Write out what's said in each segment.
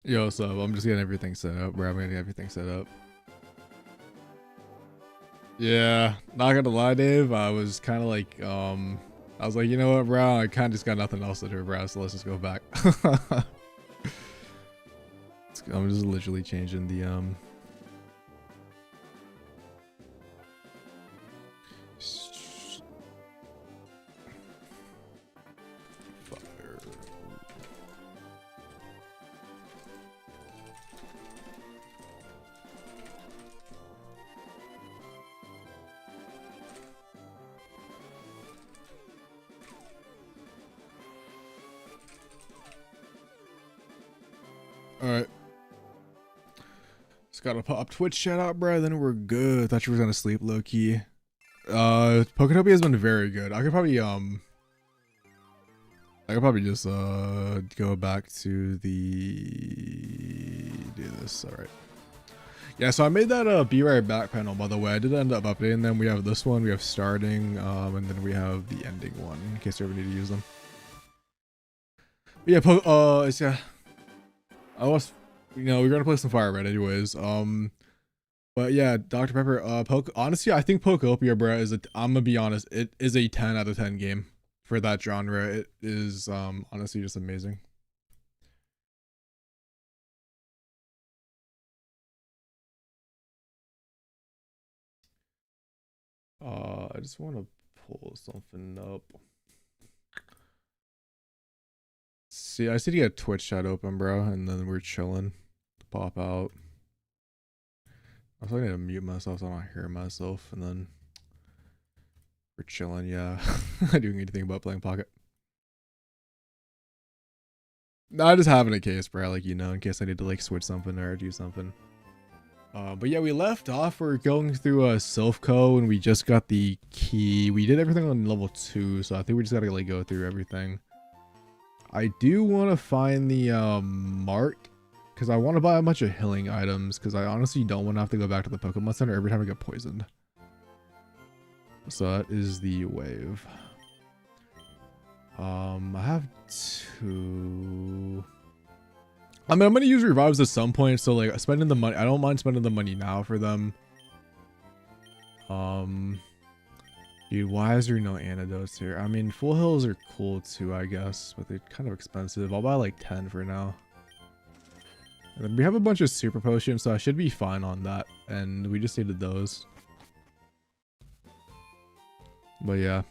Yo, so I'm just getting everything set up, bro. I'm getting everything set up. Yeah, not gonna lie, Dave. I was kind of like, I was like, you know what, bro? I kind of just got nothing else to do, bro. So let's just go back. I'm just literally changing the All right. Just gotta pop Twitch chat out, bro. Then we're good. Thought you were gonna sleep, low key. Poketopia has been very good. I could probably just go back to the do this. All right. Yeah, so I made that be right back panel, by the way. I did end up updating them. We have this one, we have starting, and then we have the ending one in case you ever need to use them. But yeah, it's yeah. I was, you know, we're gonna play some Fire Red anyways. But yeah, Dr. Pepper, honestly, I think Pokopia, bro, I'm gonna be honest, it is a 10 out of 10 game for that genre. It is honestly just amazing. I just want to pull something up. See, I see to get Twitch chat open, bro, and then we're chilling. Pop out. I also need to mute myself so I don't hear myself, and then we're chilling. Yeah, I do need to think about playing Pocket. No, I just having a case, bro. Like, you know, in case I need to like switch something or do something. But yeah, we left off. We're going through a Silph Co, and we just got the key. We did everything on level 2, so I think we just gotta like go through everything. I do want to find the mark because I want to buy a bunch of healing items because I honestly don't want to have to go back to the Pokemon Center every time I get poisoned. So that is the wave. I have 2. I mean, I'm gonna use revives at some point, so like spending the money, I don't mind spending the money now for them. Dude, why is there no antidotes here? I mean, full heals are cool too, I guess, but they're kind of expensive. I'll buy like 10 for now. And then we have a bunch of super potions, so I should be fine on that. And we just needed those. But yeah.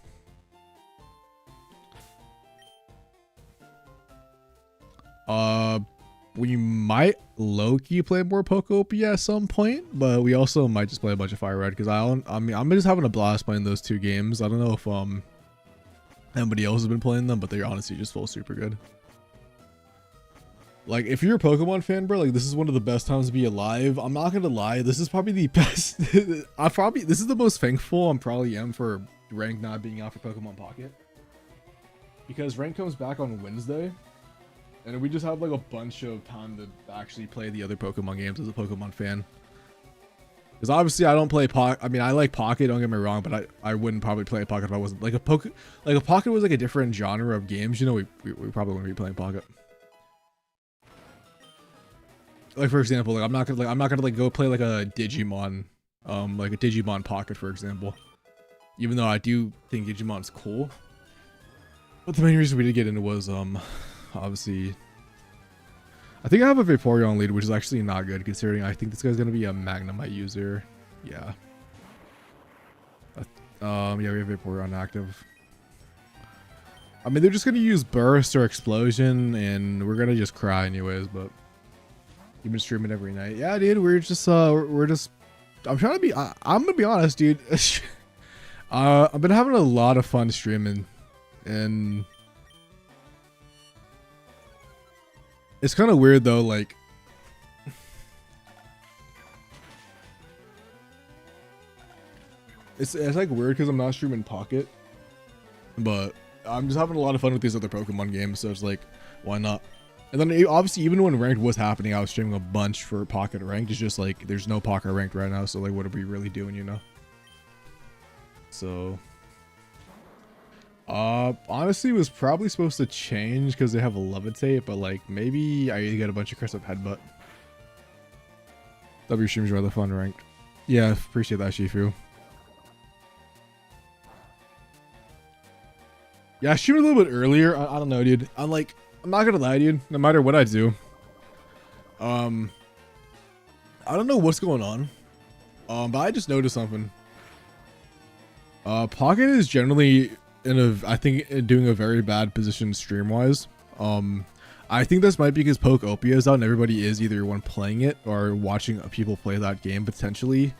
We might low-key play more Pokopia at some point, but we also might just play a bunch of Fire Red because I mean, I'm just having a blast playing those 2 games. I don't know if anybody else has been playing them, but they're honestly just full super good. Like, if you're a Pokemon fan, bro, like this is one of the best times to be alive. I'm not gonna lie, this is probably the best. This is the most thankful I'm probably am for rank not being out for Pokemon Pocket, because rank comes back on Wednesday. And we just have like a bunch of time to actually play the other Pokemon games as a Pokemon fan. Because obviously I don't play Pocket. I mean, I like Pocket, don't get me wrong, but I wouldn't probably play Pocket if I wasn't like a Pocket. Like a Pocket was like a different genre of games. You know, we probably wouldn't be playing Pocket. Like for example, like I'm not gonna like go play like a Digimon, like a Digimon Pocket, for example. Even though I do think Digimon's cool. But the main reason we did get into was obviously, I think I have a Vaporeon lead, which is actually not good considering I think this guy's gonna be a Magnemite user. Yeah. Yeah, we have Vaporeon active. I mean, they're just gonna use Burst or Explosion, and we're gonna just cry anyways. But you've been streaming every night. Yeah, dude. We're just I'm trying to be. I'm gonna be honest, dude. I've been having a lot of fun streaming, and it's kind of weird though, like it's like weird because I'm not streaming Pocket, but I'm just having a lot of fun with these other Pokemon games, so it's like, why not? And then obviously even when ranked was happening, I was streaming a bunch for Pocket ranked. It's just like there's no Pocket ranked right now, so like what are we really doing, you know? So Honestly, it was probably supposed to change because they have a levitate, but like maybe I get a bunch of crisp headbutt. W streams rather fun ranked. Yeah, appreciate that, Shifu. Yeah, I streamed a little bit earlier. I don't know, dude. I'm not gonna lie, dude. No matter what I do, I don't know what's going on. But I just noticed something. Pocket is generally I think doing a very bad position stream wise. I think this might be because Pokeopia is out and everybody is either one playing it or watching people play that game potentially.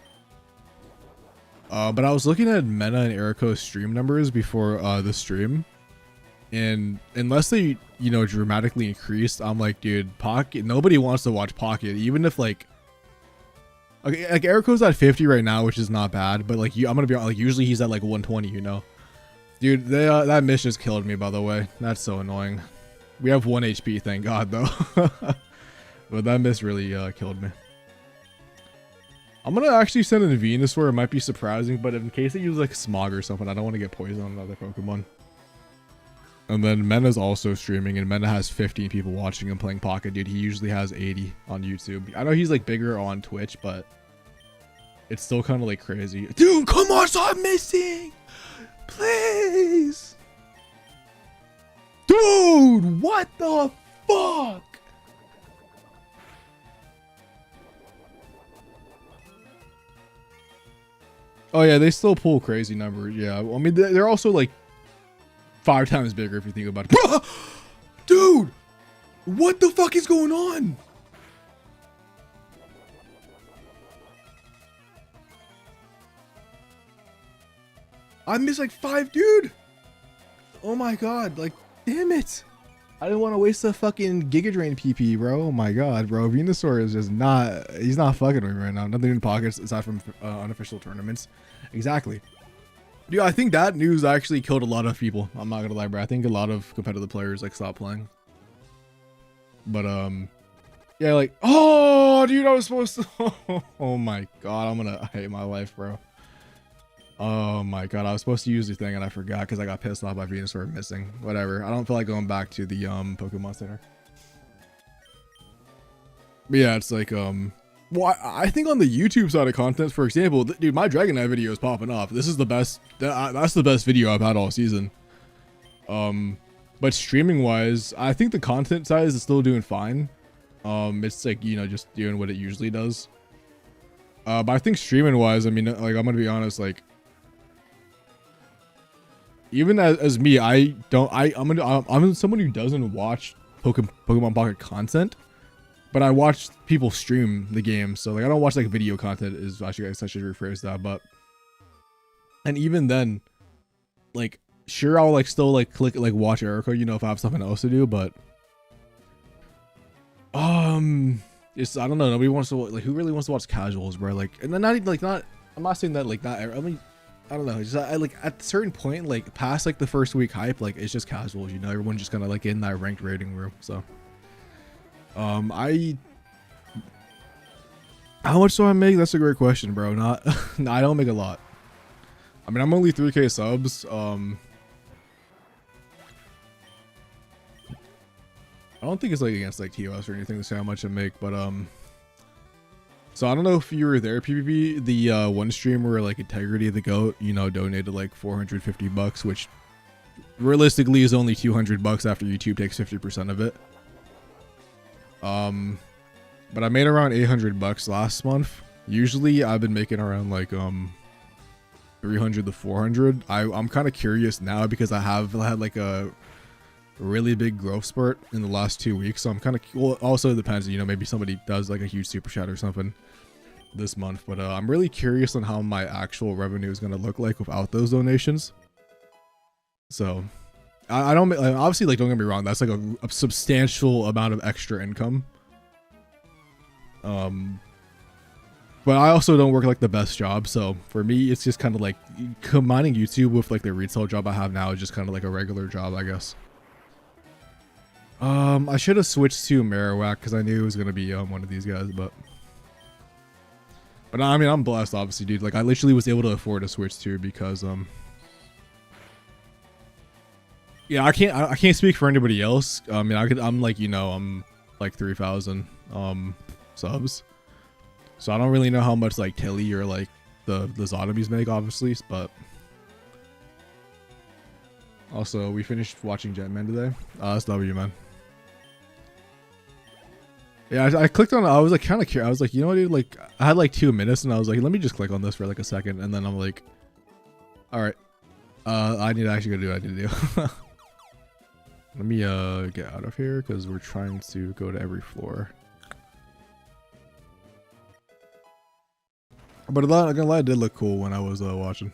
But I was looking at Mena and Eriko's stream numbers before the stream, and unless they dramatically increased, I'm like, dude, Pocket, nobody wants to watch Pocket, even if like Eriko's at 50 right now, which is not bad, but like I'm gonna be honest, like usually he's at like 120, dude. That mission just killed me, by the way. That's so annoying. We have 1 HP, thank God, though. But that miss really killed me. I'm gonna actually send in Venusaur. It might be surprising, but in case they use like Smog or something, I don't want to get poisoned on another Pokemon. And then Mena's also streaming, and Mena has 15 people watching him playing Pocket, dude. He usually has 80 on YouTube. I know he's like bigger on Twitch, but it's still kind of like crazy. Dude, come on, stop missing! Please! Dude, what the fuck? Oh yeah, they still pull crazy numbers. Yeah, I mean they're also like 5 times bigger if you think about it. Dude, what the fuck is going on? I missed like 5, dude. Oh my god, like damn it. I didn't want to waste the fucking Giga Drain PP, bro. Oh my god, bro. Venusaur is just not, he's not fucking with me right now. Nothing in pockets aside from unofficial tournaments. Exactly. Dude, I think that news actually killed a lot of people. I'm not gonna lie, bro. I think a lot of competitive players like stopped playing. But yeah, like, oh dude, I was supposed to oh my god, I'm gonna hate my life, bro. Oh my god, I was supposed to use the thing and I forgot because I got pissed off by Venusaur missing. Whatever. I don't feel like going back to the Pokemon Center. But yeah, it's like well, I think on the YouTube side of content, for example, dude, my Dragonite video is popping off. This is the best. That's the best video I've had all season. But streaming wise, I think the content size is still doing fine. It's like, just doing what it usually does. But I think streaming wise, I mean, like, I'm gonna be honest, like, even as me, I'm someone who doesn't watch Pokemon Pocket content, but I watch people stream the game. So like, I don't watch like video content, is actually, I should rephrase that. But, and even then, like, sure, I'll like still like click like watch Eriko, if I have something else to do. But it's, I don't know, nobody wants to, like, who really wants to watch casuals, bro? Like, and then I'm not saying that like not, I mean, I don't know, just I like at a certain point, like past like the first week hype, like it's just casuals, everyone's just kind of like in that ranked rating room. So how much do I make? That's a great question, bro. Not no, I don't make a lot. I mean, I'm only 3K subs. I don't think it's like against like TOS or anything to say how much I make, but so I don't know if you were there, PvP. The one streamer, like Integrity of the Goat, donated like $450, which realistically is only $200 after YouTube takes 50% of it. But I made around $800 last month. Usually I've been making around like 300 to 400. I'm kind of curious now because I have had like a really big growth spurt in the last 2 weeks, so I'm kind of, well, also depends, maybe somebody does like a huge super chat or something this month, but I'm really curious on how my actual revenue is going to look like without those donations. So I don't, like, obviously, like, don't get me wrong, that's like a substantial amount of extra income, but I also don't work like the best job, so for me it's just kind of like combining YouTube with like the retail job I have now is just kind of like a regular job, I guess. I should have switched to Marowak because I knew it was gonna be one of these guys, but I mean, I'm blessed, obviously, dude. Like, I literally was able to afford a switch to because Yeah, I can't speak for anybody else. I mean, I'm like, you know, I'm like 3,000 subs, so I don't really know how much like Tilly or like the Zotomies make, obviously, but also we finished watching Jetman today. That's W, man. Yeah, I clicked on it. I was like kind of curious. I was like, you know what, dude? Like, I had like 2 minutes, and I was like, let me just click on this for like a second, and then I'm like, all right, I need to actually go do what I need to do. Let me get out of here because we're trying to go to every floor. But I'm not gonna lie, it did look cool when I was watching.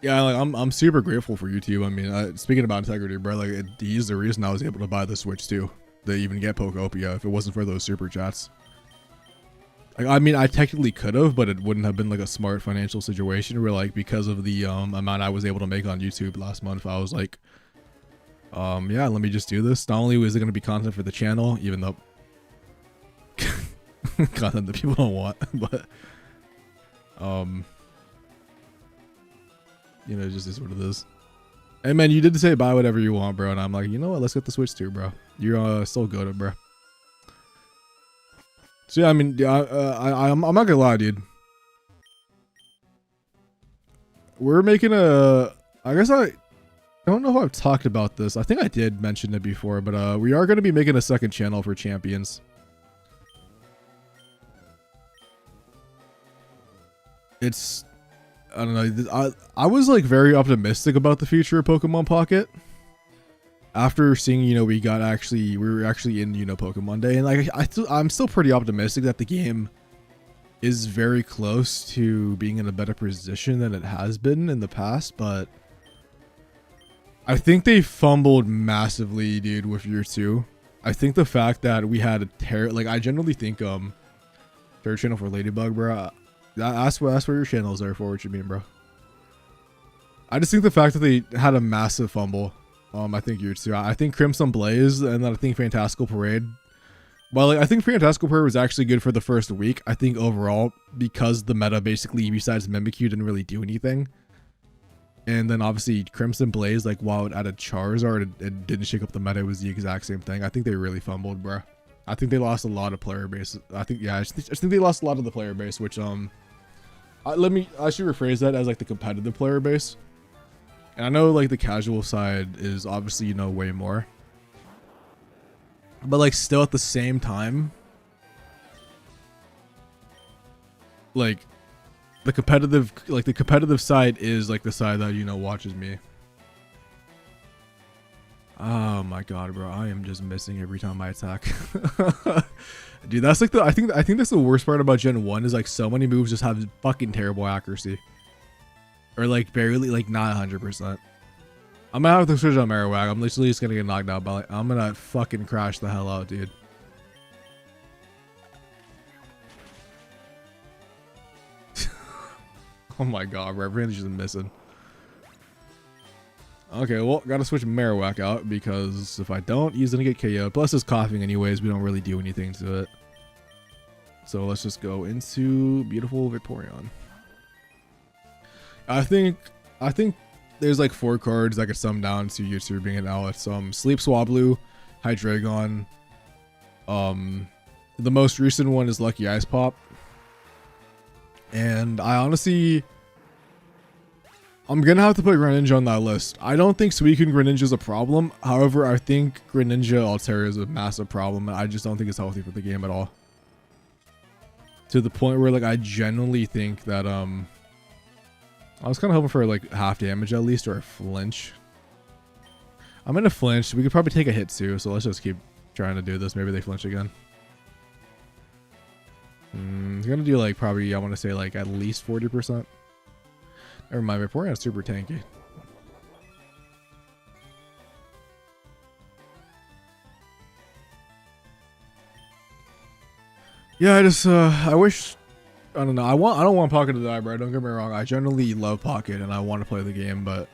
Yeah, like I'm super grateful for YouTube. I mean, speaking about integrity, bro, like he's the reason I was able to buy the Switch too, to even get Pokopia. If it wasn't for those super chats, like, I mean, I technically could have, but it wouldn't have been like a smart financial situation. Where like because of the amount I was able to make on YouTube last month, I was like, yeah, let me just do this. Not only was it gonna be content for the channel, even though content that people don't want, but you know, it just is what it is. Hey man, you did say buy whatever you want, bro, and I'm like, you know what, let's get the Switch too, bro. You're still good at, bro. So yeah, I mean, yeah, I'm not gonna lie, dude. We're making a, I guess I don't know if I've talked about this. I think I did mention it before, but we are gonna be making a second channel for Champions. It's, I don't know. I was like very optimistic about the future of Pokemon Pocket after seeing, you know, we were actually in, you know, Pokemon Day, and like I'm still pretty optimistic that the game is very close to being in a better position than it has been in the past, but I think they fumbled massively, dude, with year 2. I think the fact that we had a like I generally think third channel for Ladybug, bro. That's what your channels are for. What you mean, bro? I just think the fact that they had a massive fumble. I think year 2. I think Crimson Blaze, and then I think Fantastical Parade. Well, like, I think Fantastical Parade was actually good for the first week. I think overall, because the meta basically, besides Mimikyu, didn't really do anything. And then obviously Crimson Blaze, like while it added Charizard, it didn't shake up the meta. It was the exact same thing. I think they really fumbled, bro. I think they lost a lot of player base. I think they lost a lot of the player base, which I should rephrase that as like the competitive player base. And I know like the casual side is obviously, you know, way more, but like still at the same time, like the competitive side is like the side that, you know, watches me. Oh my god, bro, I am just missing every time I attack. Dude, that's like I think that's the worst part about Gen 1 is like so many moves just have fucking terrible accuracy. Or like barely, like not 100%. I'm gonna have to switch on Marowak. I'm literally just gonna get knocked out by like, I'm gonna fucking crash the hell out, dude. Oh my god, bro, everything's just missing. Okay, well, gotta switch Marowak out because if I don't, he's gonna get KO'd. Plus, it's coughing anyways. We don't really do anything to it. So let's just go into beautiful Vaporeon. I think there's like 4 cards that could sum down to YouTube being an out. It's Sleep Swablu, Hydreigon. The most recent one is Lucky Ice Pop. And I honestly, I'm gonna have to put Greninja on that list. I don't think Suicune Greninja is a problem. However, I think Greninja Altaria is a massive problem. I just don't think it's healthy for the game at all. To the point where like I genuinely think that I was kind of hoping for like half damage at least, or a flinch. I'm in a flinch. We could probably take a hit too, so let's just keep trying to do this. Maybe they flinch again. It's gonna do like probably, I want to say like at least 40%. Never mind, Vaporeon's super tanky. Yeah, I wish, I don't know. I don't want Pocket to die, bro. Don't get me wrong. I generally love Pocket and I want to play the game, but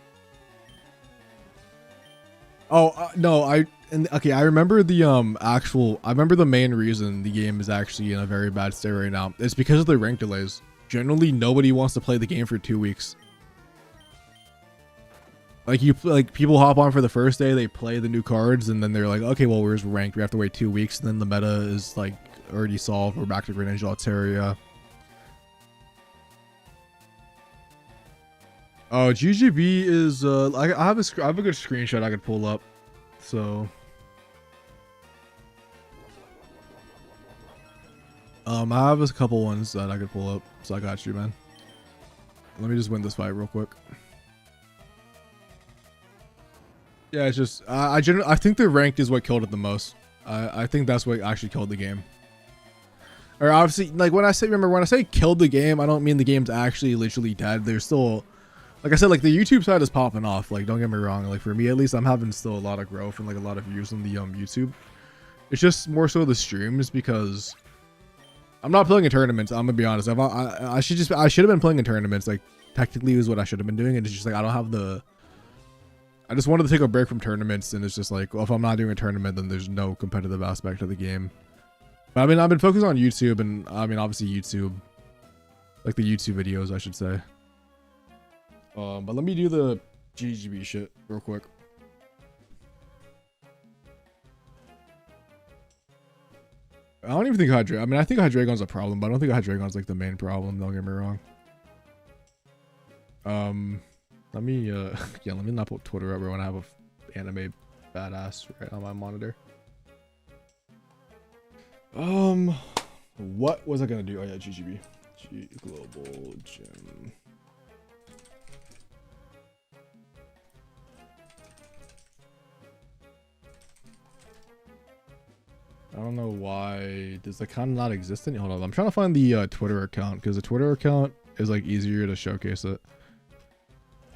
no, okay, I remember the I remember the main reason the game is actually in a very bad state right now. It's because of the rank delays. Generally, nobody wants to play the game for 2 weeks. Like people hop on for the first day, they play the new cards, and then they're like, okay, well, where's ranked? We have to wait 2 weeks, and then the meta is like already solved. We're back to Greninja Altaria. Oh, GGB is I have a good screenshot I could pull up. So I have a couple ones that I could pull up, so I got you, man. Let me just win this fight real quick. Yeah, it's just I think the ranked is what killed it the most. I think that's what actually killed the game. Or obviously, like when I say killed the game, I don't mean the game's actually literally dead. There's still, like I said, like the YouTube side is popping off. Like, don't get me wrong. Like for me at least, I'm having still a lot of growth and like a lot of views on the YouTube. It's just more so the streams because I'm not playing in tournaments. I'm gonna be honest. I should have been playing in tournaments. Like technically is what I should have been doing. And it's just like I don't have the. I just wanted to take a break from tournaments, and it's just like, well, if I'm not doing a tournament, then there's no competitive aspect of the game. But I mean, I've been focused on YouTube, and I mean, obviously YouTube, like the YouTube videos, I should say. But let me do the GGB shit real quick. I don't even think Hydreigon. I mean, I think Hydreigon's a problem, but I don't think Hydreigon's like the main problem. Don't get me wrong. Let me yeah, let me not put Twitter up when I have a anime badass right on my monitor. What was I gonna do? Oh yeah, GGB. Global Gym. I don't know why. Does the account not exist anymore? Hold on, I'm trying to find the Twitter account because the Twitter account is like easier to showcase it.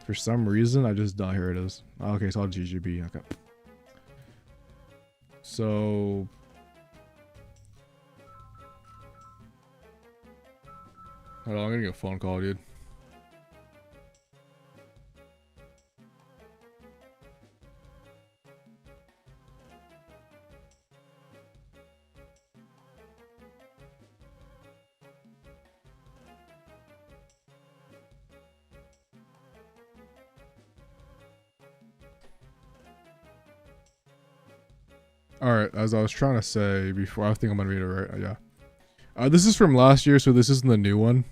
For some reason, I just don't. Here it is. Oh, okay, it's all GGB. Okay. So. Hold on, I'm gonna get a phone call, dude. Alright, as I was trying to say before, I think I'm gonna read it right. Yeah. This is from last year, so this isn't the new one.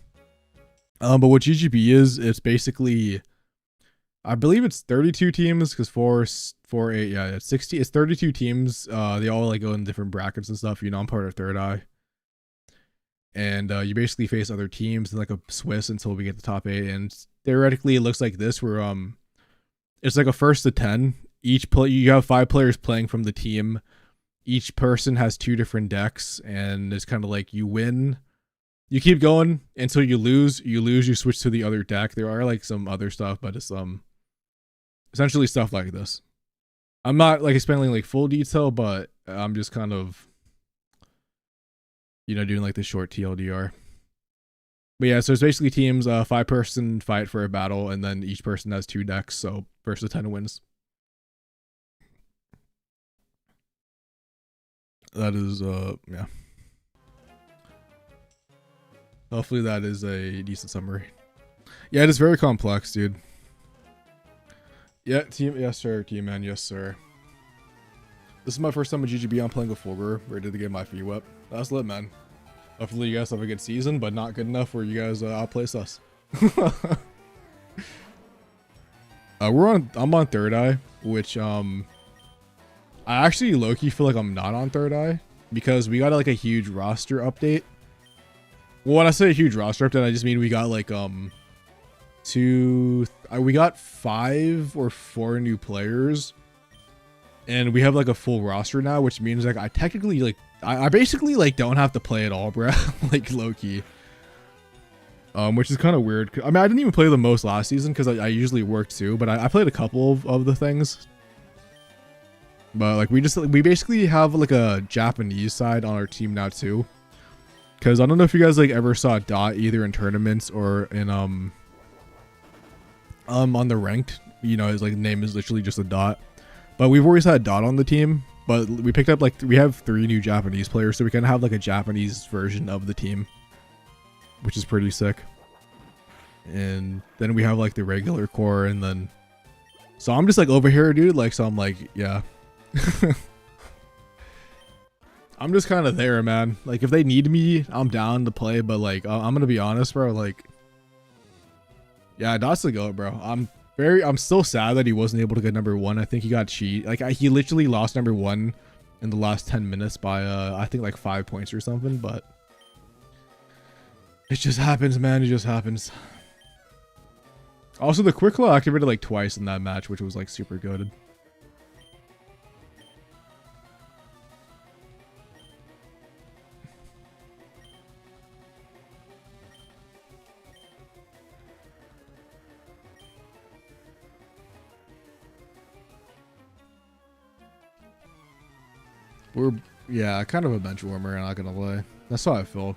But what GGB is, it's basically, I believe it's 32 teams, because 4, 8, yeah, it's 60, it's 32 teams. They all like go in different brackets and stuff. You know, I'm part of Third Eye. And you basically face other teams in like a Swiss until we get the top 8. And theoretically, it looks like this, where it's like a 1st to 10. You have 5 players playing from the team. Each person has 2 different decks, and it's kind of like you win, you keep going until you lose, you switch to the other deck. There are like some other stuff, but it's essentially stuff like this. I'm not like explaining like full detail, but I'm just kind of, you know, doing like the short TLDR. But yeah, so it's basically teams, 5-person fight for a battle, and then each person has 2 decks, so 1st to 10 wins. That is, yeah. Hopefully that is a decent summary. Yeah, it is very complex, dude. Yeah, team, yes sir, team man, yes sir. This is my first time with GGB. I'm playing with Fulgur, ready to get my feet wet. That's lit, man. Hopefully you guys have a good season, but not good enough where you guys outplace us. I'm on Third Eye, which I actually low-key feel like I'm not on Third Eye because we got like a huge roster update. Well, when I say a huge roster update, I just mean we got like we got 5 or 4 new players, and we have like a full roster now, which means like I technically like I basically like don't have to play at all, bro. Like low-key, which is kind of weird. I mean, I didn't even play the most last season because I usually worked too, but I played a couple of the things. But like we basically have like a Japanese side on our team now too, because I don't know if you guys like ever saw Dot either in tournaments or in on the ranked. You know, his like name is literally just a Dot, but we've always had Dot on the team. But we picked up like we have 3 new Japanese players, so we can have like a Japanese version of the team, which is pretty sick. And then we have like the regular core, and then So I'm just like over here, dude. Like, so I'm like, yeah. I'm just kind of there, man. Like, if they need me, I'm down to play. But like, I'm gonna be honest, bro. Like, yeah, Dot's the GOAT, bro. I'm still sad that he wasn't able to get number 1. I think he got cheat. Like, he literally lost number 1 in the last 10 minutes by I think like 5 points or something. But it just happens, man. It just happens. Also, the quick claw activated like twice in that match, which was like super goated. Yeah, kind of a bench warmer, I'm not gonna lie. That's how I feel.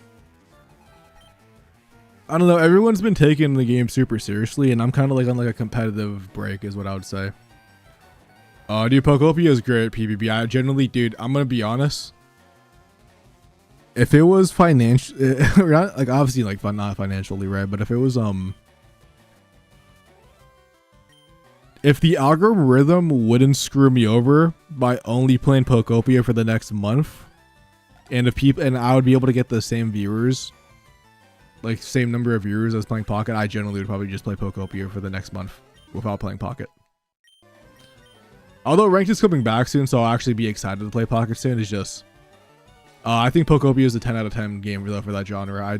I don't know, everyone's been taking the game super seriously, and I'm kind of like on like a competitive break is what I would say. Dude, Pokopia is great at PvP. I generally, dude, I'm gonna be honest. If it was financial, like obviously like not financially, right? But if it was if the algorithm wouldn't screw me over by only playing Pokopia for the next month, and I would be able to get the same viewers, like same number of viewers as playing Pocket, I generally would probably just play Pokopia for the next month without playing Pocket. Although Ranked is coming back soon, so I'll actually be excited to play Pocket soon. It's just, I think Pokopia is a 10 out of 10 game for that genre.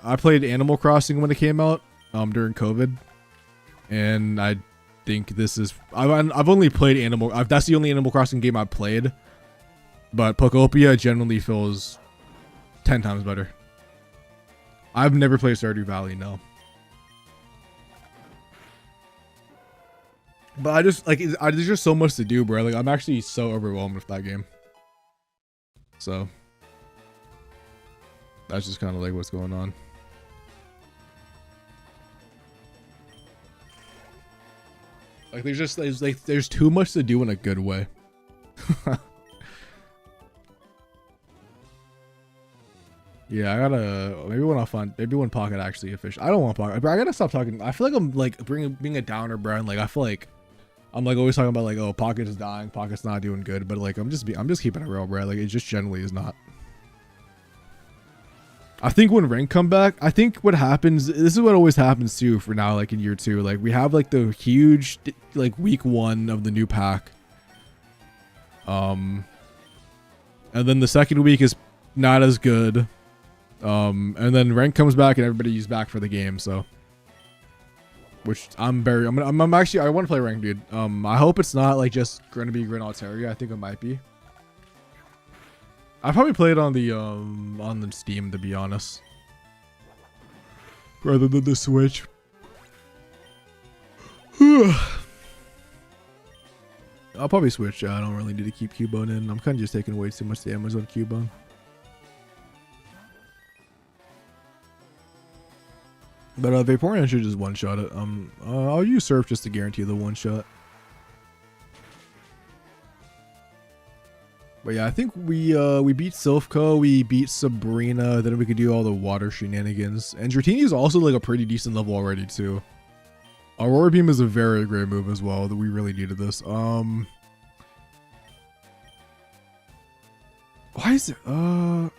I played Animal Crossing when it came out during COVID, and I think this is I've only played that's the only Animal Crossing game I've played, but Pokopia generally feels 10 times better. I've never played Stardew Valley, no. But there's just so much to do, bro. Like, I'm actually so overwhelmed with that game. So that's just kind of like what's going on. Like, there's too much to do in a good way. Yeah, I gotta maybe when Pocket actually official. I don't want Pocket, but I gotta stop talking. I feel like I'm like being a downer, bro. And like I feel like I'm like always talking about like, oh, Pocket is dying, Pocket's not doing good, but like I'm just keeping it real, bro. Like it just generally is not. I think when rank come back, I think what happens, this is what always happens too for now, like in year 2, like we have like the huge like week 1 of the new pack, and then the second week is not as good, and then rank comes back and everybody's back for the game. So which I'm actually, I want to play rank, dude. I hope it's not like just gonna be Grin Altaria. I think it might be. I probably play it on the Steam, to be honest, rather than the Switch. I'll probably switch. I don't really need to keep Cubone in. I'm kind of just taking way too much damage on Cubone. But Vaporeon should just one-shot it. I'll use Surf just to guarantee the one-shot. But yeah, I think we beat Silph Co, we beat Sabrina, then we could do all the water shenanigans. And Dratini is also like a pretty decent level already too. Aurora Beam is a very great move as well, that we really needed this. Why is it I'm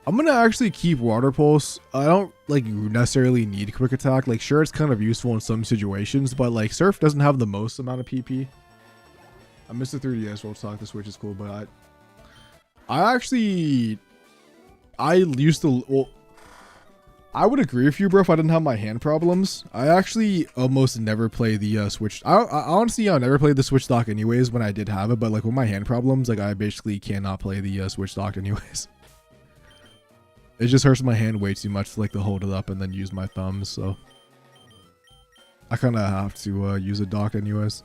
gonna actually keep Water Pulse. I don't like necessarily need Quick Attack. Like sure, it's kind of useful in some situations, but like Surf doesn't have the most amount of PP. I missed the 3DS World Talk. The Switch is cool, but I used to, well, I would agree with you, bro, if I didn't have my hand problems. I actually almost never play the Switch. I honestly, never played the Switch dock anyways when I did have it, but like with my hand problems, like I basically cannot play the Switch dock anyways. It just hurts my hand way too much to like to hold it up and then use my thumbs, so I kind of have to use a dock anyways.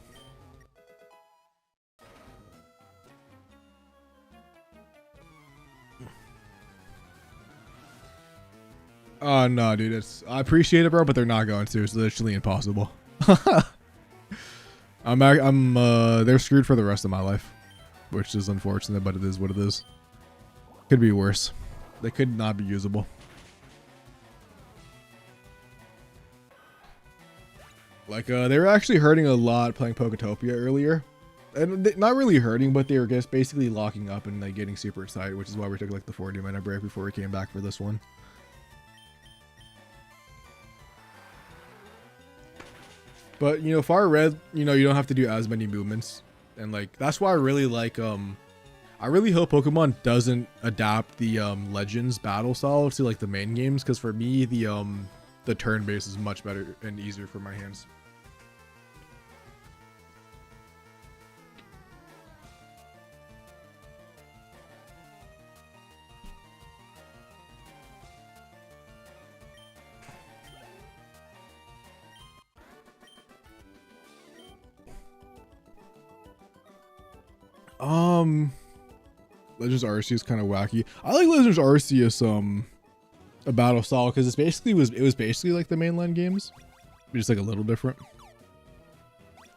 Oh no, dude, I appreciate it, bro, but they're not going to. It's literally impossible. They're screwed for the rest of my life, which is unfortunate, but it is what it is. Could be worse. They could not be usable. Like they were actually hurting a lot playing Poketopia earlier. And not really hurting, but they were just basically locking up and like getting super excited, which is why we took like the 40-minute break before we came back for this one. But you know, Fire Red, you know, you don't have to do as many movements, and like that's why I really like I really hope Pokemon doesn't adapt the Legends battle style to like the main games, because for me the turn base is much better and easier for my hands. Legends Arceus is kind of wacky. I like Legends Arceus a battle style because it was basically like the mainline games, but just like a little different.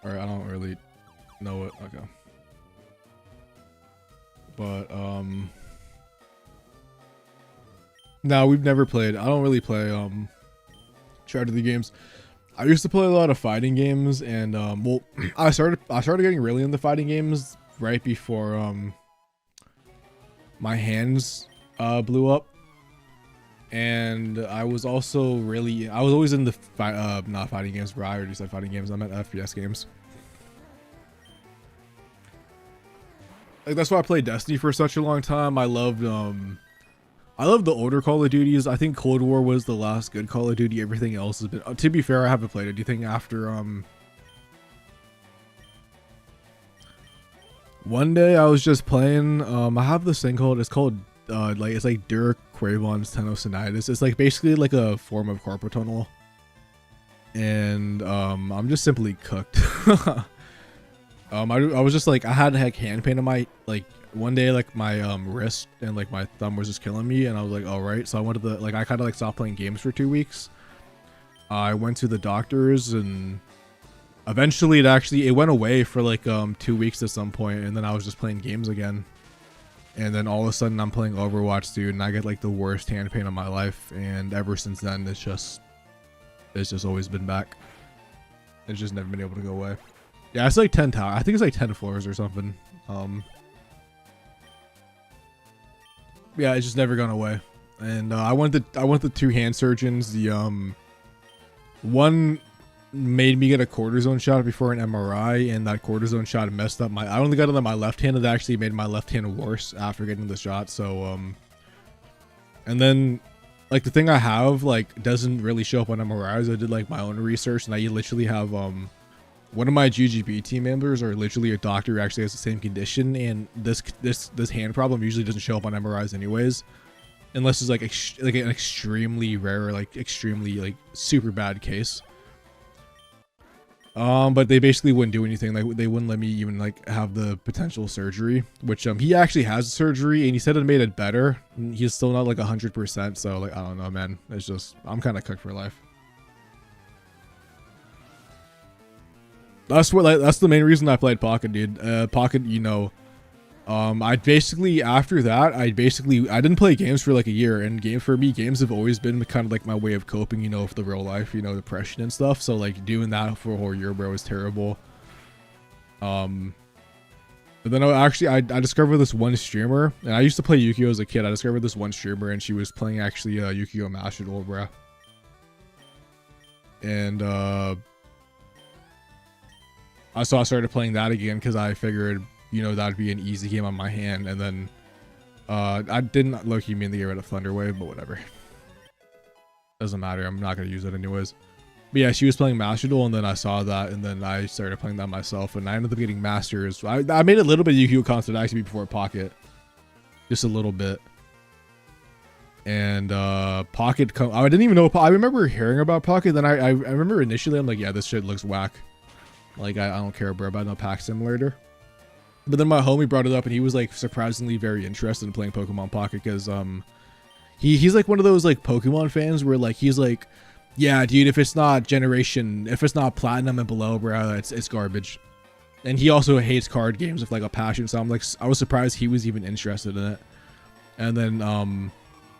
All right, I don't really know it. Okay, but no, we've never played. I don't really play strategy games. I used to play a lot of fighting games, and well, I started getting really into fighting games right before my hands blew up, and I was always in the not fighting games, bro. I already said fighting games. I meant FPS games. Like that's why I played Destiny for such a long time. I loved the older Call of Duties. I think Cold War was the last good Call of Duty. Everything else has been, to be fair, I haven't played it. Do you think after one day I was just playing, I have this thing called, it's like Duracravon's Tenosynovitis. It's like basically like a form of carpal tunnel, and I'm just simply cooked. I was just like, I had like hand pain in my, like one day, like my wrist and like my thumb was just killing me, and I was like, all right. So I went to the, like, I kind of like stopped playing games for 2 weeks. I went to the doctors, and eventually it went away for like 2 weeks at some point, and then I was just playing games again, and then all of a sudden I'm playing Overwatch, dude, and I get like the worst hand pain of my life, and ever since then it's just always been back. It's just never been able to go away. Yeah, it's like 10 towers. I think it's like 10 floors or something. Yeah, it's just never gone away. And I went to 2 hand surgeons. The one made me get a cortisone shot before an MRI, and that cortisone shot messed up I only got it on my left hand, and it actually made my left hand worse after getting the shot. So and then like the thing I have like doesn't really show up on MRIs. I did like my own research, and I literally have one of my GGB team members, or literally a doctor who actually has the same condition, and this hand problem usually doesn't show up on MRIs anyways, unless it's like an extremely rare, like extremely like super bad case. But they basically wouldn't do anything. Like they wouldn't let me even like have the potential surgery, which he actually has surgery, and he said it made it better. He's still not like 100%. So like, I don't know, man. It's just, I'm kind of cooked for life. That's the main reason I played Pocket, dude. Pocket, you know, I basically, after that, I didn't play games for like a year, and games have always been kind of like my way of coping, you know, with the real life, you know, depression and stuff. So like doing that for a whole year, bro, was terrible. But then I discovered this one streamer, and I used to play Yu-Gi-Oh as a kid. I discovered this one streamer, and she was playing actually Yu-Gi-Oh Master Duel, bro. And I started playing that again because I figured, you know, that'd be an easy game on my hand. And then I didn't low-key mean to get rid of Thunder Wave, but whatever. Doesn't matter. I'm not gonna use it anyways. But yeah, she was playing Master Duel, and then I saw that, and then I started playing that myself, and I ended up getting Masters. I made a little bit of Yu-Gi-Oh content actually before Pocket, just a little bit. And Pocket, I didn't even know. I remember hearing about Pocket. Then I remember initially I'm like, yeah, this shit looks whack. Like I don't care, bro, about no pack simulator. But then my homie brought it up, and he was like surprisingly very interested in playing Pokemon Pocket, because he's like one of those like Pokemon fans where like he's like, yeah, dude, if it's not platinum and below, bro, it's garbage. And he also hates card games with like a passion. So I'm like, I was surprised he was even interested in it. And then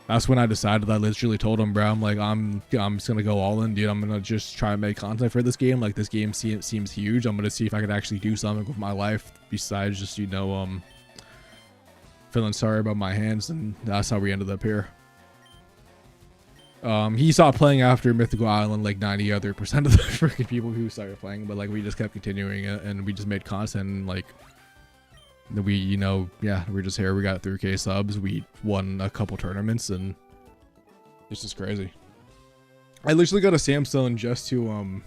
That's when I decided. I literally told him, bro, I'm like, I'm just gonna go all in, dude. I'm gonna just try and make content for this game. Like, this game seems huge. I'm gonna see if I could actually do something with my life besides just, you know, feeling sorry about my hands. And that's how we ended up here. He stopped playing after Mythical Island, like 90% of the freaking people who started playing, but like we just kept continuing it, and we just made content, and like we, you know, yeah, we're just here. We got 3K subs. We won a couple tournaments, and it's just crazy. I literally got a Samsung just to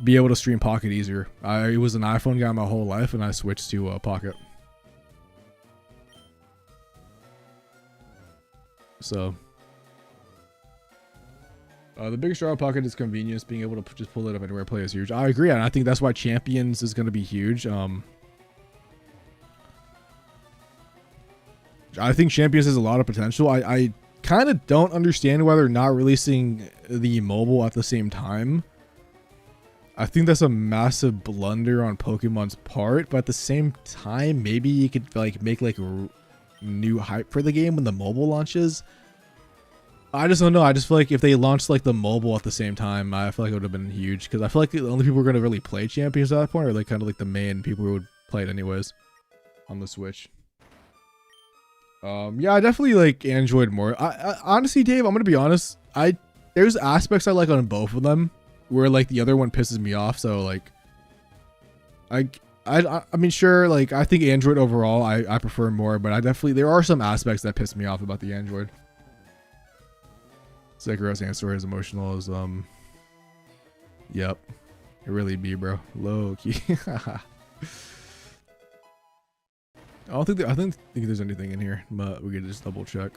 be able to stream Pocket easier. I was an iPhone guy my whole life, and I switched to Pocket. So the biggest draw of Pocket is convenience. Being able to just pull it up anywhere play is huge. I agree, and I think that's why Champions is going to be huge. I think Champions has a lot of potential. I kind of don't understand why they're not releasing the mobile at the same time. I think that's a massive blunder on Pokemon's part, but at the same time, maybe you could like make like a new hype for the game when the mobile launches. I just don't know. I just feel like if they launched like the mobile at the same time, I feel like it would have been huge, because I feel like the only people who are going to really play Champions at that point are like kind of like the main people who would play it anyways on the Switch. Yeah, I definitely like Android more. I honestly, Dave, I'm gonna be honest. There's aspects I like on both of them, where like the other one pisses me off. So like, I mean, sure, like I think Android overall I prefer more, but there are some aspects that piss me off about the Android. Sekiro Sandstorm is emotional as yep, it really be, bro. Low key. I don't think there's anything in here, but we can just double check.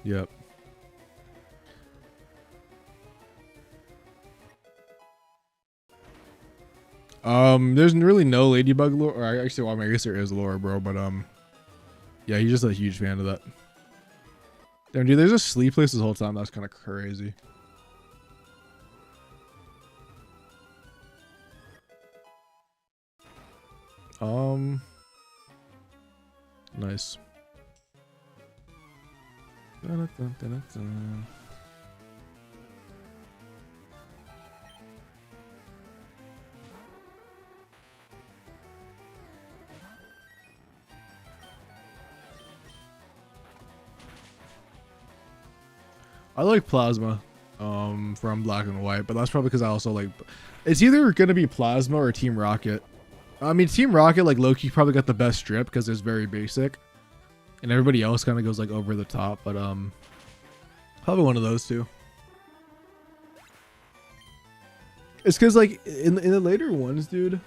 Yep. There's really no ladybug lore, or actually, well, I guess there is lore, bro, but yeah, he's just a huge fan of that. Damn, dude, there's a sleep place this whole time. That's kind of crazy. Nice. I like Plasma from Black and White, but that's probably because I also like, it's either gonna be Plasma or Team Rocket. I mean, Team Rocket, like Loki probably got the best strip because it's very basic, and everybody else kind of goes like over the top, but probably one of those two. It's because like in the later ones, dude,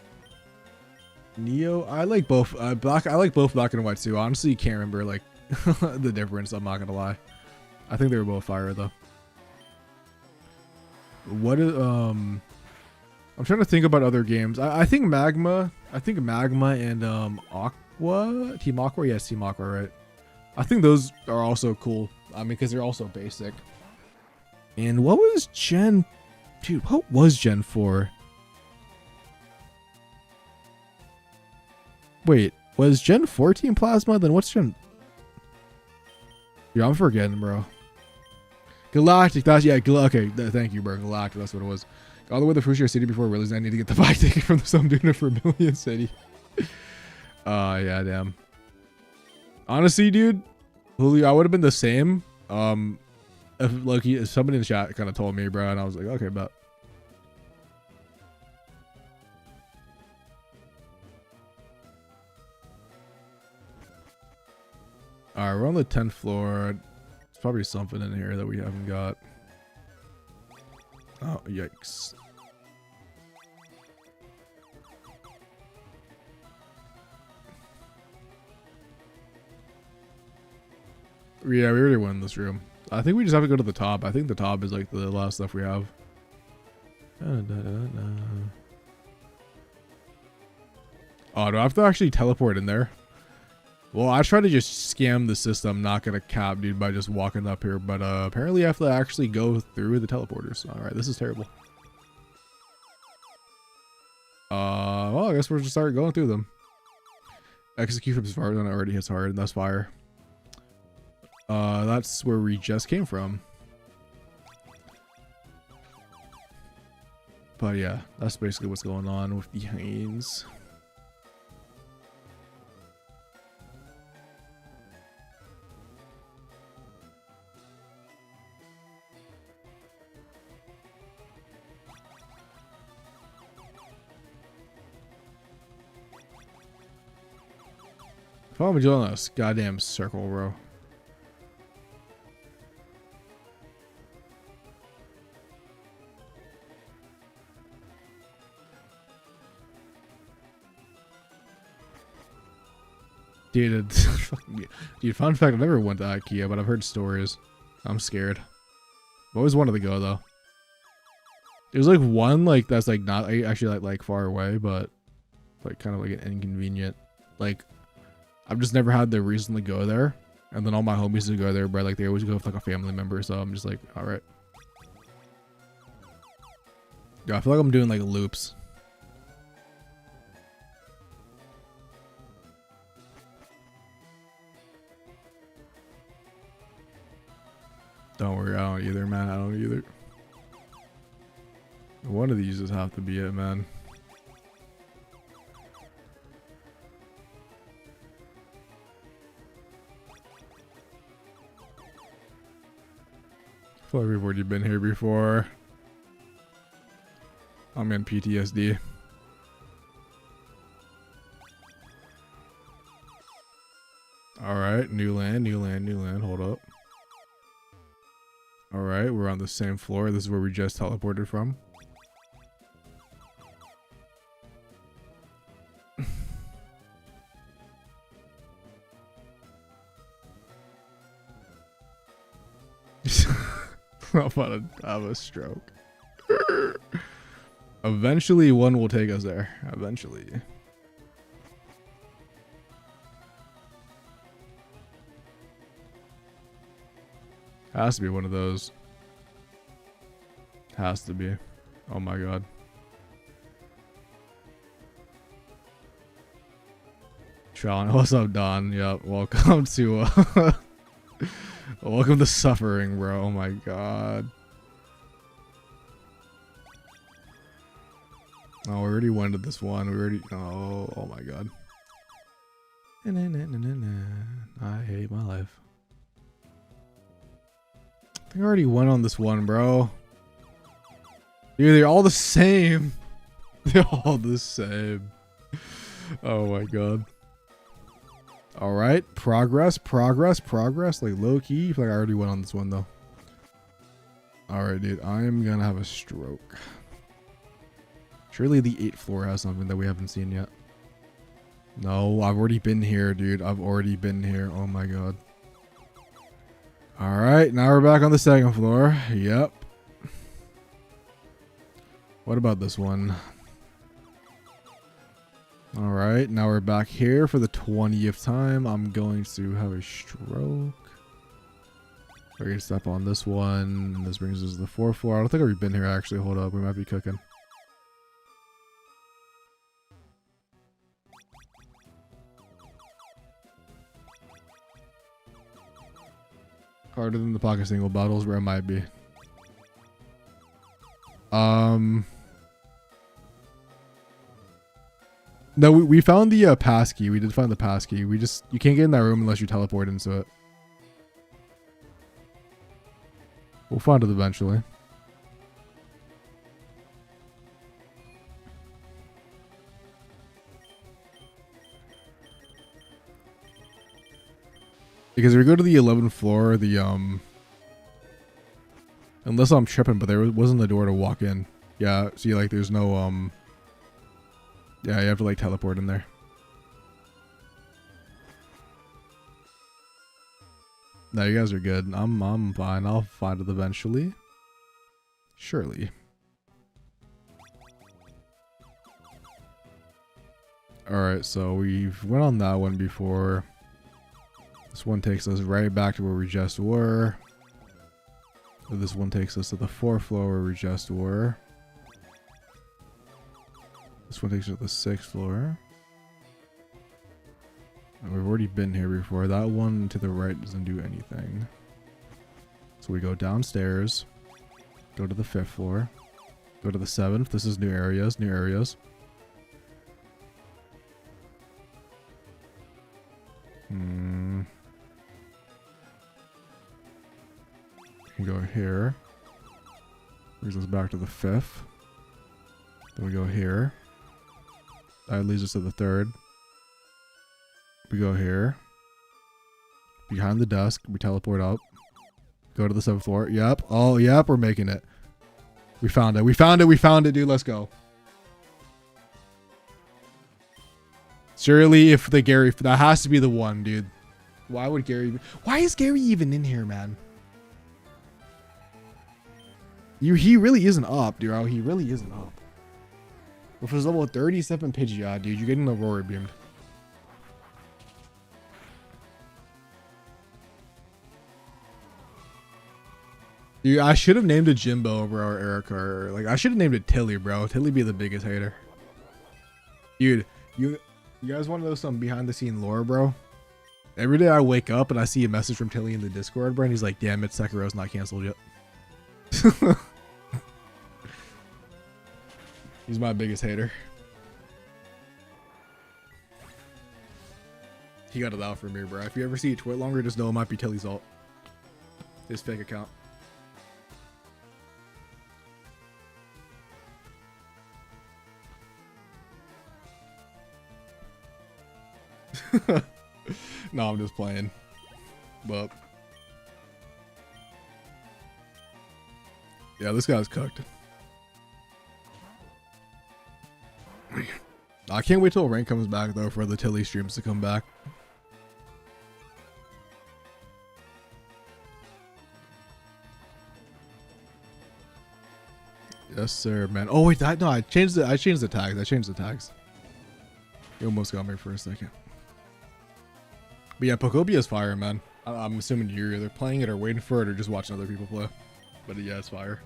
Neo, I like both I like both Black and White too. Honestly, you can't remember like the difference, I'm not gonna lie. I think they were both fire though. What is I'm trying to think about other games. I think Magma and Aqua, Team Aqua, yes, Team Aqua, right? I think those are also cool. I mean, because they're also basic. And what was Gen, dude? What was Gen 4? Wait, was Gen 4 Team Plasma? Then what's Gen? Yeah, I'm forgetting, bro. Galactic, that's, yeah, okay, thank you, bro. Galactic, that's what it was. All the way to Fushia City before release. I need to get the buy ticket from some dude for Million City. Yeah, damn. Honestly, dude, Julio, I would have been the same. If somebody in the chat kind of told me, bro, and I was like, okay, bet. All right, we're on the 10th floor. There's probably something in here that we haven't got. Oh, yikes. Yeah, we already won this room. I think we just have to go to the top. I think the top is like the last stuff we have. Oh, do I have to actually teleport in there? Well, I try to just scam the system, not gonna cap, dude, by just walking up here. But apparently I have to actually go through the teleporters. All right, this is terrible. Well, I guess we'll just start going through them. Execute from far zone already hits hard, and that's fire. That's where we just came from. But yeah, that's basically what's going on with the Hanes. Why am I doing this goddamn circle, bro? Dude, dude, fun fact, I never went to IKEA, but I've heard stories. I'm scared. I've always wanted to go though. There's like one like that's like not actually like far away, but like kind of like an inconvenient. Like I've just never had the reason to go there, and then all my homies to go there, but like they always go with like a family member, so I'm just like, all right. Yeah, I feel like I'm doing like loops. Don't worry, I don't either, man. I don't either. One of these just have to be it, man. I feel like we've already been here before. I'm in PTSD. Alright, new land, new land, new land. Hold up. Alright, we're on the same floor. This is where we just teleported from. I'm about to have a stroke. Eventually one will take us there. Eventually. Has to be one of those. Has to be. Oh my god. Sean, what's up, Don? Yep, welcome to welcome to suffering, bro. Oh my god. Oh, we already went to this one. We already oh my god. I hate my life. I think I already went on this one, bro. Dude, they're all the same. They're all the same. Oh my god. Alright, progress. Like low key. I feel like I already went on this one though. Alright, dude. I am gonna have a stroke. Surely the 8th floor has something that we haven't seen yet. No, I've already been here, dude. I've already been here. Oh my god. Alright, now we're back on the 2nd floor. Yep. What about this one? Alright, now we're back here for the 20th time. I'm going to have a stroke. We're going to step on this one. And this brings us to the 4th floor. I don't think we've been here actually. Hold up, we might be cooking. Harder than the pocket single bottles, where it might be. No, we found the passkey. We did find the passkey. You can't get in that room unless you teleport into it. We'll find it eventually. Because if we go to the 11th floor, unless I'm tripping, but there wasn't a door to walk in. Yeah, see, like, there's no, yeah, you have to, like, teleport in there. No, you guys are good. I'm fine. I'll find it eventually. Surely. Alright, so we've went on that one before. This one takes us right back to where we just were. This one takes us to the 4th floor where we just were. This one takes us to the 6th floor. We've already been here before. That one to the right doesn't do anything. So we go downstairs. Go to the 5th floor. Go to the 7th. This is new areas. New areas. We go here. Brings us back to the 5th. Then we go here. That leads us to the 3rd. We go here. Behind the desk. We teleport up. Go to the 7th floor. Yep. Oh, yep. We're making it. We found it. We found it. We found it, dude. Let's go. Surely if the Gary... That has to be the one, dude. Why would Gary... Why is Gary even in here, man? He really isn't up, dude. He really isn't up. With his level 37 Pidgeot, dude, you're getting Aurora Beamed. Dude, I should have named it Jimbo over our Erica. Or, like, I should have named it Tilly, bro. Tilly be the biggest hater. Dude, you guys want to know some behind the scene lore, bro? Every day I wake up and I see a message from Tilly in the Discord, bro, and he's like, damn it, Sekiro's not canceled yet. He's my biggest hater. He got it out for me, bro. If you ever see a tweet longer, just know it might be Tilly's alt. His fake account. No, I'm just playing. But yeah, this guy's cooked. I can't wait till rank comes back though for the Tilly streams to come back. Yes, sir, man. Oh wait, no, I changed the tags. You almost got me for a second. But yeah, Pocobia's fire, man. I'm assuming you're either playing it or waiting for it or just watching other people play. But yeah, it's fire.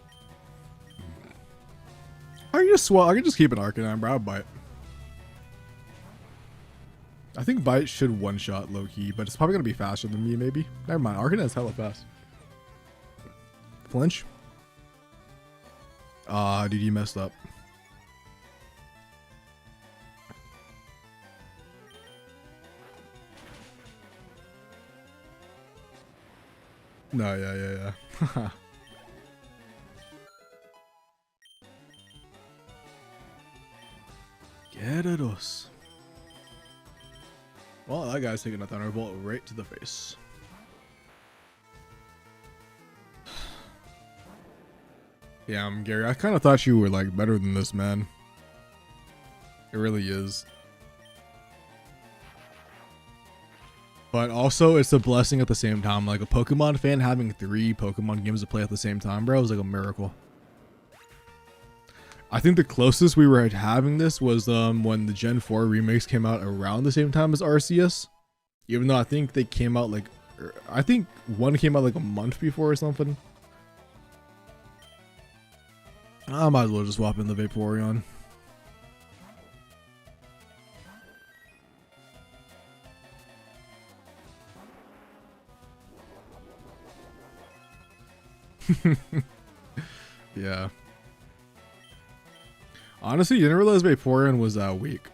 I can just keep an Arcanine, bro. I'll bite. I think Bite should one-shot low-key, but it's probably going to be faster than me, maybe. Never mind. Arcanine's hella fast. Flinch. Dude, you messed up. No, yeah. Gyarados. Well, that guy's taking a Thunderbolt right to the face. Yeah, Gary. I kind of thought you were like better than this, man. It really is. But also, it's a blessing at the same time. Like a Pokemon fan having 3 Pokemon games to play at the same time, bro, was like a miracle. I think the closest we were at having this was when the Gen 4 remakes came out around the same time as Arceus. Even though I think they came out like... I think one came out like a month before or something. I might as well just swap in the Vaporeon. Yeah. Honestly, you didn't realize Vaporeon was that weak.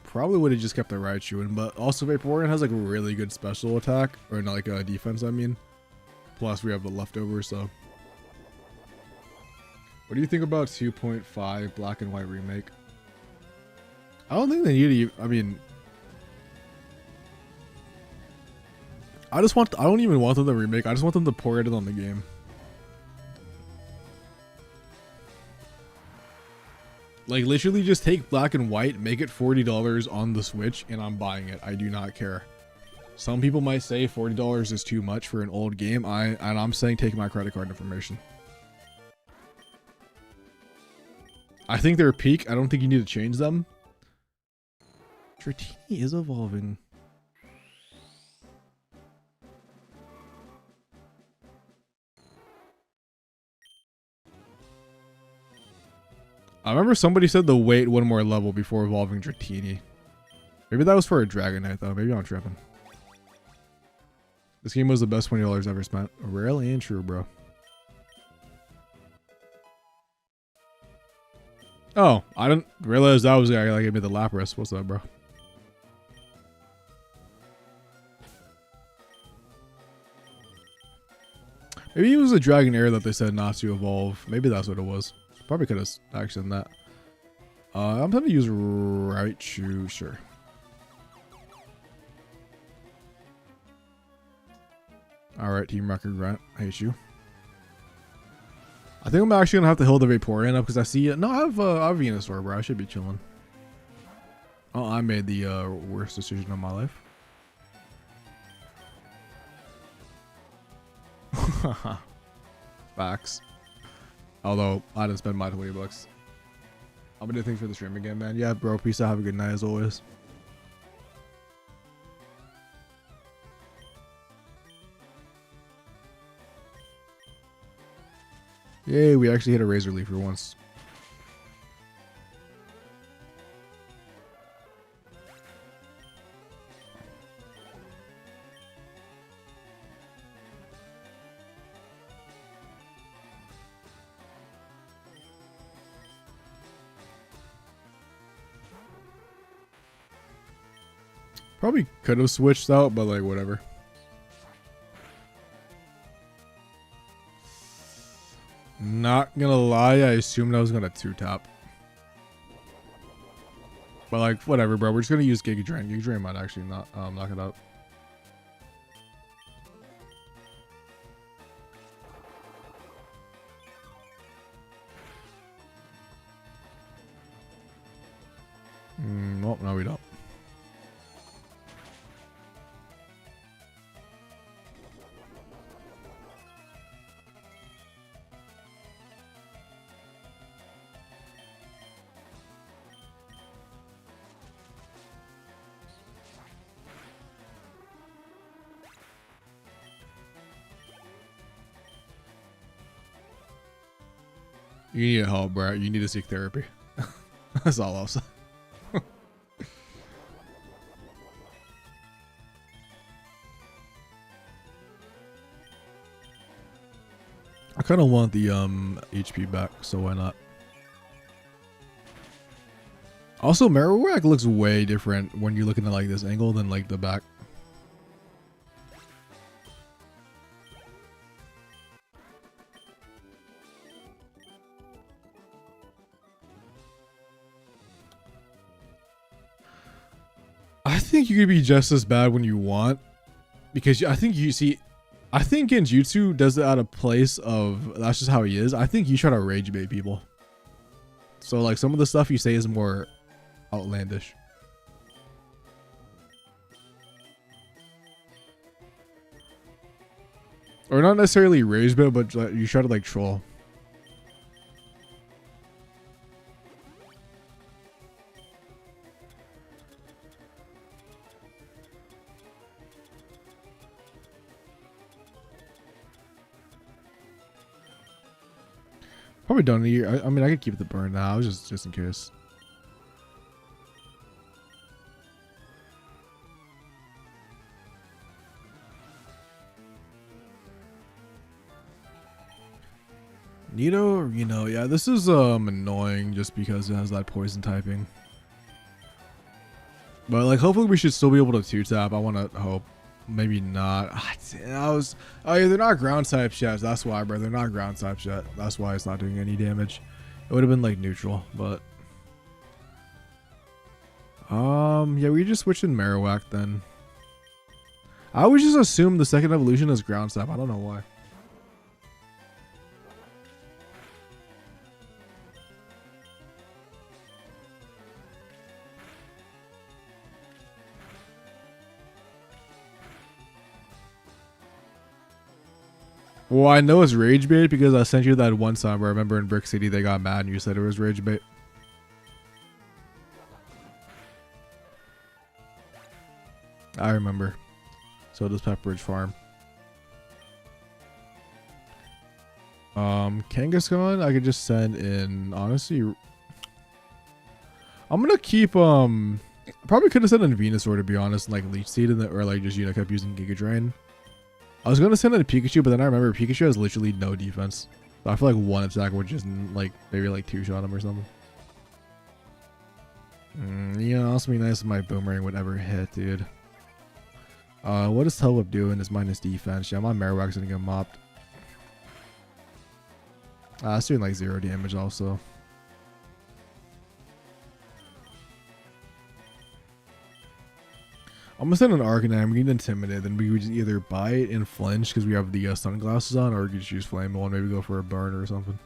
Probably would have just kept the Raichu in, but also Vaporeon has like a really good special attack, or not like a defense, I mean. Plus we have the leftovers, so. What do you think about 2.5 Black and White remake? I don't think they need to, I mean, I don't even want them to remake, I just want them to pour it on the game. Like, literally just take Black and White, make it $40 on the Switch, and I'm buying it. I do not care. Some people might say $40 is too much for an old game. And I'm saying take my credit card information. I think they're peak. I don't think you need to change them. Dratini is evolving. I remember somebody said to wait one more level before evolving Dratini. Maybe that was for a Dragonite though. Maybe I'm tripping. This game was the best $20 ever spent. Rarely ain't true, bro. Oh, I didn't realize that was the guy that gave me the Lapras. What's up, bro? Maybe it was a Dragonair that they said not to evolve. Maybe that's what it was. Probably could have actioned that. I'm gonna use Raichu, sure. Alright, Team Rocket Grunt. I hate you. I think I'm actually gonna have to heal the Vaporeon up because I see it. No, I have Venusaur, bro. I should be chilling. Oh, I made the worst decision of my life. Facts. Although I didn't spend my $20. I'm gonna do things for the stream again, man. Yeah, bro. Peace out. Have a good night as always. Yay, we actually hit a Razor Leaf for once. Probably could have switched out, but like whatever. Not gonna lie, I assumed I was gonna 2-tap. But like whatever, bro. We're just gonna use Giga Drain. Giga Drain might actually not knock it out. Well, no, we don't. You need help, bro. You need to seek therapy. That's all I'll say. I kind of want the HP back, so why not? Also, Marowak looks way different when you're looking at like this angle than like the back. I think you could be just as bad when you want, because I think you see, I think Genjutsu does it out of place of that's just how he is. I think you try to rage bait people. So like some of the stuff you say is more outlandish. Or not necessarily rage bait, but like, you try to like troll. Probably don't need. I mean, I could keep the burn now, just in case. Nido or Reno? Yeah, this is annoying just because it has that poison typing. But like, hopefully we should still be able to 2-tap. I want to hope. Maybe not. Oh yeah, they're not ground types yet. That's why, bro. They're not ground types yet. That's why it's not doing any damage. It would have been like neutral, but yeah, we just switched in Marowak then. I always just assume the second evolution is ground type. I don't know why. Well, I know it's rage bait because I sent you that one time where I remember in Brick City they got mad and you said it was rage bait. I remember. So does Pepperidge Farm. Kangaskhan, I could just send in. Honestly, I'm gonna keep Probably could have sent in Venusaur to be honest, like Leech Seed in the, or like just kept using Giga Drain. I was gonna send in a Pikachu, but then I remember Pikachu has literally no defense. So I feel like one attack would just like maybe like two shot him or something. Yeah, also be nice if my Boomerang would ever hit, dude. What does Tail Whip do in his minus defense? Yeah, my Marowak's gonna get mopped. It's doing like 0 damage also. I'm gonna send an Arcanine. We need Intimidate. Then we would just either bite and flinch because we have the sunglasses on, or we could just use Flame Wall and maybe go for a burn or something.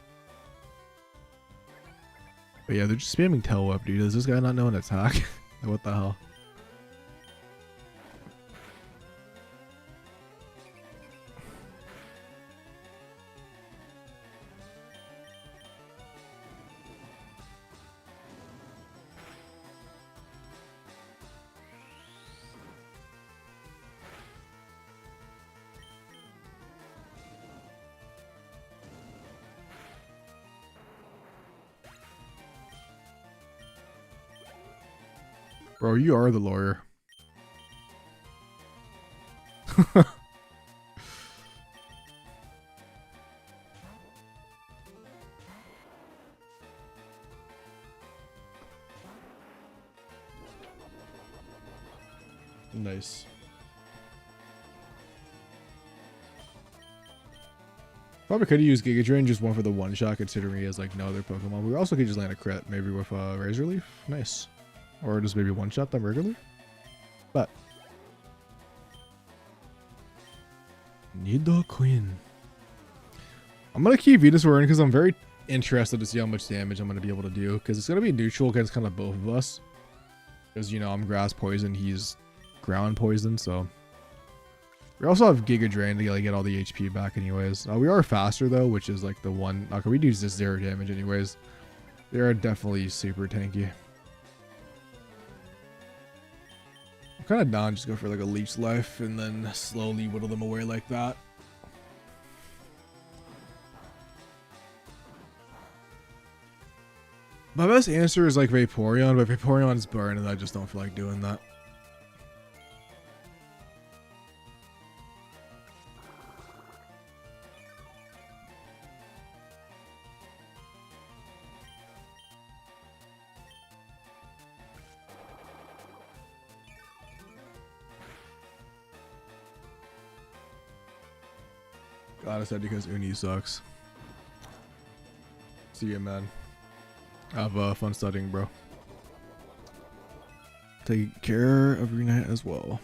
But yeah, they're just spamming Tail Whip, dude. Does this guy not know an attack? What the hell? Bro, you are the lawyer. Nice. Probably could have used Giga Drain, just one for the one shot, considering he has like no other Pokemon. We also could just land a crit, maybe with Razor Leaf. Nice. Or just maybe one shot them regularly. But Nidoqueen. I'm gonna keep Venusaur in because I'm very interested to see how much damage I'm gonna be able to do, because it's gonna be neutral against kind of both of us. Because I'm grass poison, he's ground poison, so we also have Giga Drain to get all the HP back anyways. We are faster though, which is like the one. Okay, we do just 0 damage anyways. They are definitely super tanky. I'm kind of down just go for like a Leech Life and then slowly whittle them away like that. My best answer is like Vaporeon, but Vaporeon is burn and I just don't feel like doing that. God, I said because Uni sucks. See you, man. Have fun studying, bro. Take care of your night as well.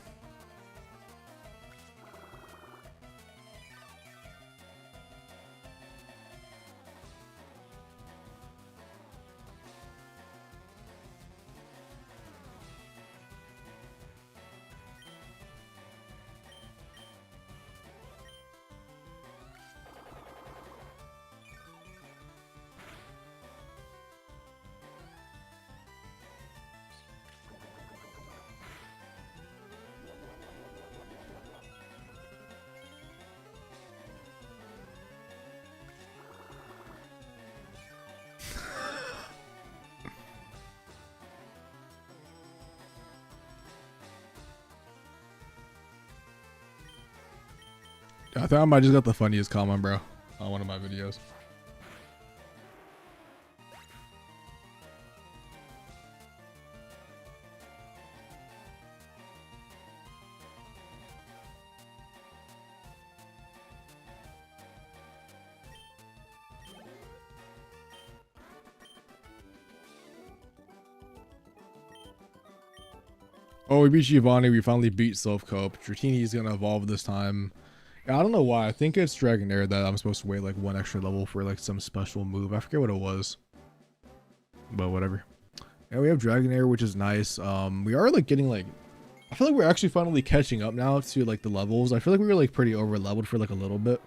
I think I might just got the funniest comment, bro, on one of my videos. Oh, we beat Giovanni. We finally beat Silph Co. Dratini is gonna evolve this time. I don't know why. I think it's Dragonair that I'm supposed to wait like one extra level for like some special move. I forget what it was, but whatever. And we have Dragonair, which is nice. We are like getting like, I feel like we're actually finally catching up now to like the levels. I feel like we were like pretty over leveled for like a little bit,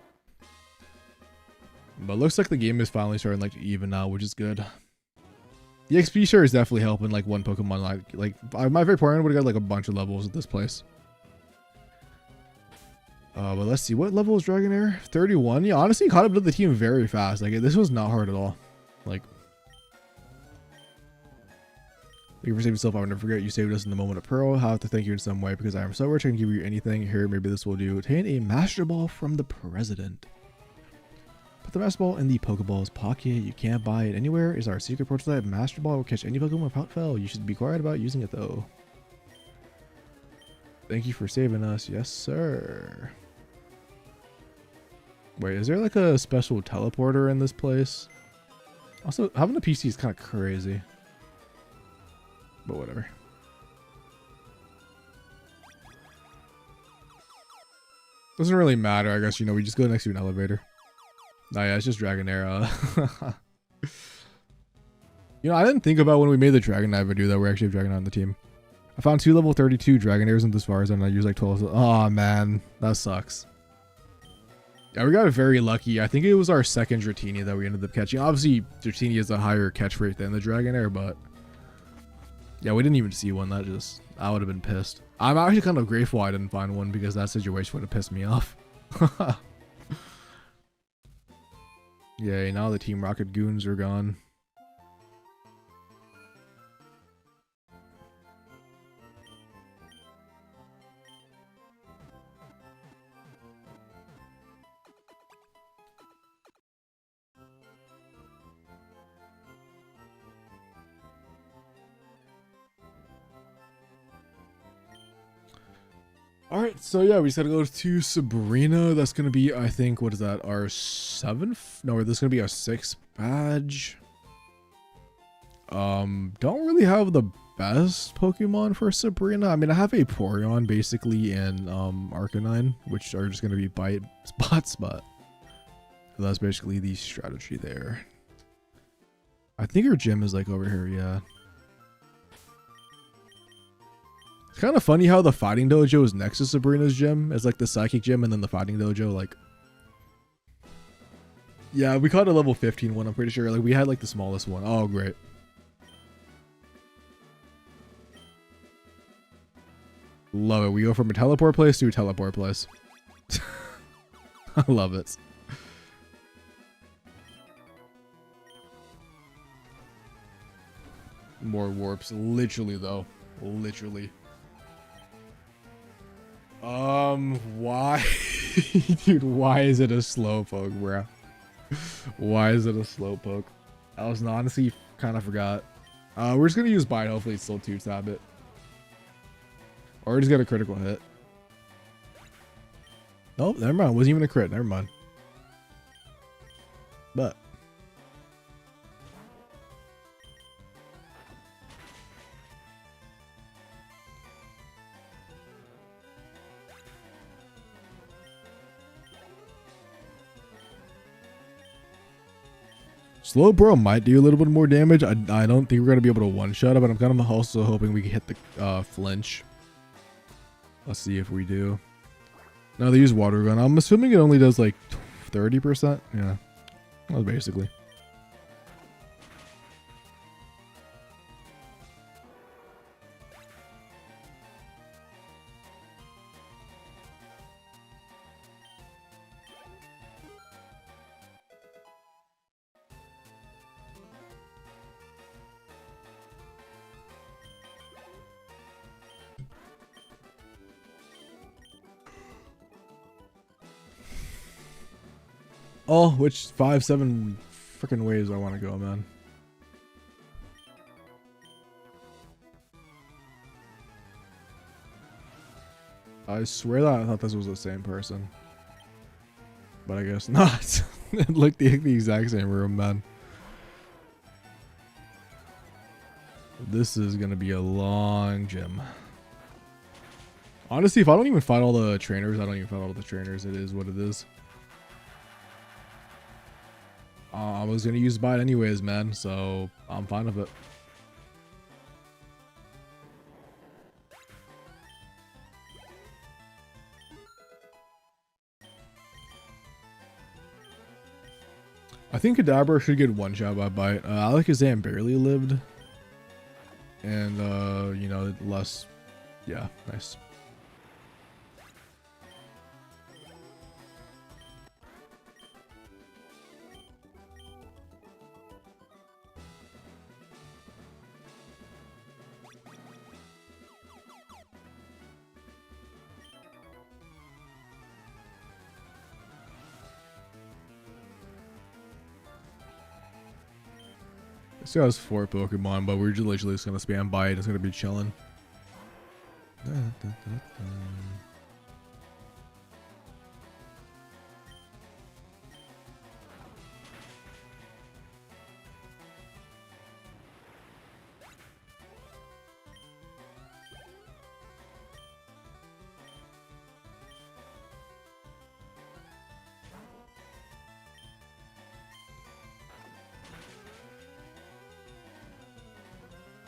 but looks like the game is finally starting like to even out, which is good. The XP share is definitely helping like one Pokemon. Like my Vaporeon would have got like a bunch of levels at this place. But let's see, what level is Dragonair? 31. Yeah, honestly, caught up to the team very fast. Like this was not hard at all. Like Thank you for saving Silph. I will never forget you saved us in the moment of pearl. I have to thank you in some way because I am so rich I can give you anything. Here, maybe this will do. Obtain a Master Ball from the President. Put the Master Ball in the Pokeball's pocket. You can't buy it anywhere. Is our secret prototype. Master Ball will catch any Pokemon without fail. You should be quiet about using it though. Thank you for saving us. Yes, sir. Wait, is there like a special teleporter in this place? Also, having a PC is kind of crazy. But whatever. Doesn't really matter, I guess. You know, we just go next to an elevator. Oh yeah, it's just Dragonair. You know, I didn't think about when we made the Dragonite video that we actually have Dragonite on the team. I found 2 level 32 Dragonairs in this far, and I used like 12. Oh man, that sucks. Yeah, we got very lucky. I think it was our second Dratini that we ended up catching. Obviously, Dratini is a higher catch rate than the Dragonair, but yeah, we didn't even see one. I would have been pissed. I'm actually kind of grateful I didn't find one because that situation would have pissed me off. Yay, now the Team Rocket goons are gone. Alright, so yeah, we just gotta go to Sabrina. That's gonna be, I think, what is that, our 7th? No, this is gonna be our 6th badge. Don't really have the best Pokemon for Sabrina. I mean, I have a Porygon basically in Arcanine, which are just gonna be bite spots, but that's basically the strategy there. I think her gym is like over here, yeah. It's kind of funny how the fighting dojo is next to Sabrina's gym. It's like the psychic gym and then the fighting dojo, like. Yeah, we caught a level 15 one, I'm pretty sure. Like, we had like the smallest one. Oh, great. Love it. We go from a teleport place to a teleport place. I love it. More warps. Literally, though. Literally. Why? Dude, why is it a slowpoke, bro? Why is it a slowpoke? I was honestly kind of forgot. We're just gonna use bite. Hopefully it's still 2-tap it. Or just get a critical hit. Nope, never mind. Wasn't even a crit. Never mind. But Slowbro might do a little bit more damage. I don't think we're going to be able to one-shot it, but I'm kind of also hoping we can hit the flinch. Let's see if we do. No, they use water gun. I'm assuming it only does like 30%. Yeah, well, basically. Oh, which 5-7 freaking ways I want to go, man. I swear that I thought this was the same person. But I guess not. It looked the exact same room, man. This is going to be a long gym. Honestly, if I don't even fight all the trainers, I don't even fight all the trainers. It is what it is. I was going to use bite anyways, man, so I'm fine with it. I think Kadabra should get one shot by bite. Alakazam barely lived. And, you know, less. Yeah, nice. This guy has 4 Pokemon, but we're just literally just gonna spam bite. It's gonna be chilling.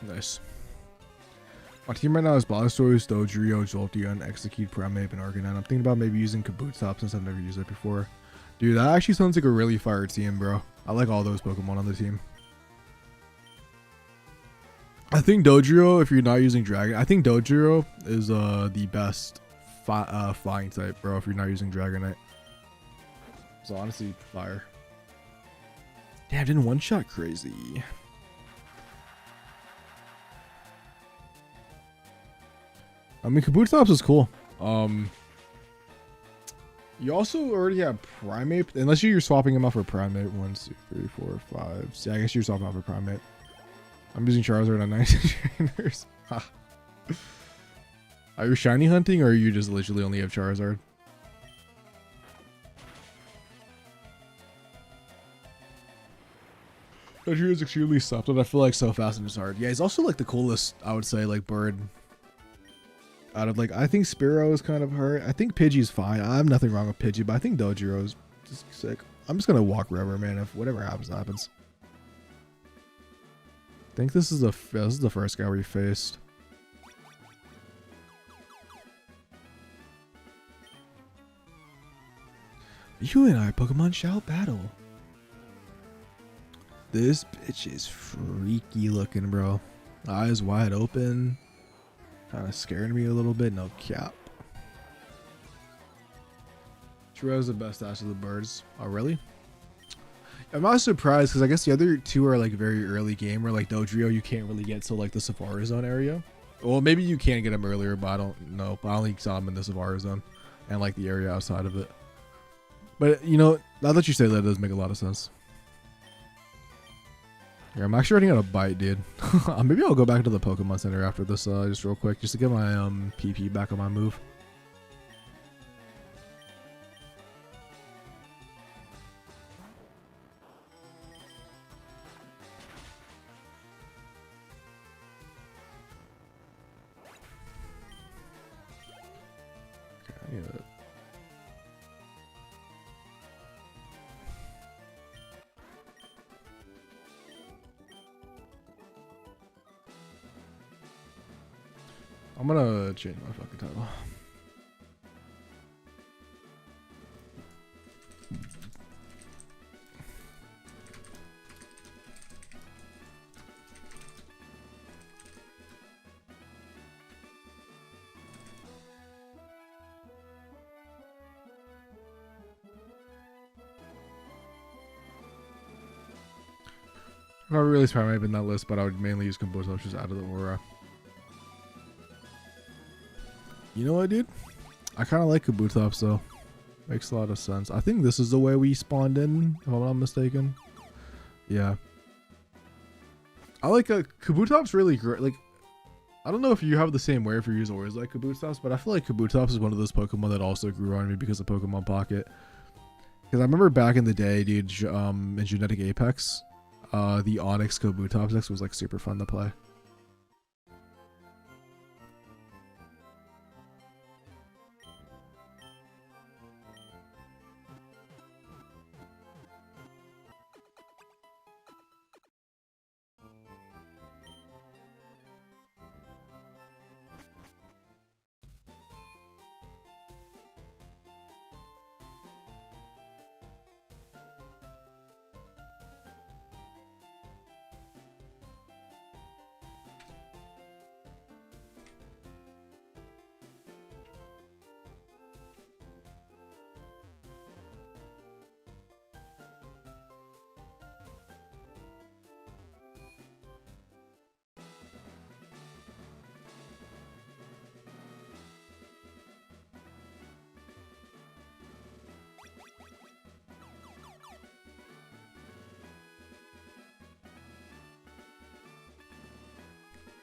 Nice. My team right now is Blastoise, Dodrio, Jolteon, Execute, Primeape, and Arcanine. I'm thinking about maybe using Kabutops since I've never used it before. Dude, that actually sounds like a really fire team, bro. I like all those Pokemon on the team. I think Dodrio, if you're not using Dragon, I think Dodrio is the best flying type, bro, if you're not using Dragonite. So honestly, fire. Damn, didn't one-shot crazy. I mean, Kabutops is cool. You also already have Primeape, unless you're swapping him out for Primeape. 1, 2, 3, 4, 5. Yeah, I guess you're swapping out for Primeape. I'm using Charizard on 19 trainers. Are you shiny hunting, or you just literally only have Charizard? Dodrio is extremely soft, but I feel like so fast and just hard. Yeah, he's also like the coolest, I would say, like bird. Out of like, I think Spearow is kind of hurt. I think Pidgey's fine. I have nothing wrong with Pidgey, but I think Dodrio is just sick. I'm just gonna walk River, man. If whatever happens, happens. I think this is the first guy we faced. You and I, Pokemon, shall battle. This bitch is freaky looking, bro. Eyes wide open. Kind of scaring me a little bit. No cap. True's the best out of the birds. Oh, really? I'm not surprised because I guess the other two are like very early game. Where like Dodrio, you can't really get to like the Safari Zone area. Well, maybe you can get them earlier, but I don't know. But I only saw them in the Safari Zone and like the area outside of it. But you know, now that you say that, it does make a lot of sense. Yeah, I'm actually running out of bite, dude. Maybe I'll go back to the Pokemon Center after this, just real quick, just to get my PP back on my move. Okay, yeah. I'm gonna change my fucking title. I would really Primeape in that list, but I would mainly use Compost just out of the aura. You know what, dude? I kind of like Kabutops, though. Makes a lot of sense. I think this is the way we spawned in, if I'm not mistaken. Yeah. I like Kabutops really great. Like, I don't know if you have the same way if you use auras like Kabutops, but I feel like Kabutops is one of those Pokemon that also grew on me because of Pokemon Pocket. Because I remember back in the day, dude, in Genetic Apex, the Onyx Kabutops X was like super fun to play.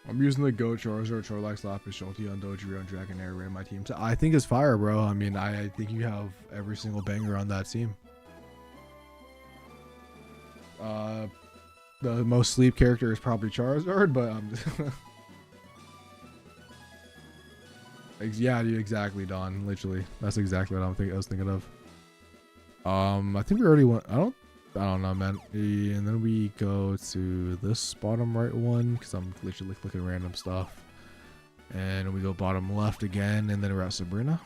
I'm using the Go Charizard, Charlax, Lapis, Shelty on Dodrio, and Dragonair in my team. So I think it's fire, bro. I mean, I think you have every single banger on that team. The most sleep character is probably Charizard, but yeah, dude, exactly, Don. Literally, that's exactly what I was thinking of. I think we already went. I don't know, man. And then we go to this bottom right one because I'm literally clicking random stuff. And we go bottom left again, and then we're at Sabrina.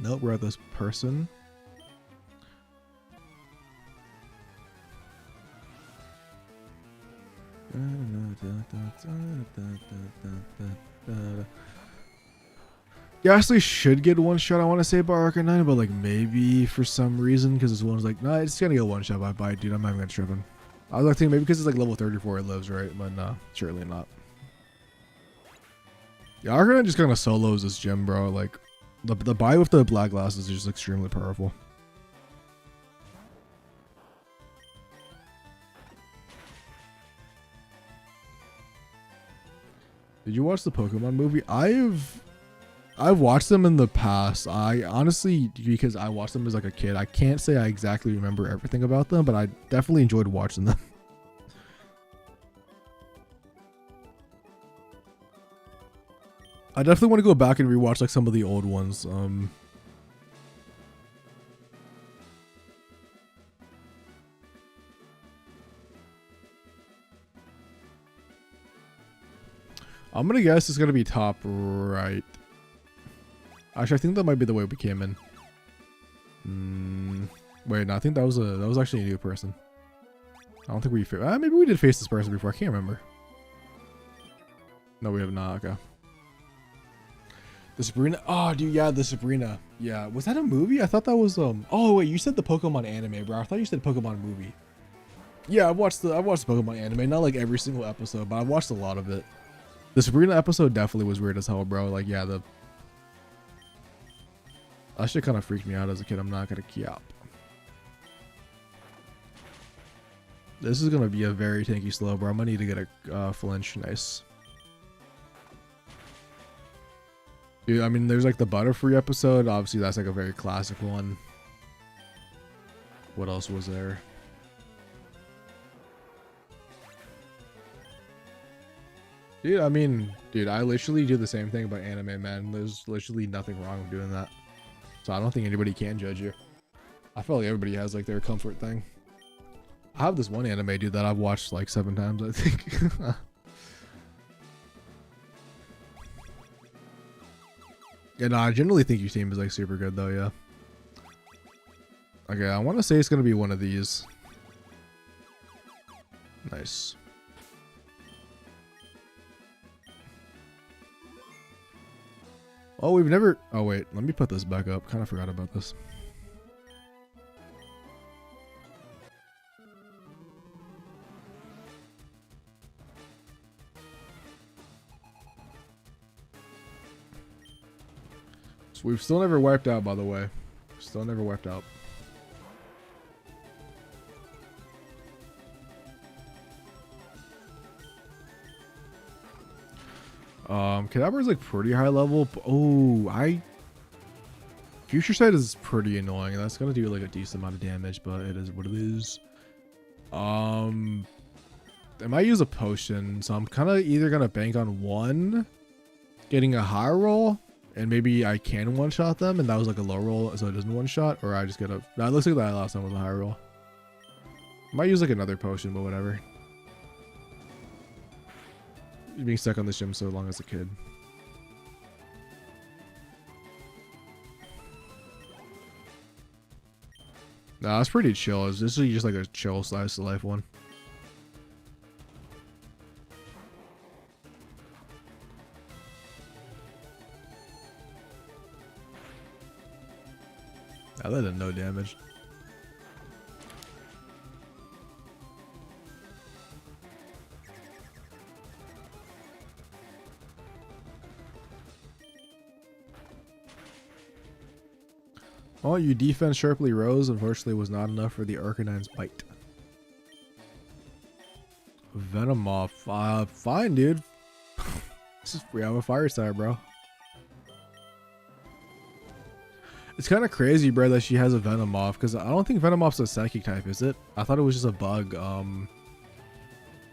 Nope, we're at this person. You actually should get one shot, I want to say, by Arcanine, but like maybe for some reason, because this one's like, nah, it's gonna get one shot by Bite, dude. I'm not even gonna trip him. I was like thinking maybe because it's like level 34 it lives, right? But no, surely not. Yeah, Arcanine just kind of solos this gym, bro. Like the Bite with the black glasses is just extremely powerful. Did you watch the Pokemon movie? I've watched them in the past. I honestly, because I watched them as like a kid, I can't say I exactly remember everything about them, but I definitely enjoyed watching them. I definitely want to go back and rewatch like some of the old ones. I'm gonna guess it's gonna be top right. Actually, I think that might be the way we came in. Wait, no, I think that was actually a new person. I don't think we maybe we did face this person before. I can't remember. No, we have not. Okay. The Sabrina. Oh, dude, yeah, the Sabrina. Yeah, was that a movie? I thought that was Oh wait, you said the Pokemon anime, bro. I thought you said Pokemon movie. Yeah, I've watched the Pokemon anime. Not like every single episode, but I've watched a lot of it. The Sabrina episode definitely was weird as hell, bro. Like, yeah, that shit kind of freaked me out as a kid. I'm not gonna cap. This is gonna be a very tanky slow, bro. I'm gonna need to get a flinch. Nice. Dude, I mean, there's like the Butterfree episode. Obviously, that's like a very classic one. What else was there? Dude, I mean, dude, I literally do the same thing about anime, man. There's literally nothing wrong with doing that. So I don't think anybody can judge you. I feel like everybody has like their comfort thing. I have this one anime, dude, that I've watched like 7 times, I think. Yeah, no, I generally think your team is like super good though, yeah. Okay, I want to say it's going to be one of these. Nice. Oh, we've never... Oh, wait. Let me put this back up. Kind of forgot about this. So we've still never wiped out, by the way. Still never wiped out. Cadaver is like pretty high level. Oh, Future Sight is pretty annoying. That's gonna do like a decent amount of damage, but it is what it is. I might use a potion, so I'm kind of either gonna bank on one, getting a high roll, and maybe I can one shot them, and that was like a low roll, so it doesn't one shot, or I just get a. That looks like that last time was a high roll. Might use like another potion, but whatever. Being stuck on this gym so long as a kid. Nah, it's pretty chill. This is just like a chill slice of life one. I let it no damage. Oh, your defense sharply rose. Unfortunately, was not enough for the Arcanine's bite. Venomoth. Fine, dude. Just free out a fire star, bro. It's kind of crazy, bro, that she has a Venomoth, because I don't think Venomoth's a psychic type, is it? I thought it was just a bug.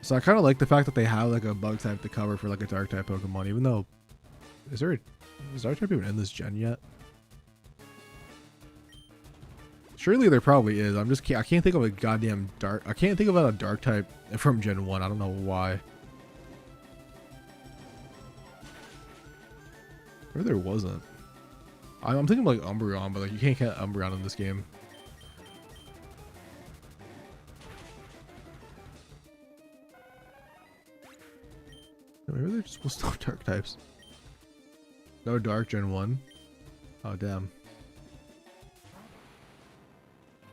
So I kind of like the fact that they have like a bug type to cover for like a dark type Pokemon, even though is dark type even in this gen yet? Surely there probably is. I can't think of a goddamn dark. I can't think about a dark type from Gen 1. I don't know why. Or there wasn't. I'm thinking like Umbreon, but like you can't get Umbreon in this game. Maybe there just was no dark types. No dark Gen 1. Oh damn.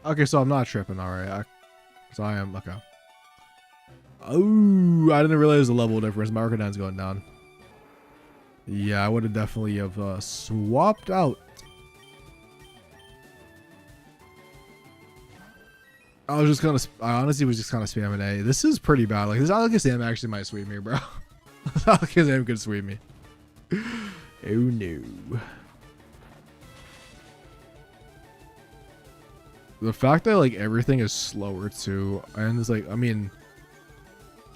Okay, so I'm not tripping. Alright. So I am. Okay. Oh, I didn't realize the level difference. My Arcanine's going down. Yeah, I would have definitely have swapped out. I honestly was just kind of spamming A. This is pretty bad. Like, this Alakazam actually might sweep me, bro. Alakazam could sweep me. Oh no. The fact that like everything is slower too, and it's like, I mean,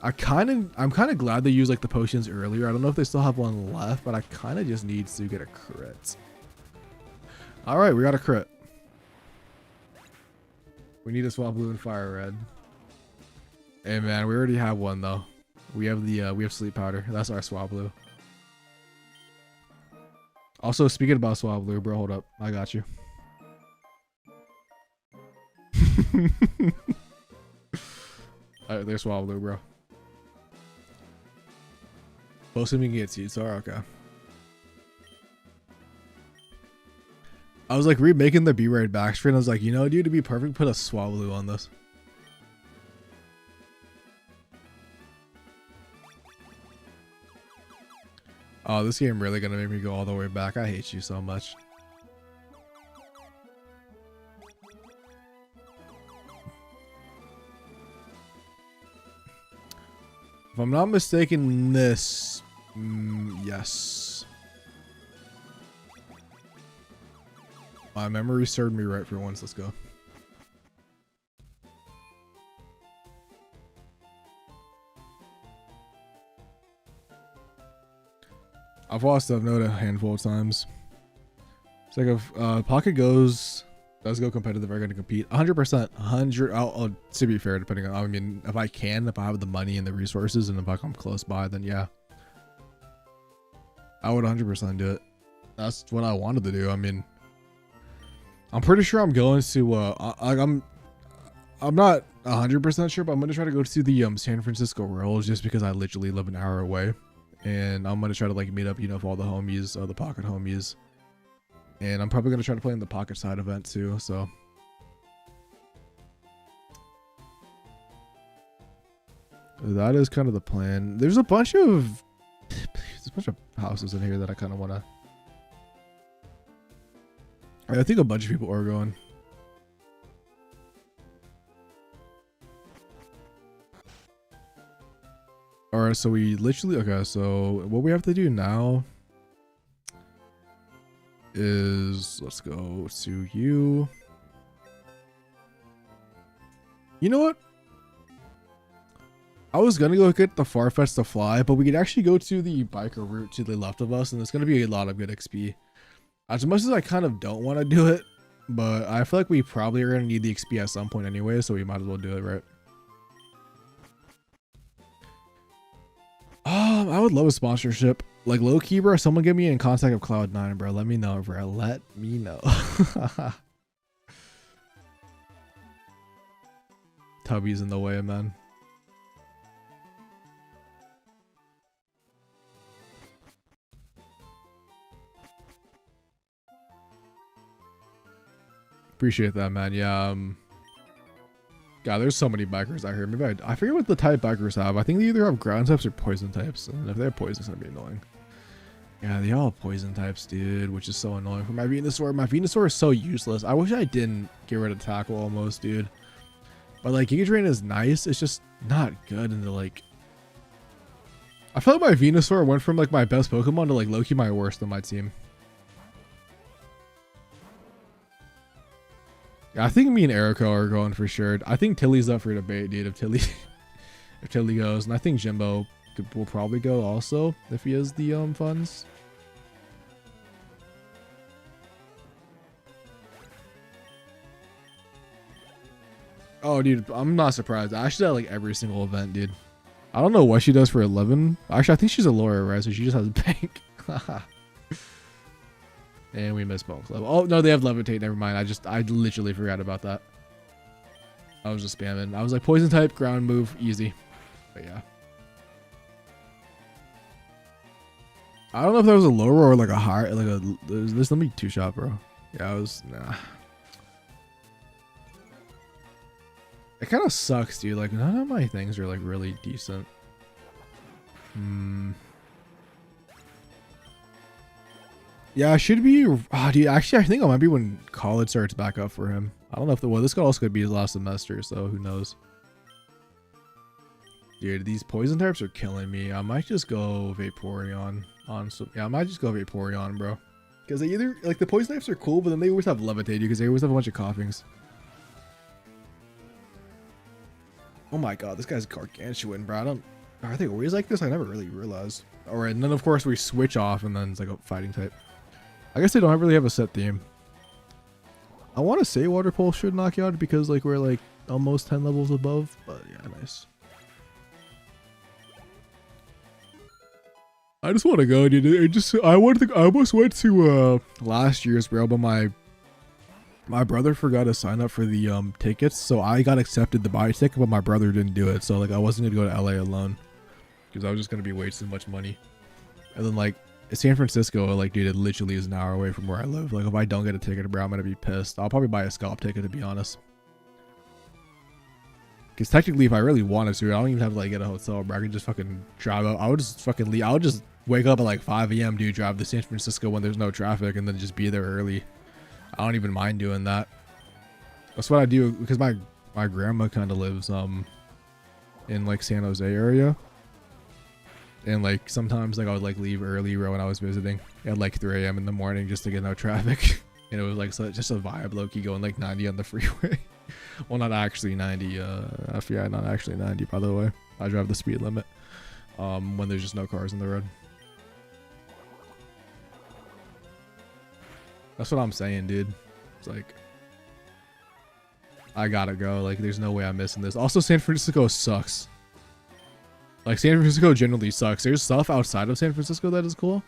I'm kind of glad they used like the potions earlier. I don't know if they still have one left, but I kind of just need to get a crit. All right, we got a crit. We need to swap blue and fire red. Hey man, we already have one though. We have sleep powder. That's our swap blue. Also, speaking about swap blue, bro, hold up. I got you. Alright, there's swap blue, bro. Most of them can get seeds, so okay. I was like remaking the B-Raid back screen. I was like, you know, dude, to be perfect, put a Swablu on this. Oh, this game really gonna make me go all the way back. I hate you so much. If I'm not mistaken, this... yes. My memory served me right for once. Let's go. I've lost Death Note a handful of times. It's like if Pocket does go competitive, I'm going to compete 100%. 100. To be fair, depending on, I mean, if I have the money and the resources, and if I come close by, then yeah, I would 100% do it. That's what I wanted to do. I mean, I'm pretty sure I'm going to. I'm not 100% sure, but I'm going to try to go to the San Francisco Royals just because I literally live an hour away. And I'm going to try to like meet up, you know, with all the homies, the Pocket homies. And I'm probably going to try to play in the Pocket side event too, so. That is kind of the plan. There's a bunch of houses in here that I kind of want to. I think a bunch of people are going. Alright, so we literally, okay, so what we have to do now is, let's go to you. You know what? I was gonna go get the Farfetch to fly, but we could actually go to the biker route to the left of us, and it's gonna be a lot of good XP. As much as I kind of don't want to do it, but I feel like we probably are gonna need the XP at some point anyway, so we might as well do it, right? I would love a sponsorship. Like low key, bro. Someone get me in contact with Cloud9, bro. Let me know, bro. Let me know. Tubby's in the way, man. Appreciate that, man. Yeah. God, there's so many bikers out here. Maybe I forget what the type bikers have. I think they either have ground types or poison types. And if they have poison, it's gonna be annoying. Yeah, they all have poison types, dude, which is so annoying for my Venusaur. My Venusaur is so useless. I wish I didn't get rid of Tackle almost, dude. But like, Giga Drain is nice. It's just not good into like. I feel like my Venusaur went from like my best Pokemon to like low-key my worst on my team. Yeah, I think me and Erico are going for sure. I think Tilly's up for debate, dude. If Tilly, if Tilly goes, and I think Jimbo will probably go also if he has the funds. Oh, dude, I'm not surprised. I actually at like every single event, dude. I don't know what she does for 11. Actually, I think she's a lawyer, right? So she just has bank. And we missed both level. Oh no, they have levitate. Never mind. I literally forgot about that. I was just spamming. I was like poison type, ground move, easy. But yeah. I don't know if that was a lower or like a higher, like a. There's let me two shot, bro. Yeah, I was nah. It kind of sucks, dude. Like none of my things are like really decent. Yeah, I should be. Oh, dude, actually, I think it might be when college starts back up for him. I don't know if this could also be his last semester, so who knows. Dude, these poison types are killing me. I might just go Vaporeon on some. Yeah, I might just go Vaporeon, bro. Because they either like the poison types are cool, but then they always have levitate because they always have a bunch of coughings. Oh my god, this guy's gargantuan, bro. Are they always like this? I never really realized. Alright, and then of course we switch off and then it's like a fighting type. I guess they don't really have a set theme. I want to say Water Pulse should knock you out because like we're like almost 10 levels above, but yeah, nice. I just want to go, dude. I almost went to last year's, bro, but my brother forgot to sign up for the tickets, so I got accepted to buy a ticket, but my brother didn't do it, so like I wasn't gonna go to LA alone because I was just gonna be wasting much money. And then like San Francisco, like dude, it literally is an hour away from where I live. Like if I don't get a ticket, bro, I'm gonna be pissed. I'll probably buy a scalp ticket to be honest. Because technically, if I really wanted to, I don't even have to like get a hotel, bro. I can just fucking drive out. I would just fucking leave. I would just wake up at like 5 a.m. dude, drive to San Francisco when there's no traffic, and then just be there early. I don't even mind doing that. That's what I do because my grandma kind of lives in like San Jose area. And like sometimes like I would like leave early when I was visiting at like 3 a.m. in the morning just to get no traffic. And it was like just a vibe, low-key going like 90 on the freeway. Well, not actually 90. FBI, not actually 90, by the way. I drive the speed limit when there's just no cars on the road. That's what I'm saying, dude. It's like I gotta go. Like there's no way I'm missing this. Also, San Francisco sucks. Like San Francisco generally sucks. There's stuff outside of San Francisco that is cool.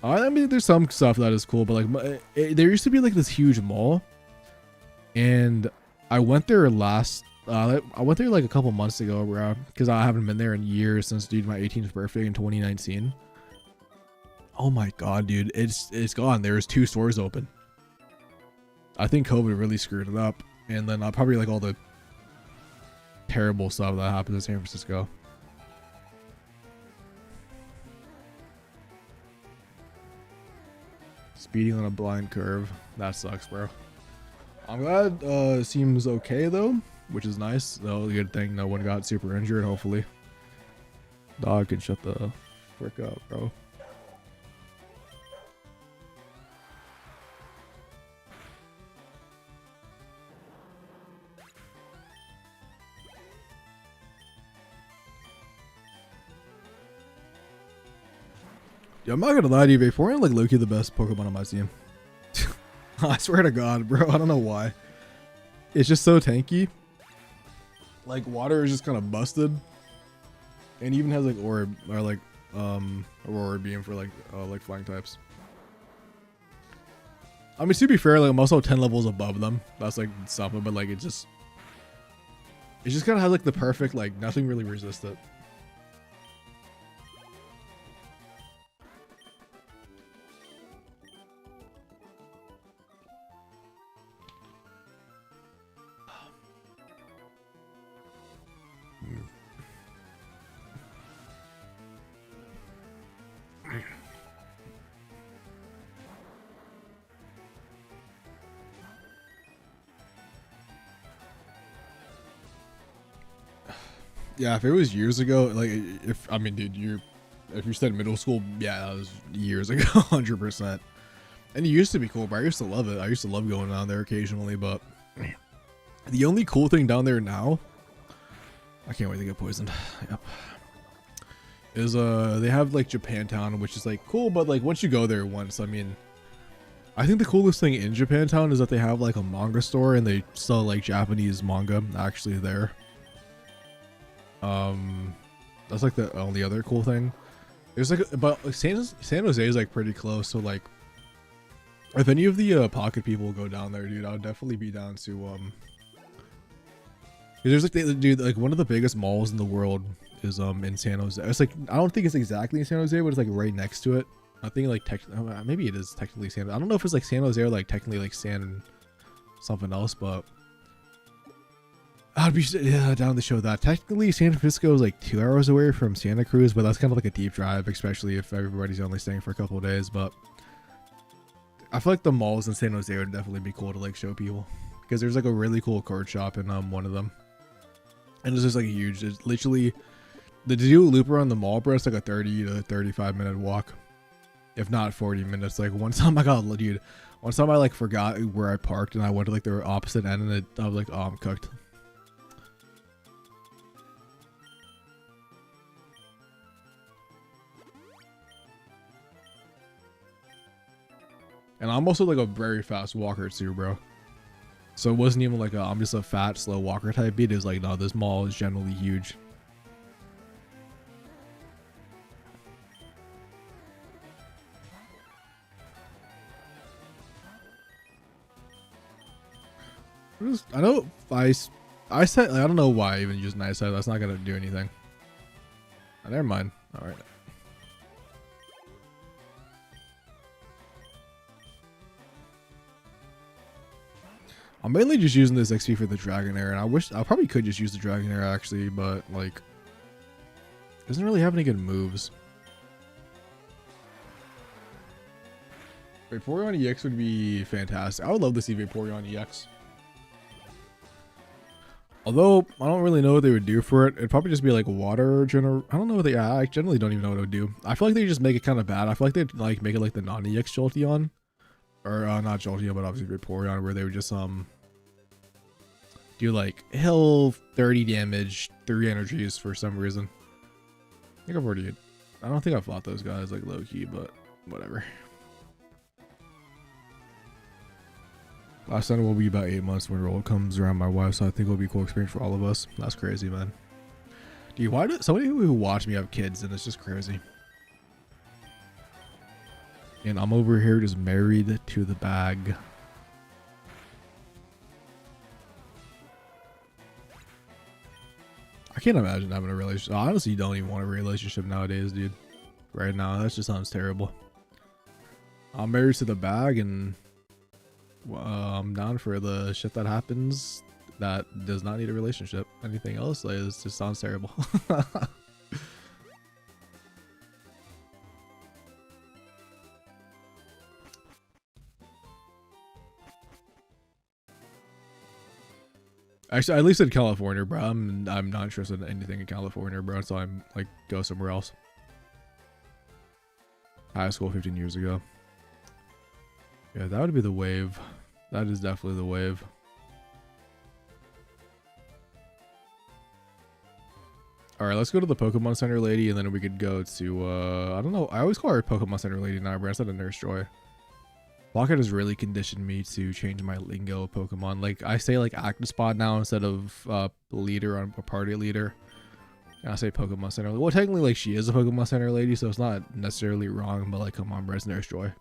I mean, there's some stuff that is cool, but like there used to be like this huge mall, and I went there I went there like a couple months ago, bro, because I haven't been there in years since dude my 18th birthday in 2019. Oh my god, dude, it's gone. There's 2 stores open. I think COVID really screwed it up, and then probably like all the terrible stuff that happens in San Francisco. Speeding on a blind curve, that sucks, bro. I'm glad it seems okay though, which is nice. Though good thing no one got super injured. Hopefully, dog can shut the frick up, bro. Yeah, I'm not gonna lie to you, Vaporeon like low-key the best Pokemon on my team. I swear to God, bro. I don't know why. It's just so tanky. Like water is just kind of busted, and even has like orb or like Aurora Beam for like flying types. I mean, to be fair, like I'm also 10 levels above them. That's like something, but like it just kind of has like the perfect like nothing really resists it. Yeah, if it was years ago, like if I mean, dude, if you said middle school, yeah, that was years ago, 100%. And it used to be cool, but I used to love it. I used to love going down there occasionally, but the only cool thing down there now, I can't wait to get poisoned. Yep. Is they have like Japantown, which is like cool, but like once you go there once, I mean, I think the coolest thing in Japantown is that they have like a manga store and they sell like Japanese manga actually there. That's like the only other cool thing. There's like, but like San Jose is like pretty close, so like if any of the pocket people go down there, dude, I would definitely be down to there's like dude, like one of the biggest malls in the world is in San Jose. It's like, I don't think it's exactly in San Jose, but it's like right next to it. I think like maybe it is technically San. I don't know if it's like San Jose or like technically like San something else, but I'd be down to show that. Technically, San Francisco is like 2 hours away from Santa Cruz, but that's kind of like a deep drive, especially if everybody's only staying for a couple of days. But I feel like the malls in San Jose would definitely be cool to like show people, because there's like a really cool card shop in one of them, and it's just like huge. It's literally to do a loop around the mall, bro. It's like a 30 to 35 minute walk, if not 40 minutes. Like one time I like forgot where I parked and I went to like the opposite end, and I was like, oh, I'm cooked. And I'm also like a very fast walker too, bro. So it wasn't even like I'm just a fat, slow walker type beat. It was like, no, this mall is generally huge. I know I said, I don't know why I even use nice side. That's not gonna do anything. Oh, never mind. All right. I'm mainly just using this XP for the Dragonair, and I probably could just use the Dragonair actually, but like, doesn't really have any good moves. Vaporeon EX would be fantastic. I would love to see Vaporeon EX. Although I don't really know what they would do for it. It'd probably just be like water general. I don't know what they. I generally don't even know what it would do. I feel like they just make it kind of bad. I feel like they'd like make it like the non-EX Jolteon, or not Jolteon, but obviously Vaporeon, where they would just do like heal 30 damage, 3 energies for some reason. I think I've already. I don't think I fought those guys like low key, but whatever. Last time will be about 8 months when roll comes around my wife, so I think it'll be a cool experience for all of us. That's crazy, man. Dude, why do somebody who watch me have kids, and it's just crazy. And I'm over here just married to the bag. I can't imagine having a relationship. I honestly don't even want a relationship nowadays, dude. Right now, that just sounds terrible. I'm married to the bag, and I'm down for the shit that happens that does not need a relationship. Anything else, like, it just sounds terrible. Actually, at least in California, bro. I'm not interested in anything in California, bro. So I'm like, go somewhere else. High school 15 years ago. Yeah, that would be the wave. That is definitely the wave. All right, let's go to the Pokemon Center lady, and then we could go to I don't know. I always call her Pokemon Center lady now, bro. Instead of Nurse Joy. Pocket has really conditioned me to change my lingo of Pokemon. Like, I say like active spot now instead of leader on a party leader. And I say Pokemon Center. Well, technically, like, she is a Pokemon Center lady, so it's not necessarily wrong. But like, come on, bro, it's Nurse Joy.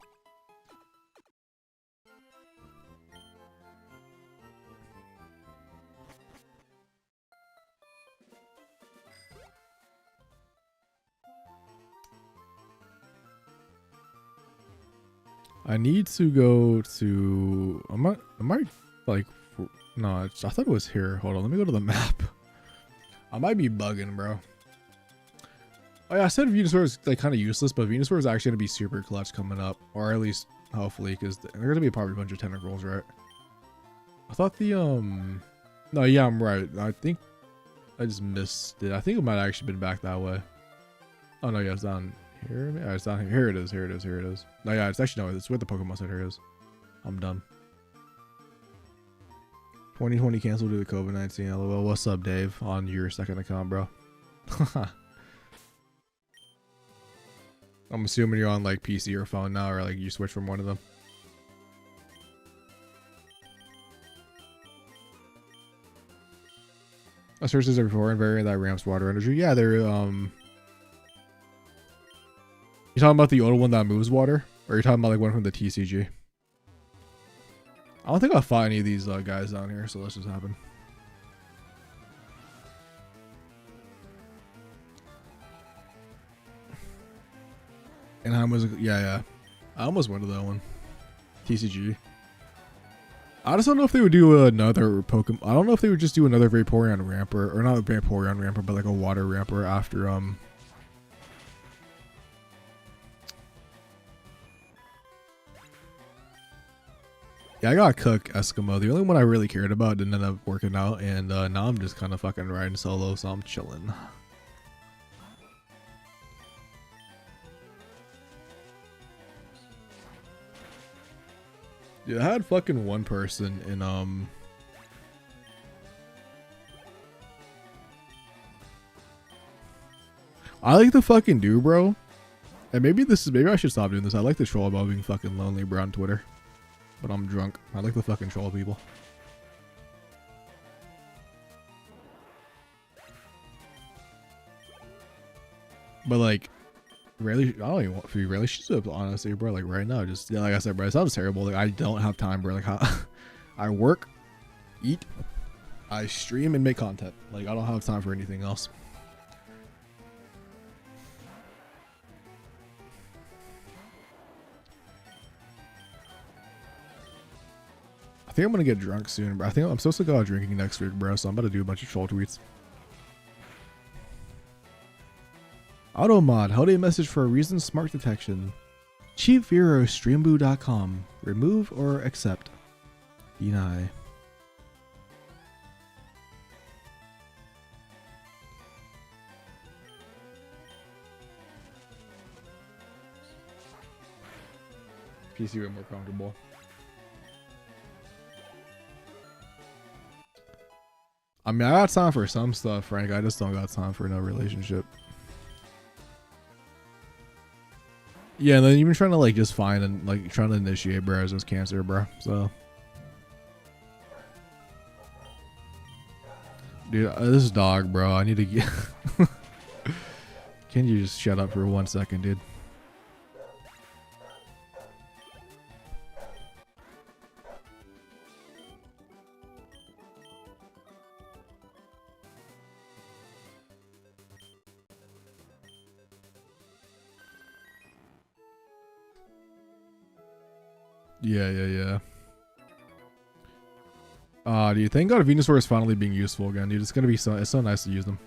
I need to go to. I might like. No, I thought it was here. Hold on, let me go to the map. I might be bugging, bro. Oh yeah, I said Venusaur is like kind of useless, but Venusaur is actually gonna be super clutch coming up, or at least hopefully, because they're gonna be probably a bunch of tentacles, right? I thought the No, yeah, I'm right. I think I just missed it. I think it might have actually been back that way. Oh no, yeah, it's down here. Yeah, it's down here. Here it is. Here it is. Here it is. No, yeah, it's actually no. It's with the Pokemon Center. Here it is. I'm done. 2020 canceled due to COVID-19. LOL. What's up, Dave? On your second account, bro. I'm assuming you're on like PC or phone now, or like you switch from one of them. A search is a foreign variant that ramps water energy. Yeah, they're You talking about the old one that moves water, or you're talking about like one from the TCG? I don't think I'll fight any of these guys down here, so let's just happen. And I was yeah. I almost went to that one. TCG. I just don't know if they would do another Pokemon. I don't know if they would just do another Vaporeon Ramper, or not a Vaporeon Ramper, but like a Water Ramper after Yeah, I got Cook Eskimo. The only one I really cared about didn't end up working out, and now I'm just kind of fucking riding solo, so I'm chilling. Dude, I had fucking one person in I like to fucking do, bro. And maybe I should stop doing this. I like to troll about being fucking lonely, bro, on Twitter. But I'm drunk. I like to fucking troll people. But like, rarely, I don't even want to be really shit, honestly, bro. Like right now, just, yeah, like I said, bro, it sounds terrible. Like I don't have time, bro. Like I work, eat, I stream and make content. Like I don't have time for anything else. I think I'm gonna get drunk soon, bro. I think I'm supposed to go out drinking next week, bro. So I'm about to do a bunch of troll tweets. Automod, holiday message for a reason, smart detection. Cheap Vero, streamboo.com. Remove or accept? Deny. PC way more comfortable. I mean, I got time for some stuff, Frank. I just don't got time for no relationship. Yeah, and then even trying to like just find and like trying to initiate, bro, is just cancer, bro. So, dude, this dog, bro. I need to get. Can you just shut up for 1 second, dude? Yeah. Do you thank God Venusaur is finally being useful again, dude? It's gonna be it's so nice to use them.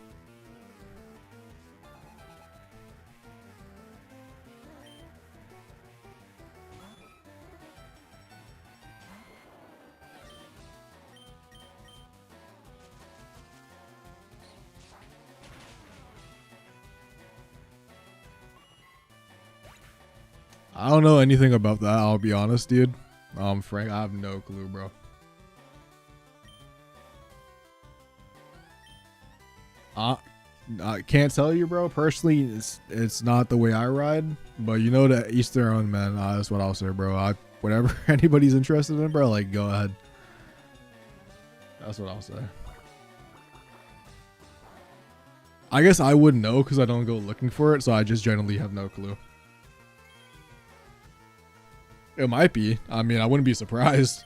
I don't know anything about that, I'll be honest, dude. Frank, I have no clue, bro. I can't tell you, bro. Personally, it's not the way I ride, but you know, to each their own, man. That's what I'll say, bro. Whatever anybody's interested in, bro, like go ahead. That's what I'll say. I guess I wouldn't know because I don't go looking for it, so I just generally have no clue. It might be. I mean, I wouldn't be surprised.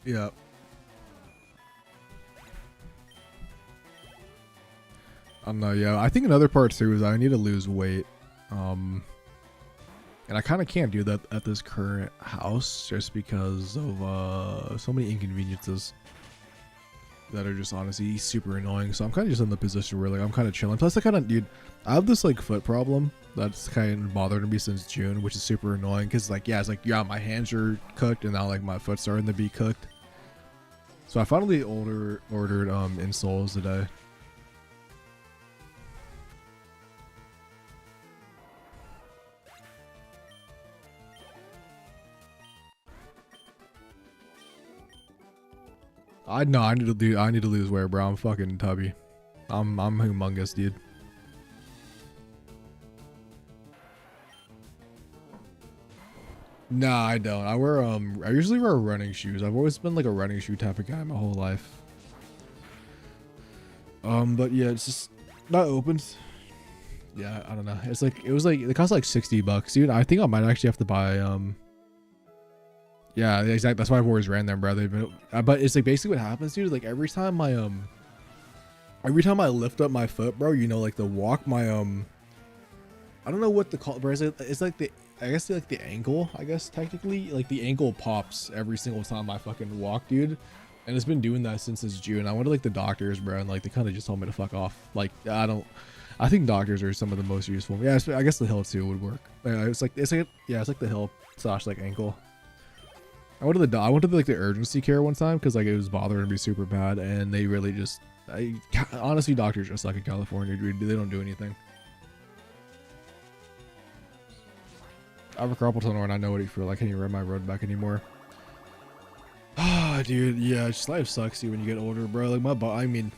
Yeah. I don't know. Yeah, I think another part too is I need to lose weight. And I kind of can't do that at this current house just because of so many inconveniences that are just honestly super annoying. So I'm kind of just in the position where like I'm kind of chilling. Plus, dude, I have this like foot problem that's kind of bothered me since June, which is super annoying because like it's like my hands are cooked and now like my foot's starting to be cooked. So I finally ordered insoles today. I need to lose weight, bro. I'm fucking tubby. I'm humongous, dude. Nah, I don't. I usually wear running shoes. I've always been like a running shoe type of guy my whole life. But yeah, it's just not opened. Yeah, I don't know. It's like it costs like $60, dude. I think I might actually have to buy yeah, exactly. That's why I've always ran them, bro. They've been, but it's like basically what happens, dude. Like every time I lift up my foot, bro, you know, like the walk, my I don't know what to call it, bro. It's like I guess like the ankle, I guess technically, like the ankle pops every single time I fucking walk, dude. And it's been doing that since this June. I went to like the doctors, bro, and like they kind of just told me to fuck off. Like I think doctors are some of the most useful. Yeah, I guess the heel too would work. Yeah, it's like the heel / like ankle. I went to the urgency care one time because like it was bothering me super bad, and they really just honestly, doctors just suck in California, dude. They don't do anything. I have a carpal tunnel and I know what it feels like. I can't even ride my road back anymore. Ah, dude, yeah, just life sucks you when you get older, bro. Like my body, I mean,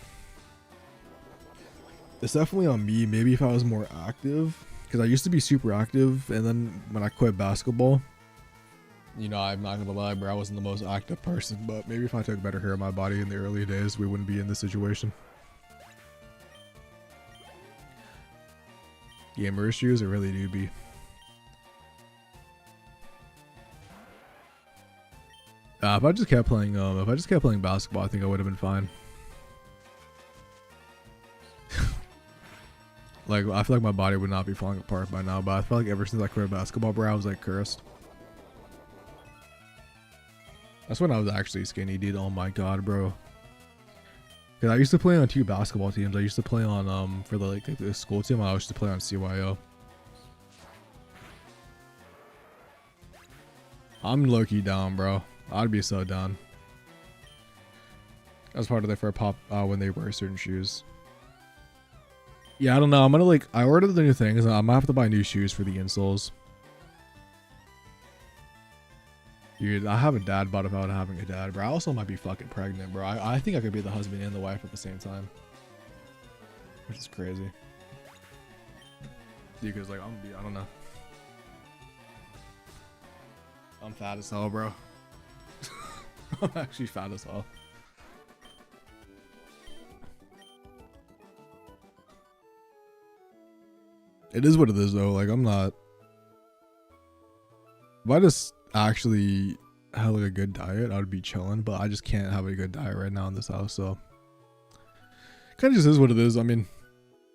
it's definitely on me. Maybe if I was more active, because I used to be super active, and then when I quit basketball, you know, I'm not gonna lie, bro, I wasn't the most active person. But maybe if I took better care of my body in the early days, we wouldn't be in this situation. Gamer issues, it really do be. If I just kept playing basketball, I think I would have been fine. Like, I feel like my body would not be falling apart by now, but I feel like ever since I quit basketball, bro, I was like cursed. That's when I was actually skinny, dude. Oh my god, bro. Cause I used to play on 2 basketball teams. I used to play on for the school team. I used to play on CYO. I'm low-key down, bro. I'd be so down. As part of the for pop when they wear certain shoes. Yeah, I don't know. I'm gonna I ordered the new things. I'm gonna have to buy new shoes for the insoles. Dude, I have a dad bod without having a dad, bro. I also might be fucking pregnant, bro. I think I could be the husband and the wife at the same time. Which is crazy. Dude, cause I don't know. I'm fat as hell, bro. I'm actually fat as hell. It is what it is, though. Like, I'm not. If I just actually had like a good diet, I would be chilling. But I just can't have a good diet right now in this house, so kind of just is what it is. I mean,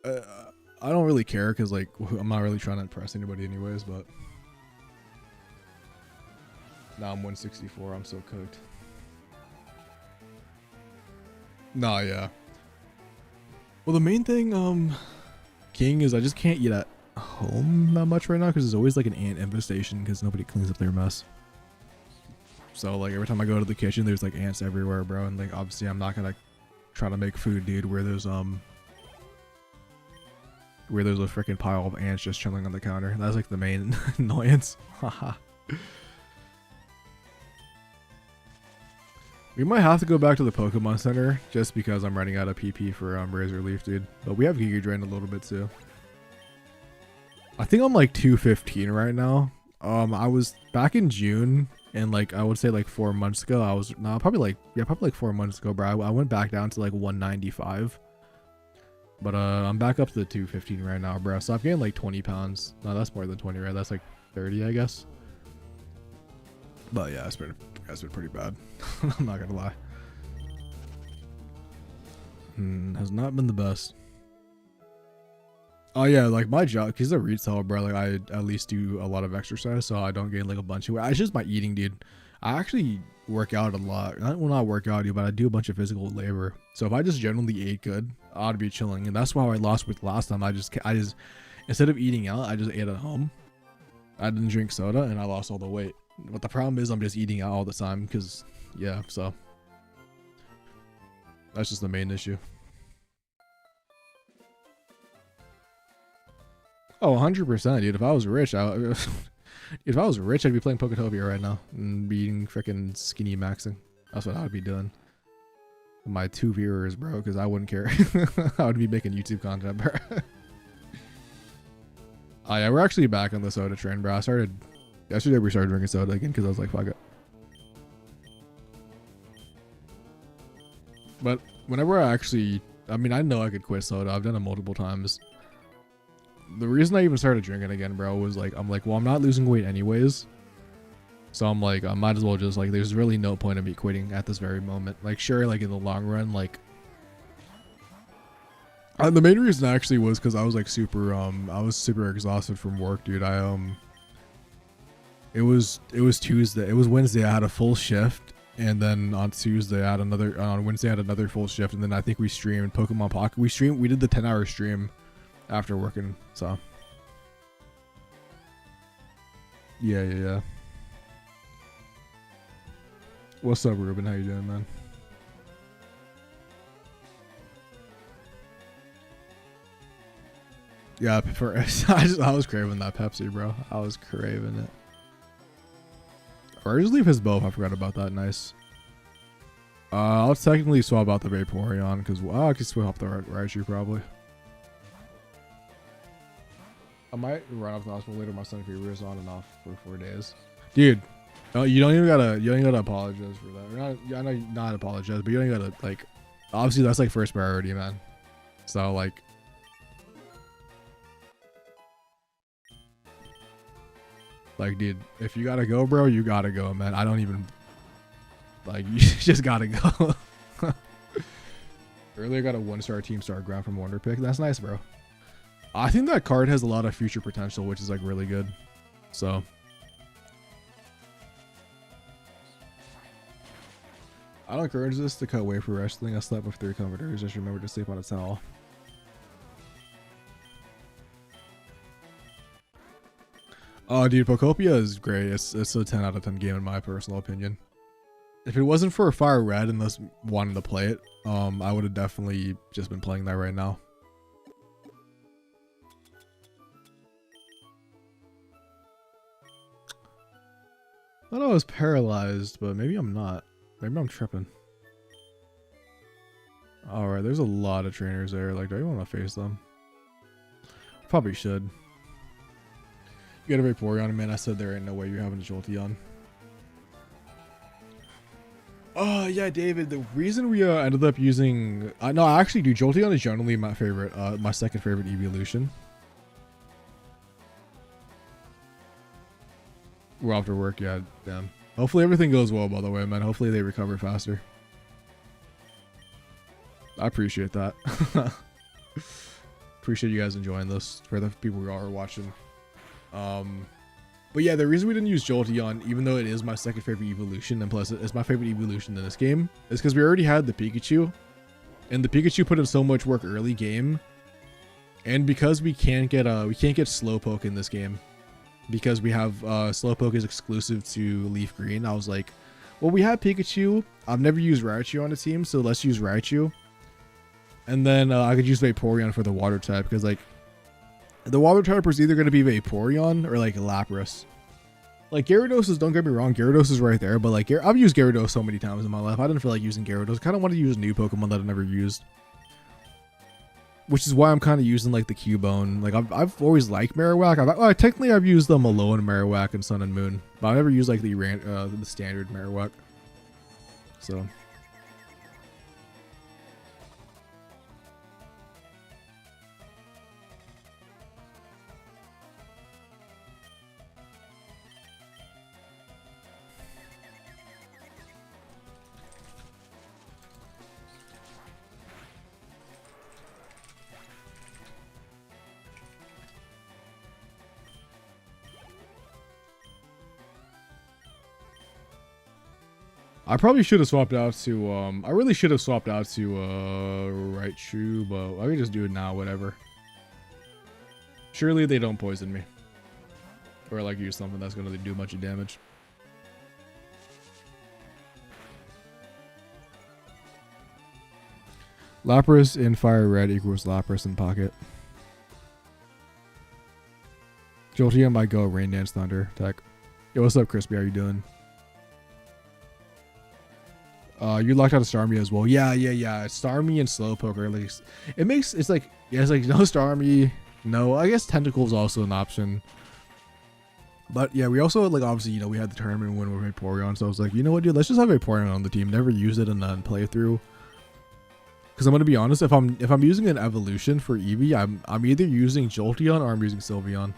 I don't really care because like I'm not really trying to impress anybody, anyways. But now I'm 164. I'm so cooked. Nah, yeah. Well, the main thing, King, is I just can't eat at home that much right now because there's always like an ant infestation because nobody cleans up their mess. So like every time I go to the kitchen, there's like ants everywhere, bro. And like obviously I'm not gonna try to make food, dude, where there's a freaking pile of ants just chilling on the counter. That's like the main annoyance. Haha. We might have to go back to the Pokemon Center just because I'm running out of PP for Razor Leaf, dude. But we have Giga Drain a little bit too. I think I'm like 215 right now. I was back in June, and like I would say like 4 months ago, I was probably like 4 months ago, bro. I went back down to like 195. But I'm back up to the 215 right now, bro. So I've gained like 20 pounds. No, that's more than 20, right? That's like 30, I guess. But yeah, it's been That's been pretty bad. I'm not gonna lie. Has not been the best. Oh yeah, like my job, cause a retail, bro. Like I at least do a lot of exercise, so I don't gain like a bunch of weight. It's just my eating, dude. I actually work out a lot. I will not work out, dude, but I do a bunch of physical labor. So if I just generally ate good, I'd be chilling, and that's why I lost weight last time. I just instead of eating out, I just ate at home. I didn't drink soda, and I lost all the weight. But the problem is I'm just eating out all the time, cause yeah, so that's just the main issue. Oh, 100%, dude. If I was rich, if I was rich, I'd be playing Poketopia right now and be eating freaking skinny maxing. That's what I would be doing. My 2 viewers, bro, because I wouldn't care. I would be making YouTube content, bro. Oh yeah, we're actually back on the soda train, bro. Yesterday we started drinking soda again because I was like, fuck it. But whenever I mean, I know I could quit soda. I've done it multiple times. The reason I even started drinking again, bro, was like, I'm like, well, I'm not losing weight anyways. So I'm like, I might as well just like, there's really no point in me quitting at this very moment. Like, sure, like in the long run, like, the main reason actually was because I was like super, I was super exhausted from work, dude. It was Tuesday. It was Wednesday. I had a full shift. And then on Tuesday, on Wednesday, I had another full shift. And then I think we streamed Pokemon Pocket. We did the 10-hour stream after working, so yeah. What's up, Ruben? How you doing, man? Yeah, I was craving that Pepsi, bro. I was craving it. Or just leave his bow. I forgot about that. Nice. I'll technically swap out the Vaporeon because I could swap out the Raichu probably. I might run off the hospital later. My son fever is on and off for 4 days, dude. You don't even gotta apologize for that. Or not, I know not apologize, but you don't gotta like. Obviously, that's like first priority, man. So like, dude, if you gotta go, bro, you gotta go, man. I don't even like. You just gotta go. Earlier, got a 1-star team star ground from Wonder Pick. That's nice, bro. I think that card has a lot of future potential, which is like really good. So I don't encourage this to cut away for wrestling. I slept with 3 comforters. Just remember to sleep on a towel. Oh, dude, Pokopia is great. It's a 10 out of 10 game in my personal opinion. If it wasn't for Fire Red and us wanting to play it, I would have definitely just been playing that right now. I thought I was paralyzed, but maybe I'm not. Maybe I'm tripping. Alright, there's a lot of trainers there. Like, do I want to face them? Probably should. You got a Vaporeon, man. I said there ain't no way you're having a Jolteon. Oh, yeah, David. The reason we ended up using... no, I actually do. Jolteon is generally my favorite. My second favorite evolution. We're off to work, yeah, damn. Hopefully everything goes well, by the way, man. Hopefully they recover faster. I appreciate that. Appreciate you guys enjoying this for the people who are watching. But yeah, the reason we didn't use Jolteon, even though it is my second favorite evolution, and plus it's my favorite evolution in this game, is because we already had the Pikachu. And the Pikachu put in so much work early game. And because we can't get Slowpoke in this game. Because we have Slowpoke is exclusive to Leaf Green. I was like, well, we have Pikachu. I've never used Raichu on the team, so let's use Raichu. And then I could use Vaporeon for the water type, because like the water type is either going to be Vaporeon or like Lapras. Like Gyarados is, don't get me wrong, Gyarados is right there, but like I've used Gyarados so many times in my life. I didn't feel like using Gyarados. I kind of want to use a new Pokemon that I've never used. Which is why I'm kind of using like the Cubone. Like I've always liked Marowak. Technically I've used them alone, Marowak and Sun and Moon, but I've never used like the standard Marowak. So I probably should have swapped out to I really should have swapped out to Raichu, but I can just do it now, whatever. Surely they don't poison me. Or like use something that's gonna do much damage. Lapras in fire red equals Lapras in pocket. Jolteon might go Rain Dance Thunder tech. Yo, what's up, Crispy? How you doing? You locked out of Starmie as well. Yeah. Starmie and Slowpoke are at least. It's like no Starmie. No, I guess Tentacle is also an option. But yeah, we also like obviously we had the tournament win with Vaporeon, so I was like, you know what, dude, let's just have Vaporeon on the team. Never use it in a playthrough. Because I'm gonna be honest, if I'm using an evolution for Eevee, I'm either using Jolteon or I'm using Sylveon.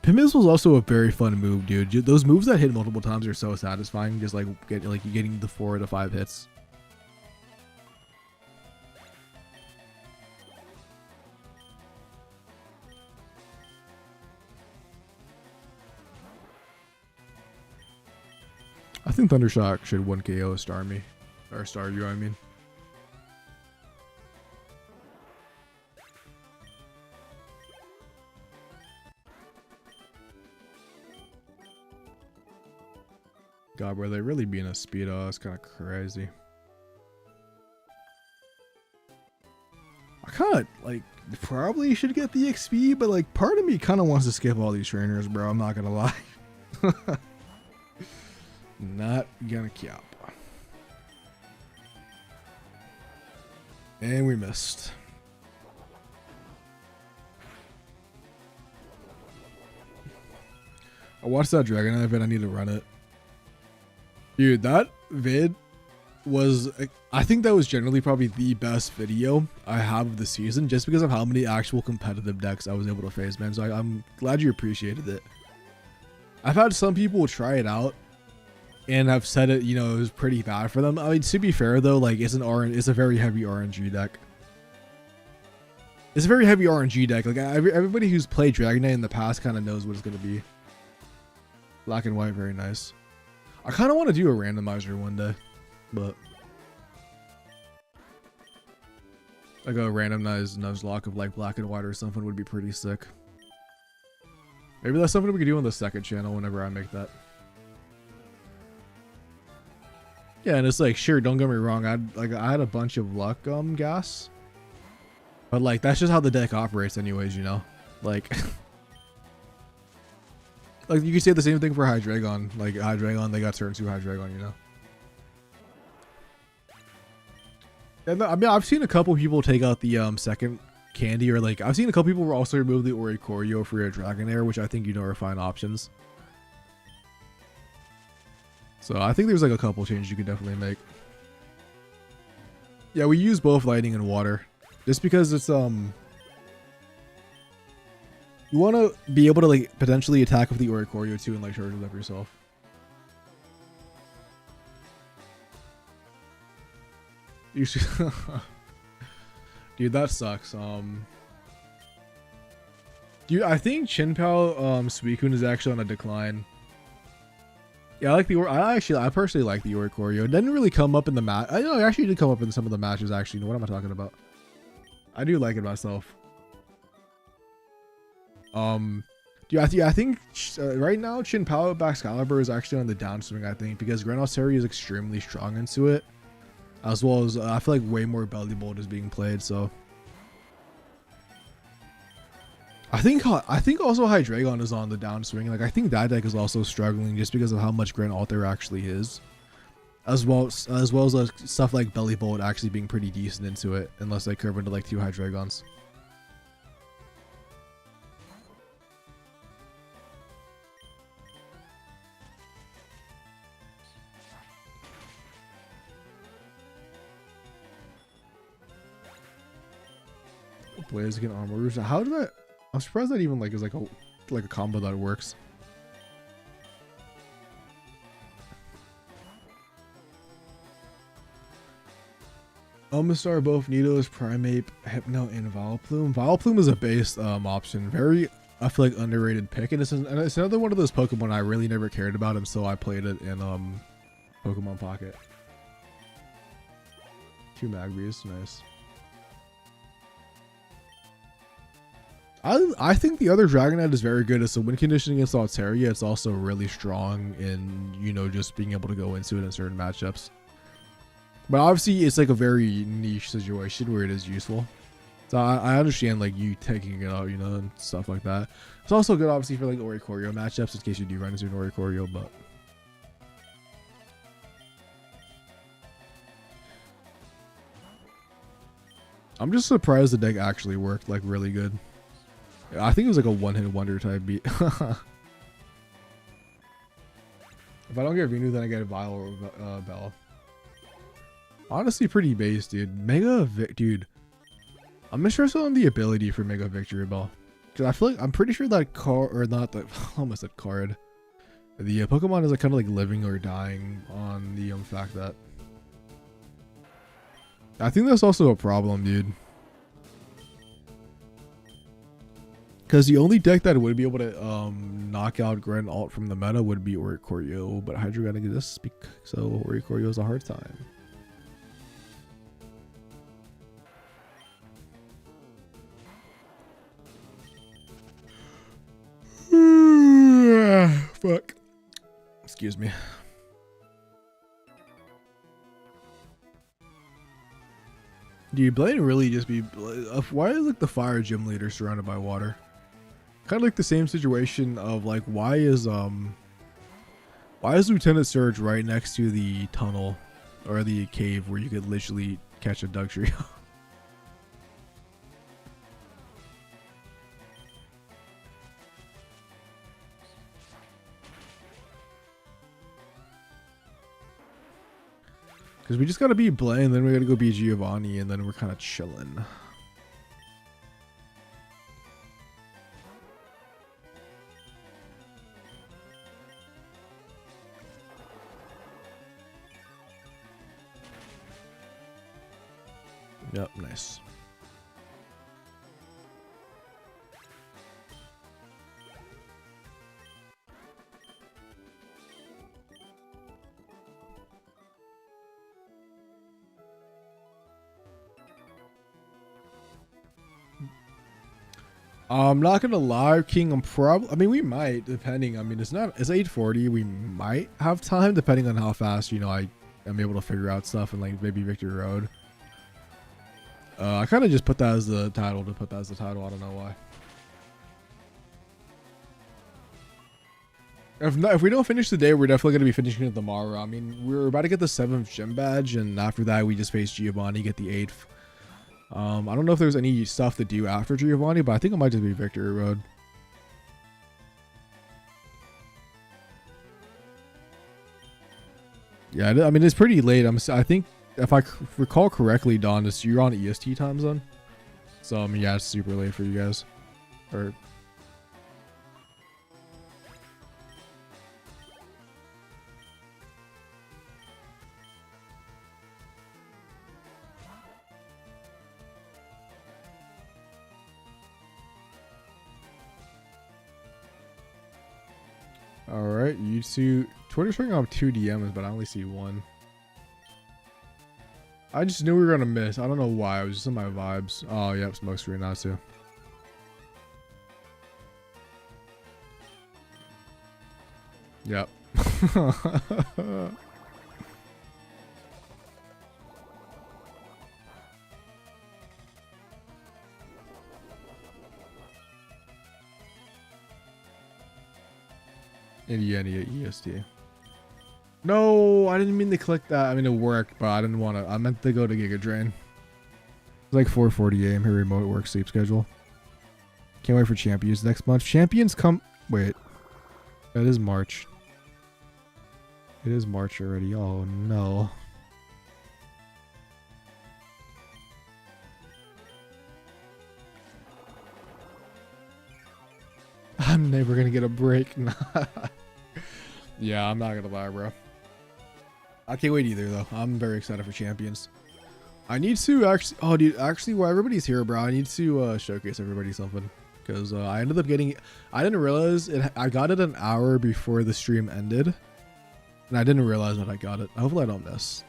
Pimiz was also a very fun move, dude. Those moves that hit multiple times are so satisfying. Just like getting the 4 to 5 hits. I think Thundershock should 1 KO Starmie. Or Staryu, I mean. God, bro, they really being a speedo. That's kind of crazy. I kind of, like, probably should get the XP, but, like, part of me kind of wants to skip all these trainers, bro. I'm not gonna lie. Not gonna cap. And we missed. I watched that Dragonite vid. I need to run it. Dude, that vid was, I think that was generally probably the best video I have of the season, just because of how many actual competitive decks I was able to face, man. So I'm glad you appreciated it. I've had some people try it out and have said it, it was pretty bad for them. I mean, to be fair though, like it's a very heavy RNG deck. It's a very heavy RNG deck. Like everybody who's played Dragonite in the past kind of knows what it's going to be. Black and white, very nice. I kind of want to do a randomizer one day, but like a randomized Nuzlocke of like black and white or something would be pretty sick. Maybe that's something we could do on the second channel whenever I make that. Yeah, and it's like, sure, don't get me wrong, I had a bunch of luck gas, but like that's just how the deck operates anyways, like like you could say the same thing for Hydreigon. Like Hydreigon, they got turn 2 Hydreigon, And I mean, I've seen a couple people take out the second candy, or like I've seen a couple people also remove the Oricorio for a Dragonair, which I think are fine options. So I think there's like a couple changes you can definitely make. Yeah, we use both lightning and water, just because it's you want to be able to like potentially attack with the Oricorio too and like charge it up yourself. You should dude, that sucks. Dude, I think Chinpao Suicune is actually on a decline. Yeah, I like I personally like the Oricorio. It didn't really come up in the match. I know it actually did come up in some of the matches actually. What am I talking about? I do like it myself. Dude, I think right now Chinpao Baxcalibur is actually on the downswing, I think, because Granosseri is extremely strong into it, as well as I feel like way more Belly Bolt is being played, so I think also Hydreigon is on the downswing. Like I think that deck is also struggling just because of how much Granolt there actually is, as well as like stuff like Belly Bolt actually being pretty decent into it, unless they curve into like 2 Hydreigons. Blaziken Armor Rouge. How did that? I'm surprised that even like is like a combo that works. Omastar, both Nido's, Primeape, Hypno, and Vileplume. Vileplume is a base option. Very I feel like underrated pick, and it's another one of those Pokemon I really never cared about until I played it in Pokemon Pocket. 2 Magbies, nice. I think the other Dragonite is very good. It's a win condition against Altaria. It's also really strong in, you know, just being able to go into it in certain matchups. But obviously, it's like a very niche situation where it is useful. So I understand like you taking it out, you know, and stuff like that. It's also good, obviously, for like Oricorio matchups in case you do run into an Oricorio, but. I'm just surprised the deck actually worked like really good. I think it was like a one-hit wonder type beat. If I don't get Venu, then I get a Vile or Bella. Honestly, pretty base, dude. Dude. I'm interested in the ability for Mega Victory Bell. Because I feel like, I'm pretty sure that card, or not that, I almost said card. The Pokemon is like kind of like living or dying on the fact that. I think that's also a problem, dude. Because the only deck that would be able to knock out Grand Alt from the meta would be Oricorio, but Hydro gotta get this, so Oricorio is a hard time. Fuck. Excuse me. Dude, Blaine really just be. Why is like the fire gym leader surrounded by water? Kind of like the same situation of like why is Lieutenant Surge right next to the tunnel or the cave where you could literally catch a Dugtrio? Because we just gotta beat Blaine, then we gotta go beat Giovanni, and then we're kind of chilling. Yep, nice. I'm not gonna lie, King. I mean, we might, depending. I mean, it's 8:40. We might have time, depending on how fast, you know, I am able to figure out stuff and like maybe Victory Road. I kind of just put that as the title to put that as the title. I don't know why. If we don't finish today, we're definitely going to be finishing it tomorrow. I mean, we're about to get the 7th gym badge, and after that, we just face Giovanni, get the 8th. I don't know if there's any stuff to do after Giovanni, but I think it might just be Victory Road. Yeah, I mean, it's pretty late. I think, if I recall correctly, Don, you're on EST time zone. So, I mean, yeah, it's super late for you guys. Or... Alright, you two. Twitter's showing off 2 DMs, but I only see 1. I just knew we were gonna miss. I don't know why. I was just in my vibes. Oh, yep, smoke screen now too. Yep. Indiana EST. No, I didn't mean to click that. I mean, it worked, but I didn't want to. I meant to go to Giga Drain. It's like 4:40 a.m. here, remote work sleep schedule. Can't wait for Champions next month. Champions come. Wait. That is March. It is March already. Oh, no. I'm never going to get a break. Yeah, I'm not going to lie, bro. I can't wait either, though. I'm very excited for Champions. I need to actually... Oh, dude, actually, while everybody's here, bro, I need to showcase everybody something. because I ended up getting. I didn't realize it. I got it an hour before the stream ended, and I didn't realize that I got it. Hopefully, I don't miss.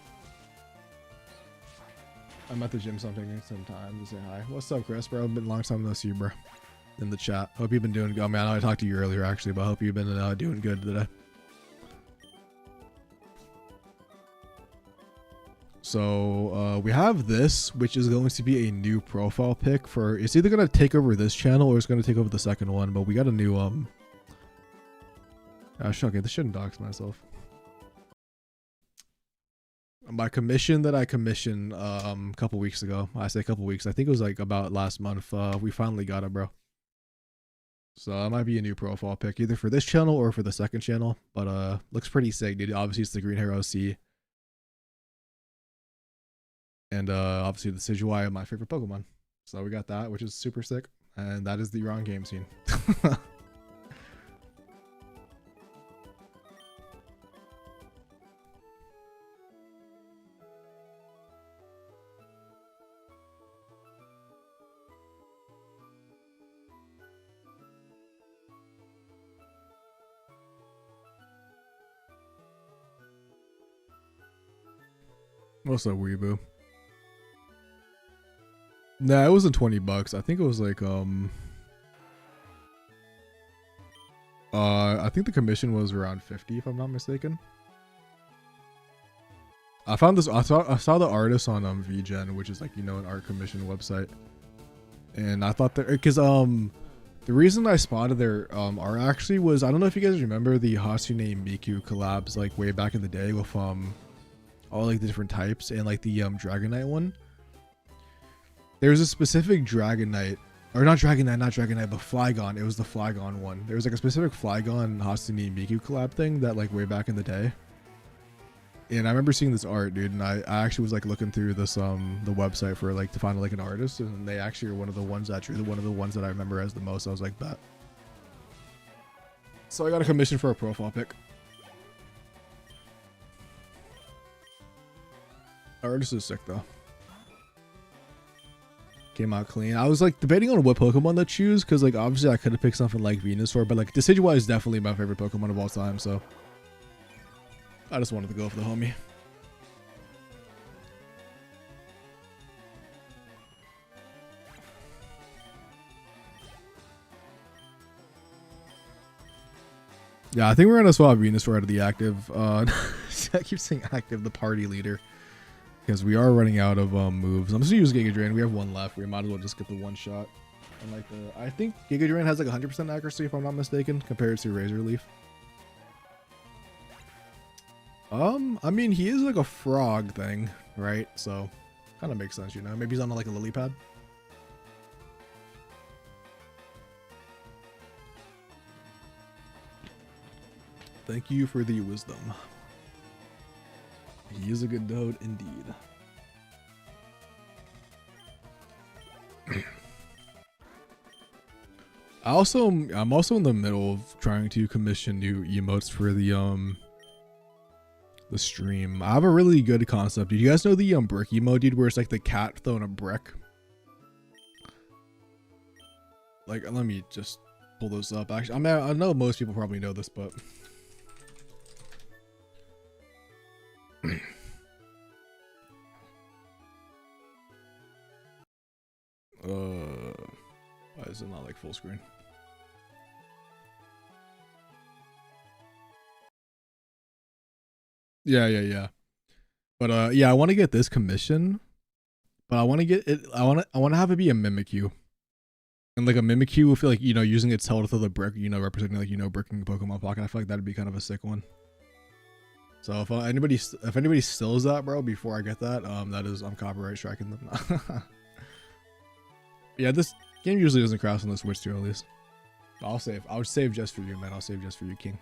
I'm at the gym, so I'm taking some time to say hi. What's up, Chris, bro? Been a long time no see you, bro. In the chat. Hope you've been doing good. I mean, I know I talked to you earlier, actually, but I hope you've been doing good today. So, we have this, which is going to be a new profile pic for... It's either going to take over this channel or it's going to take over the second one, but we got a new, okay, this shouldn't dox myself. My commission that I commissioned a couple weeks ago. I say a couple weeks. I think it was like about last month. We finally got it, bro. So it might be a new profile pic either for this channel or for the second channel. But looks pretty sick, dude. Obviously it's the Green Hero C. And obviously the Decidueye, my favorite Pokemon. So we got that, which is super sick. And that is the wrong game scene. What's up, Weeboo? Nah, it wasn't 20 bucks. I think it was like I think the commission was around 50 if I'm not mistaken. I found this. I saw the artist on VGen, which is like, you know, an art commission website, and I thought that because the reason I spotted their art actually was, I don't know if you guys remember the Hatsune Miku collabs like way back in the day with all like the different types, and like the Dragonite one. There's a specific Dragonite, or not Dragonite, but Flygon. It was the Flygon one. There was like a specific Flygon Hatsune Miku collab thing that like way back in the day. And I remember seeing this art, dude, and I actually was like looking through this the website for like to find like an artist, and they actually are one of the ones that I remember as the most. I was like, bet. So I got a commission for a profile pic. Artist is sick though. Came out clean. I was like debating on what Pokemon to choose, because like obviously I could have picked something like Venusaur, but like Decidueye is definitely my favorite Pokemon of all time, so I just wanted to go for the homie. Yeah, I think we're gonna swap Venusaur out of the active. I keep saying active, the party leader. Because we are running out of moves. I'm just gonna use Giga Drain. We have one left. We might as well just get the one shot. And like I think Giga Drain has like 100% accuracy if I'm not mistaken, compared to Razor Leaf. I mean, he is like a frog thing, right? So kind of makes sense, you know. Maybe he's on like a lily pad. Thank you for the wisdom. He is a good dude indeed. I'm also in the middle of trying to commission new emotes for the stream. I have a really good concept. Do you guys know the brick emote, dude, where it's like the cat throwing a brick? Like, let me just pull this up. Actually, I mean, I know most people probably know this, but why is it not like full screen? Yeah. But yeah, I want to get this commission, but I want to get it. I want to have it be a Mimikyu, and like a Mimikyu with like, you know, using its tail to throw the brick, you know, representing like, you know, bricking Pokemon pocket. I feel like that'd be kind of a sick one. So if anybody steals that, bro, before I get that, I'm copyright striking them. Yeah, this game usually doesn't crash on the Switch too, at least. I'll save just for you, man. I'll save just for you, King.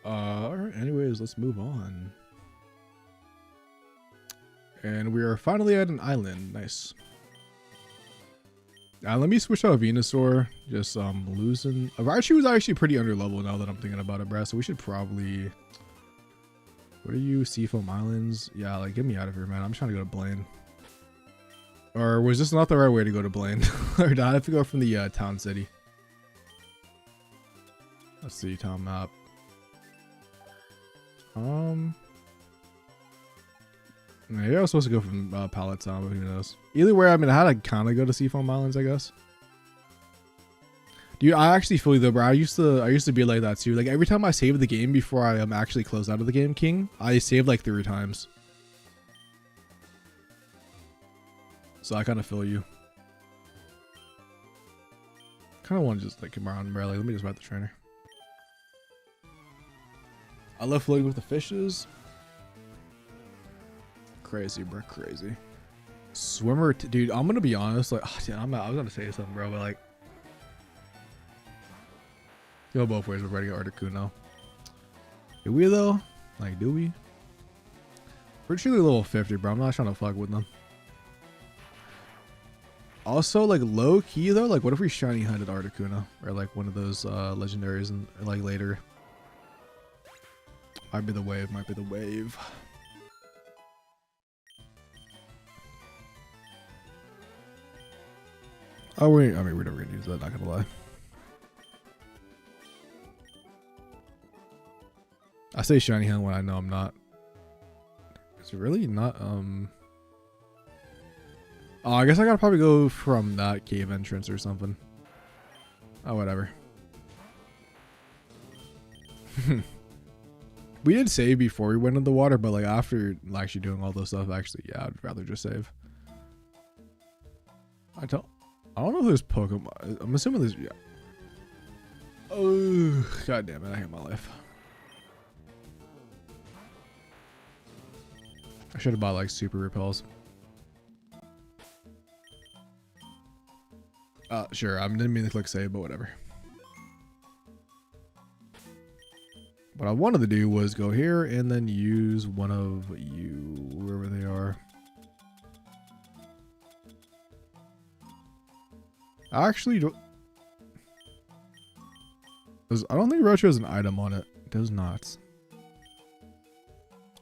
Alright, anyways, let's move on. And we are finally at an island. Nice. Let me switch out Venusaur. Just losing. Raichu was actually pretty under level now that I'm thinking about it, bruh. So we should probably. What are you? Seafoam Islands? Yeah, like get me out of here, man. I'm trying to go to Blaine. Or was this not the right way to go to Blaine? Or did I have to go from the town city? Let's see, town map. Maybe I was supposed to go from Pallet Town, but who knows? Either way, I mean, I had to kind of go to Seafoam Islands, I guess. Dude, I actually feel you though, bro. I used to be like that too. Like every time I saved the game before I actually closed out of the game, King, I saved like 3 times. So I kind of feel you. Kind of want to just like come around, bro. Like, let me just ride the trainer. I love floating with the fishes. Crazy, bro. Crazy. Swimmer, dude. I'm gonna be honest. Like, oh, dude, I was gonna say something, bro, but like, go both ways. We're ready to get Articuno. Do we though? Like, do we? We're truly a little 50, bro. I'm not trying to fuck with them. Also, like low key though, like what if we shiny hunted Articuno or like one of those legendaries and like later? Might be the wave. Might be the wave. Oh wait, I mean we're never gonna use that. Not gonna lie. I say shiny hunt when I know I'm not. It's really not. Oh, I guess I gotta probably go from that cave entrance or something. Oh, whatever. We did save before we went in the water, but like after actually doing all those stuff, actually, yeah, I'd rather just save. I don't know if there's Pokemon. I'm assuming there's, yeah. Oh, god damn it, I hate my life. I should have bought like super repels. Sure, I didn't mean to click save, but whatever. What I wanted to do was go here and then use one of you, wherever they are. I actually don't. I don't think Rocho has an item on it. It does not.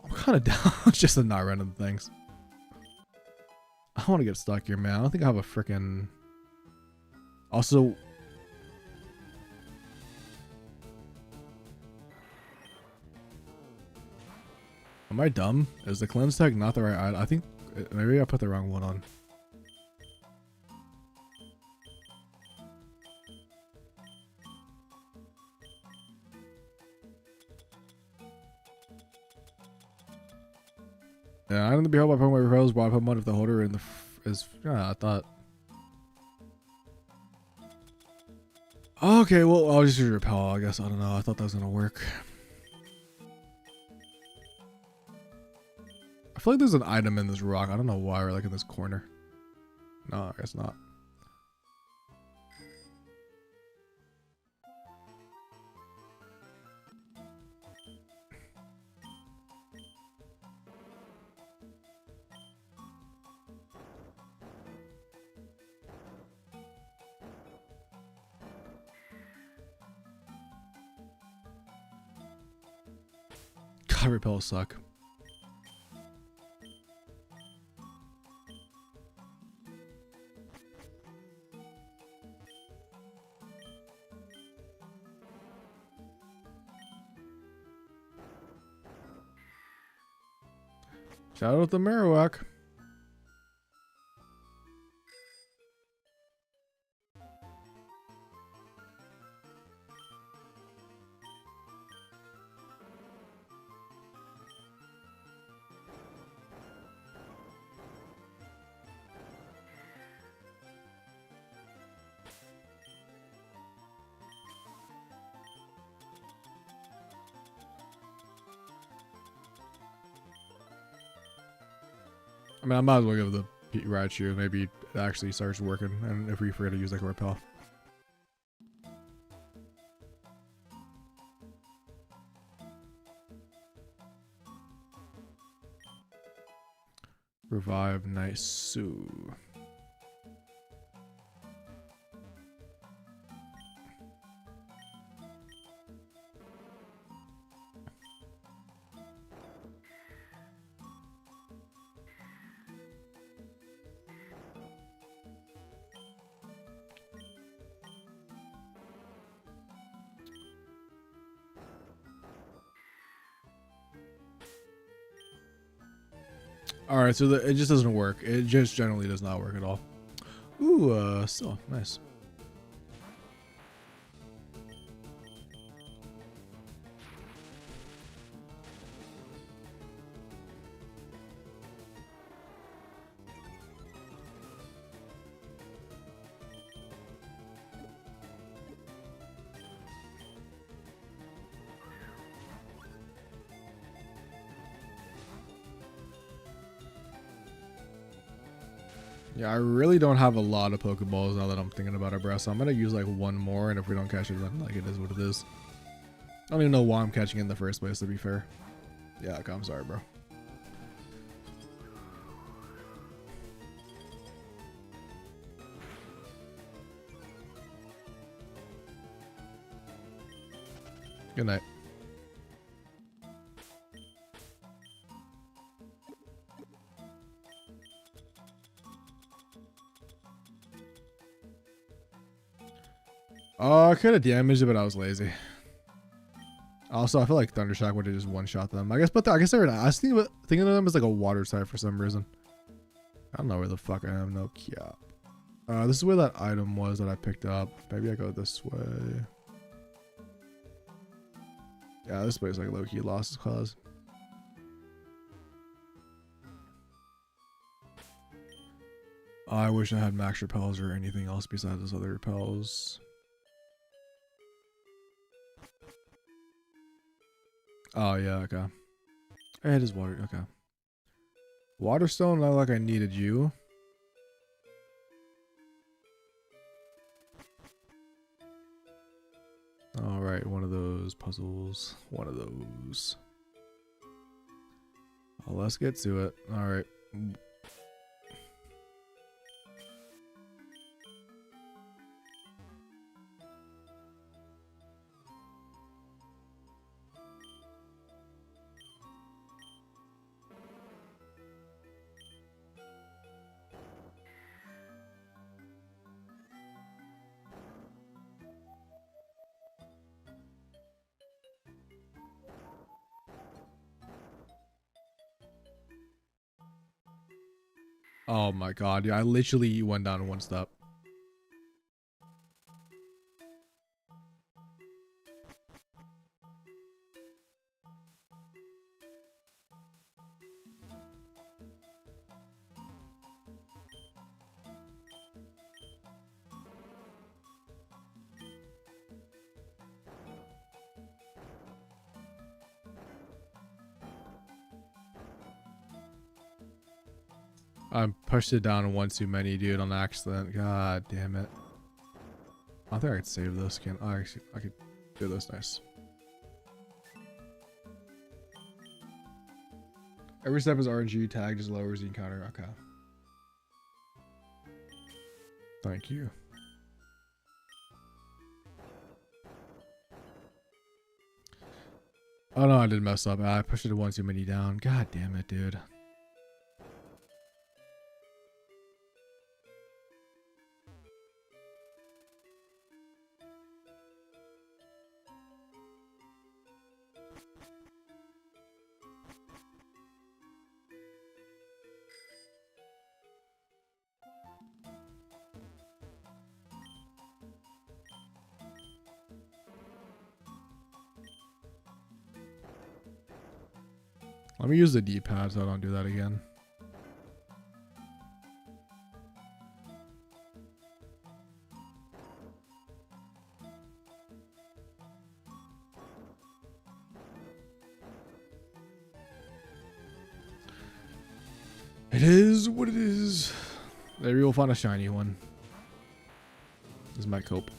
I'm kind of down just to not random things. I want to get stuck here, man. I don't think I have a freaking. Also, am I dumb? Is the cleanse tag not the right item? I think maybe I put the wrong one on. Yeah, I didn't be held by Pokemon repels. Why Pokemon if the holder in the is? Yeah, I thought. Okay, well, I'll just use repel, I guess. I don't know. I thought that was gonna work. I feel like there's an item in this rock. I don't know why, or like in this corner. No, I guess not. God, repels suck. Shout out to Marowak. I mean, I might as well give the Raichu. Maybe it actually starts working, and if we forget to use like a repel. Revive, nice. All right, so it just doesn't work. It just generally does not work at all. Ooh, still nice. Yeah, I really don't have a lot of Pokeballs now that I'm thinking about it, bro. So I'm gonna use like one more, and if we don't catch it, then like it is what it is. I don't even know why I'm catching it in the first place, to be fair. Yeah, okay, I'm sorry, bro. Good night. Oh, I could have damaged it, but I was lazy. Also, I feel like Thundershock would have just one-shot them. I guess, but I guess they're not. I was thinking of them as like a water type for some reason. I don't know where the fuck I am. No cap. This is where that item was that I picked up. Maybe I go this way. Yeah, this place like low-key lost its cause. I wish I had max repels or anything else besides those other repels. Oh yeah, okay. It is water. Okay. Waterstone, not like I needed you. All right, one of those puzzles. One of those. Well, let's get to it. All right. Oh my god, yeah, I literally went down one step. I pushed it down one too many, dude, on accident. God damn it. I think I could save this. Can I? Actually, I could do this. Nice. Every step is RNG. Tag just lowers the encounter. Okay. Thank you. Oh no, I did mess up. I pushed it one too many down. God damn it, dude. Let me use the D-pad so I don't do that again. It is what it is. Maybe we'll find a shiny one. This might cope.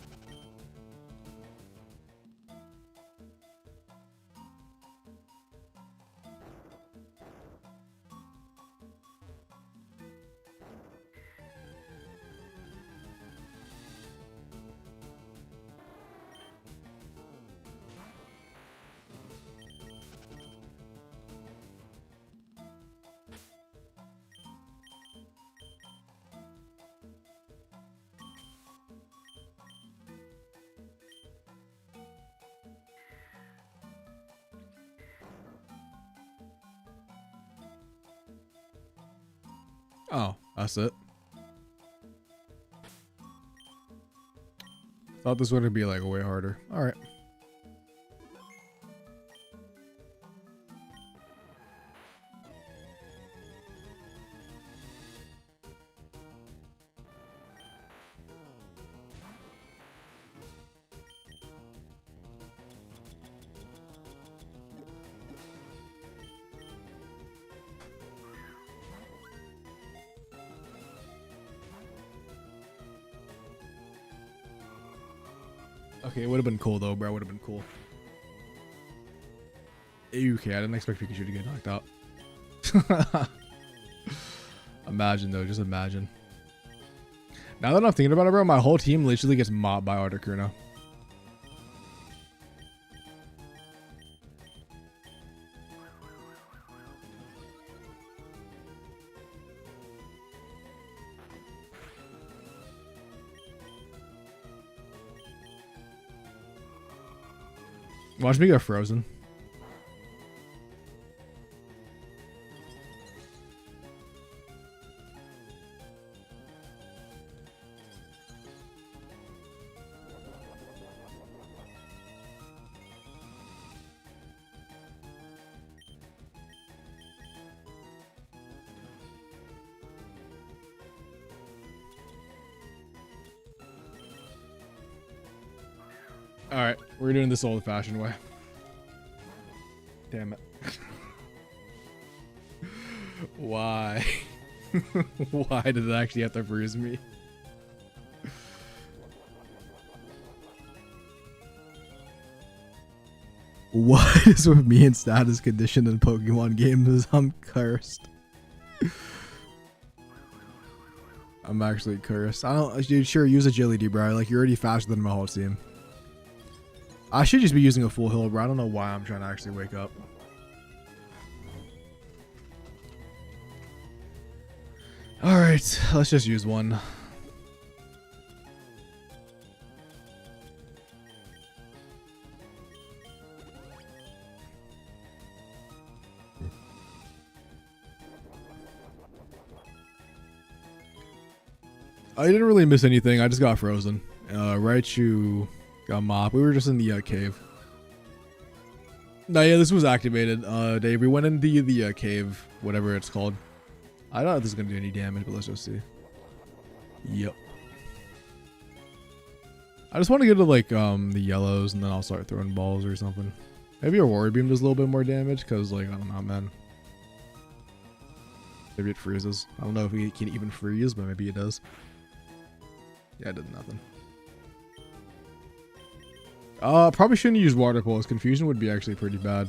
Oh, that's it. Thought this would be like way harder. All right. Okay, it would have been cool though, bro. It would have been cool. Okay, I didn't expect Pikachu to get knocked out. Imagine though, just imagine. Now that I'm thinking about it, bro, my whole team literally gets mobbed by Articuno. Watch me get frozen. All right, we're doing this old-fashioned way. Damn it. Why? Why did it actually have to freeze me? What is with me in status condition in Pokemon games? I'm cursed. I'm actually cursed. I don't, dude, sure, use agility, bro. Like, you're already faster than my whole team. I should just be using a full heal, bro. I don't know why I'm trying to actually wake up. Alright, let's just use one. I didn't really miss anything. I just got frozen. Raichu got mopped. We were just in the cave. No, yeah, this was activated. Dave, we went into the cave, whatever it's called. I don't know if this is gonna do any damage, but let's just see. Yep. I just want to get to like the yellows, and then I'll start throwing balls or something. Maybe a Roar Beam does a little bit more damage, because like I don't know, man. Maybe it freezes. I don't know if it can even freeze, but maybe it does. Yeah, it did nothing. Probably shouldn't use water pulse. Confusion would be actually pretty bad.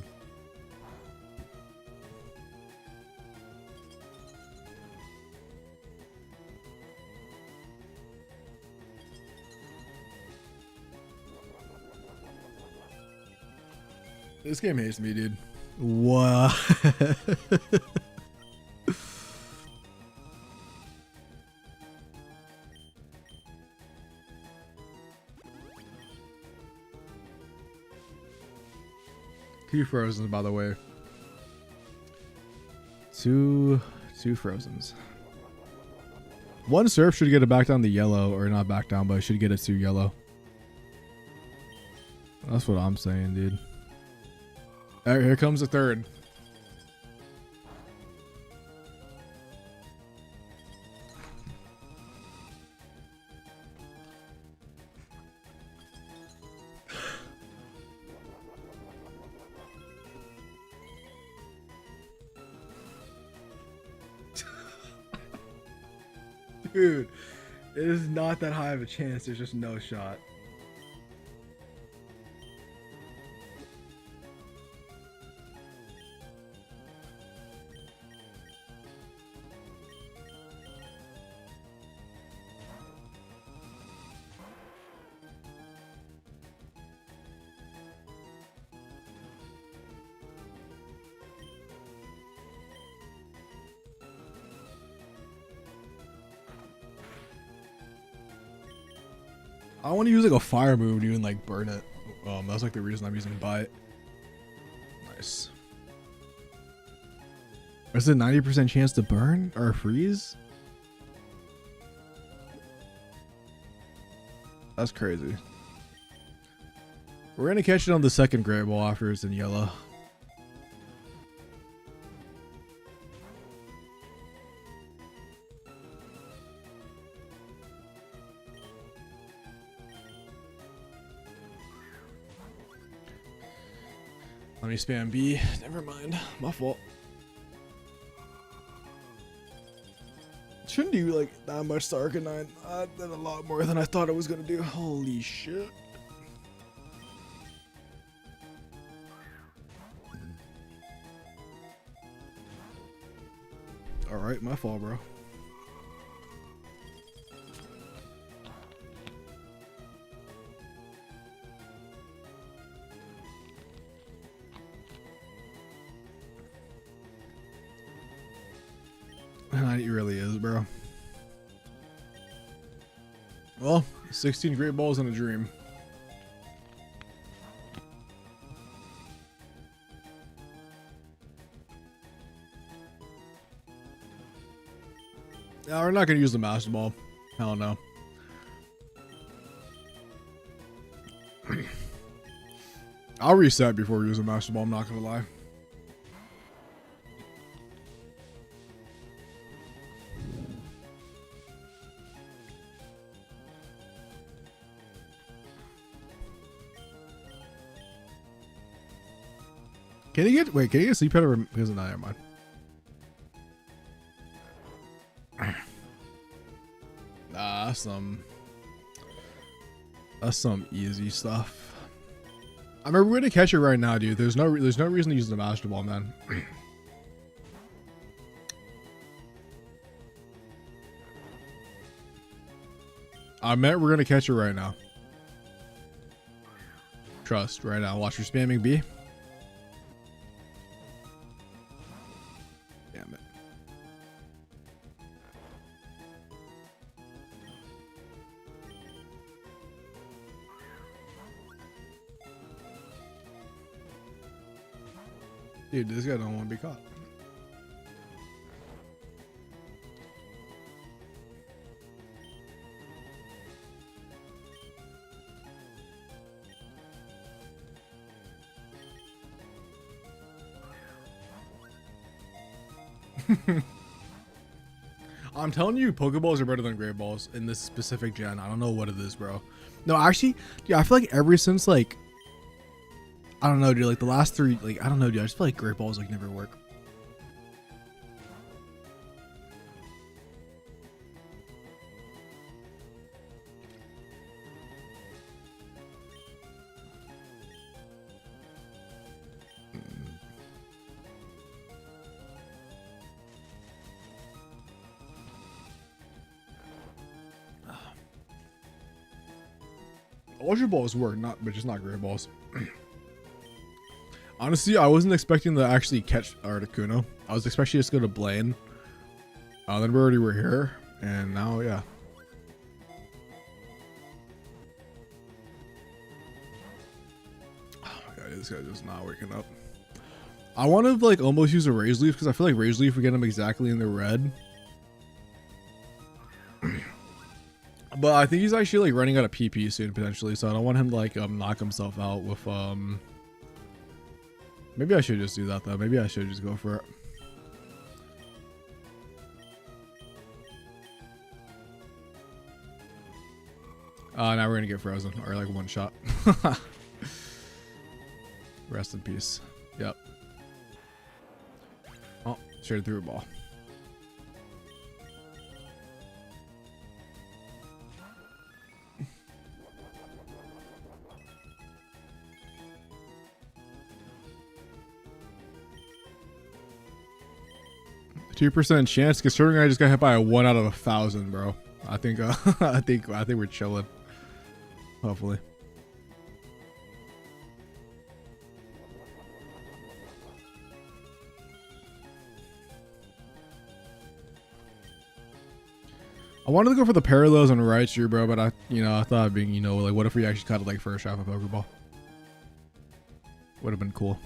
This game hates me, dude. What? Two Frozens, by the way. Two Frozens. One Surf should get it back down to yellow, or not back down, but it should get it to yellow. That's what I'm saying, dude. All right, here comes the third. Dude, it is not that high of a chance. There's just no shot. I want to use like a fire move to even like burn it. That's like the reason I'm using Bite. Nice. Is it 90% chance to burn or freeze? That's crazy. We're gonna catch it on the second gray ball after it's in yellow. Let me spam B. Never mind. My fault. Shouldn't do like that much to Arcanine. I did a lot more than I thought it was gonna do. Holy shit. Alright, my fault, bro. It really is, bro. Well, 16 great balls in a dream. Yeah, we're not gonna use the Master Ball. Hell no. I'll reset before we use a Master Ball, I'm not gonna lie. Can he get, wait, can he get sleep head or because of, never mind. Nah, that's some easy stuff. I mean, we're gonna catch it right now, dude. There's no reason to use the Master Ball, man. I meant we're gonna catch it right now. Trust, right now. Watch, you're spamming B. Damn it. Dude, this guy don't want to be caught. I'm telling you, Pokeballs are better than Great Balls in this specific gen. I don't know what it is, bro. No, actually, yeah, I feel like ever since, like, I don't know, dude, like the last three, like, I don't know, dude, I just feel like Great Balls, like, never work. Ultra Balls work, but just not Great Balls. Honestly, I wasn't expecting to actually catch Articuno. I was expecting to just go to Blaine. Then we already were here, and now, yeah. Oh my god, this guy's just not waking up. I want to like almost use a Rage Leaf because I feel like Rage Leaf would get him exactly in the red. But I think he's actually like running out of PP soon potentially, so I don't want him to like knock himself out with maybe I should just do that though. Maybe I should just go for it. Now we're gonna get frozen or like one shot. Rest in peace. Yep. Oh, straight through a ball. %, chance, considering I just got hit by a 1 out of 1,000, bro. I think I think we're chilling. Hopefully. I wanted to go for the parallels on Raichu, bro, but I thought of being, like, what if we actually caught it like first half of Pokeball? Would have been cool.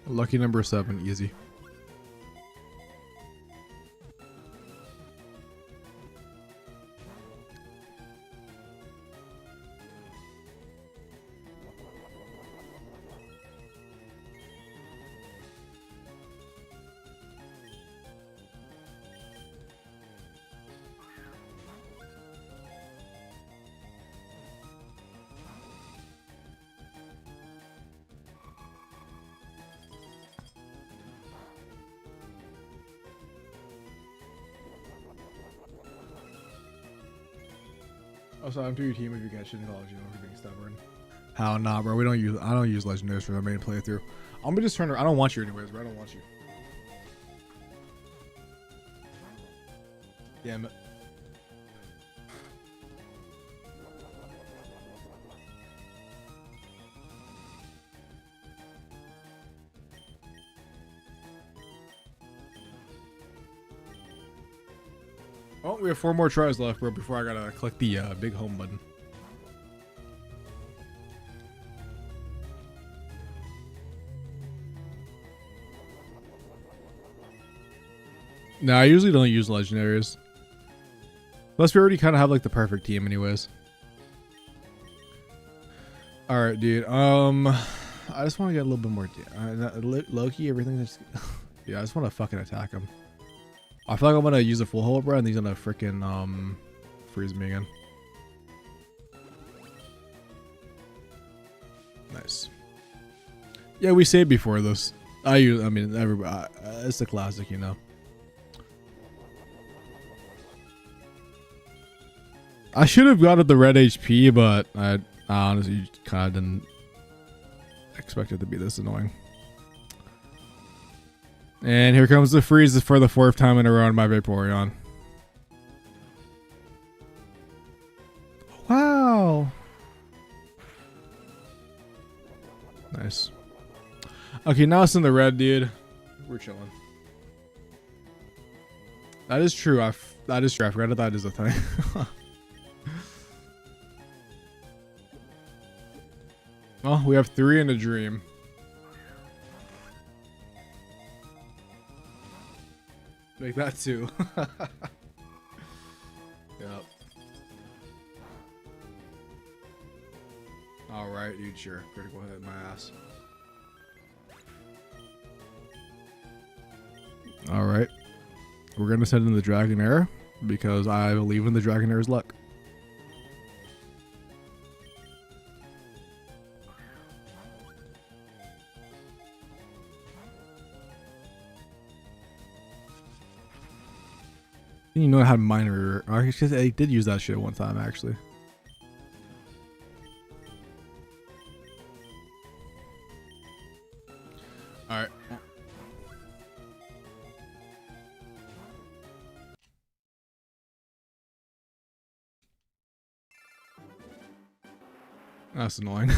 Lucky number 7, easy. Also, I'm to your team if you catch technology over being stubborn. How nah, bro? I don't use legendaries for the main playthrough. I'm gonna just turn her. I don't want you anyways, bro. I don't want you. Damn it. Oh, we have 4 more tries left, bro, before I gotta click the big home button. Nah, I usually don't use legendaries. Unless we already kind of have like the perfect team anyways. Alright, dude. I just want to get a little bit more... Loki, everything that's... Yeah, I just want to fucking attack him. I feel like I'm gonna use a full hold, bro, and he's gonna freaking freeze me again. Nice. Yeah, we saved before this. I mean, everybody. It's a classic, you know. I should have got the red HP, but I honestly kind of didn't expect it to be this annoying. And here comes the freeze for the 4th time in a row on my Vaporeon. Wow. Nice. Okay, now it's in the red, dude. We're chilling. That is true. That is true. I forgot that is a thing. Well, we have 3 in a dream. Make that 2. Yep. Alright, dude, sure. Critical hit in my ass. Alright. We're gonna send in the Dragonair because I believe in the Dragonair's luck. You know, I had minor. I did use that shit one time, actually. All right. That's annoying.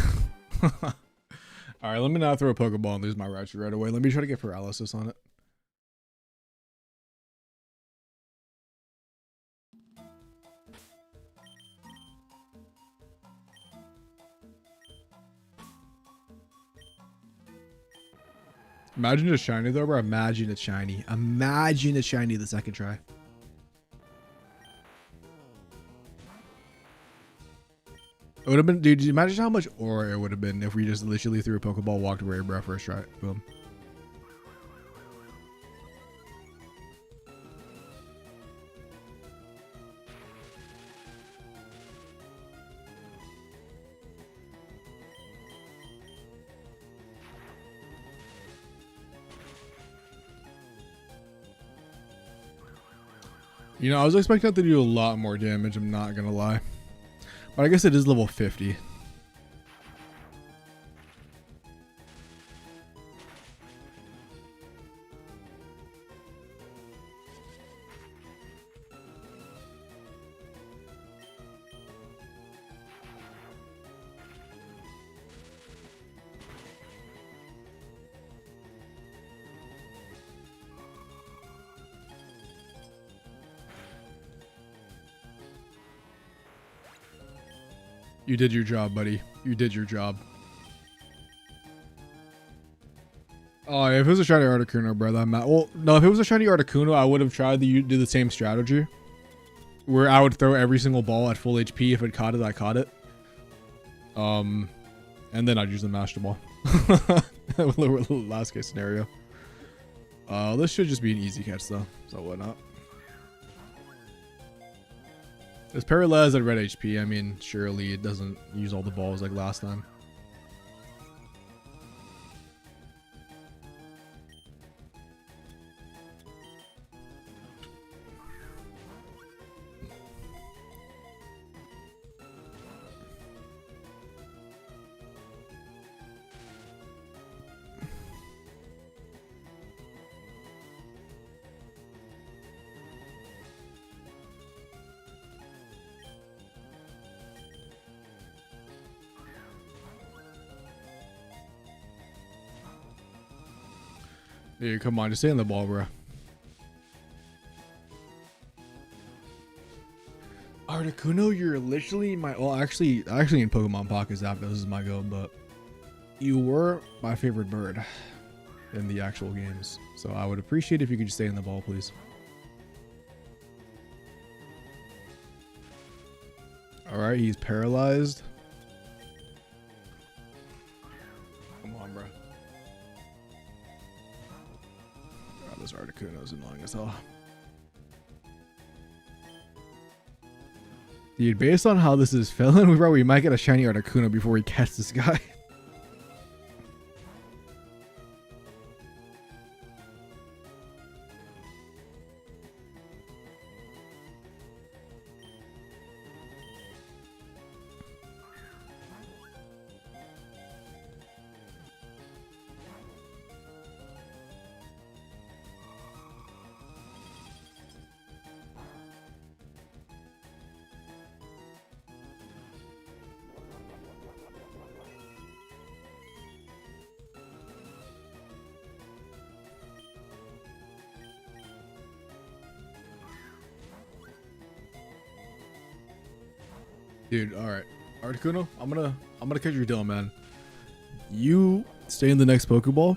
All right, let me not throw a Pokeball and lose my Raichu right away. Let me try to get paralysis on it. Imagine it's shiny though, bro. Imagine it's shiny. Imagine it's shiny the second try. It would have been, dude. Imagine how much aura it would have been if we just literally threw a Pokeball, walked away, bro, first try. Boom. You know, I was expecting it to do a lot more damage, I'm not gonna lie. But I guess it is level 50. You did your job, buddy. You did your job. Oh, if it was a shiny Articuno, bro, that well, no, if it was a shiny Articuno, I would have tried to do the same strategy, where I would throw every single ball at full HP. If it caught it, I caught it. And then I'd use the Master Ball. Last case scenario. This should just be an easy catch though, so why not? It's paralyzed at red HP. I mean, surely it doesn't use all the balls like last time. Dude, come on, just stay in the ball, bro. Articuno, you're literally my... Well, actually in Pokemon Pocket Zap, this is my go, but you were my favorite bird in the actual games. So I would appreciate if you could just stay in the ball, please. Alright, he's paralyzed. Come on, bro. God, this Articuno is annoying as hell. Dude, based on how this is filling, we might get a shiny Articuno before we catch this guy. Dude, all right, Articuno, I'm gonna catch your deal, man. You stay in the next Pokeball,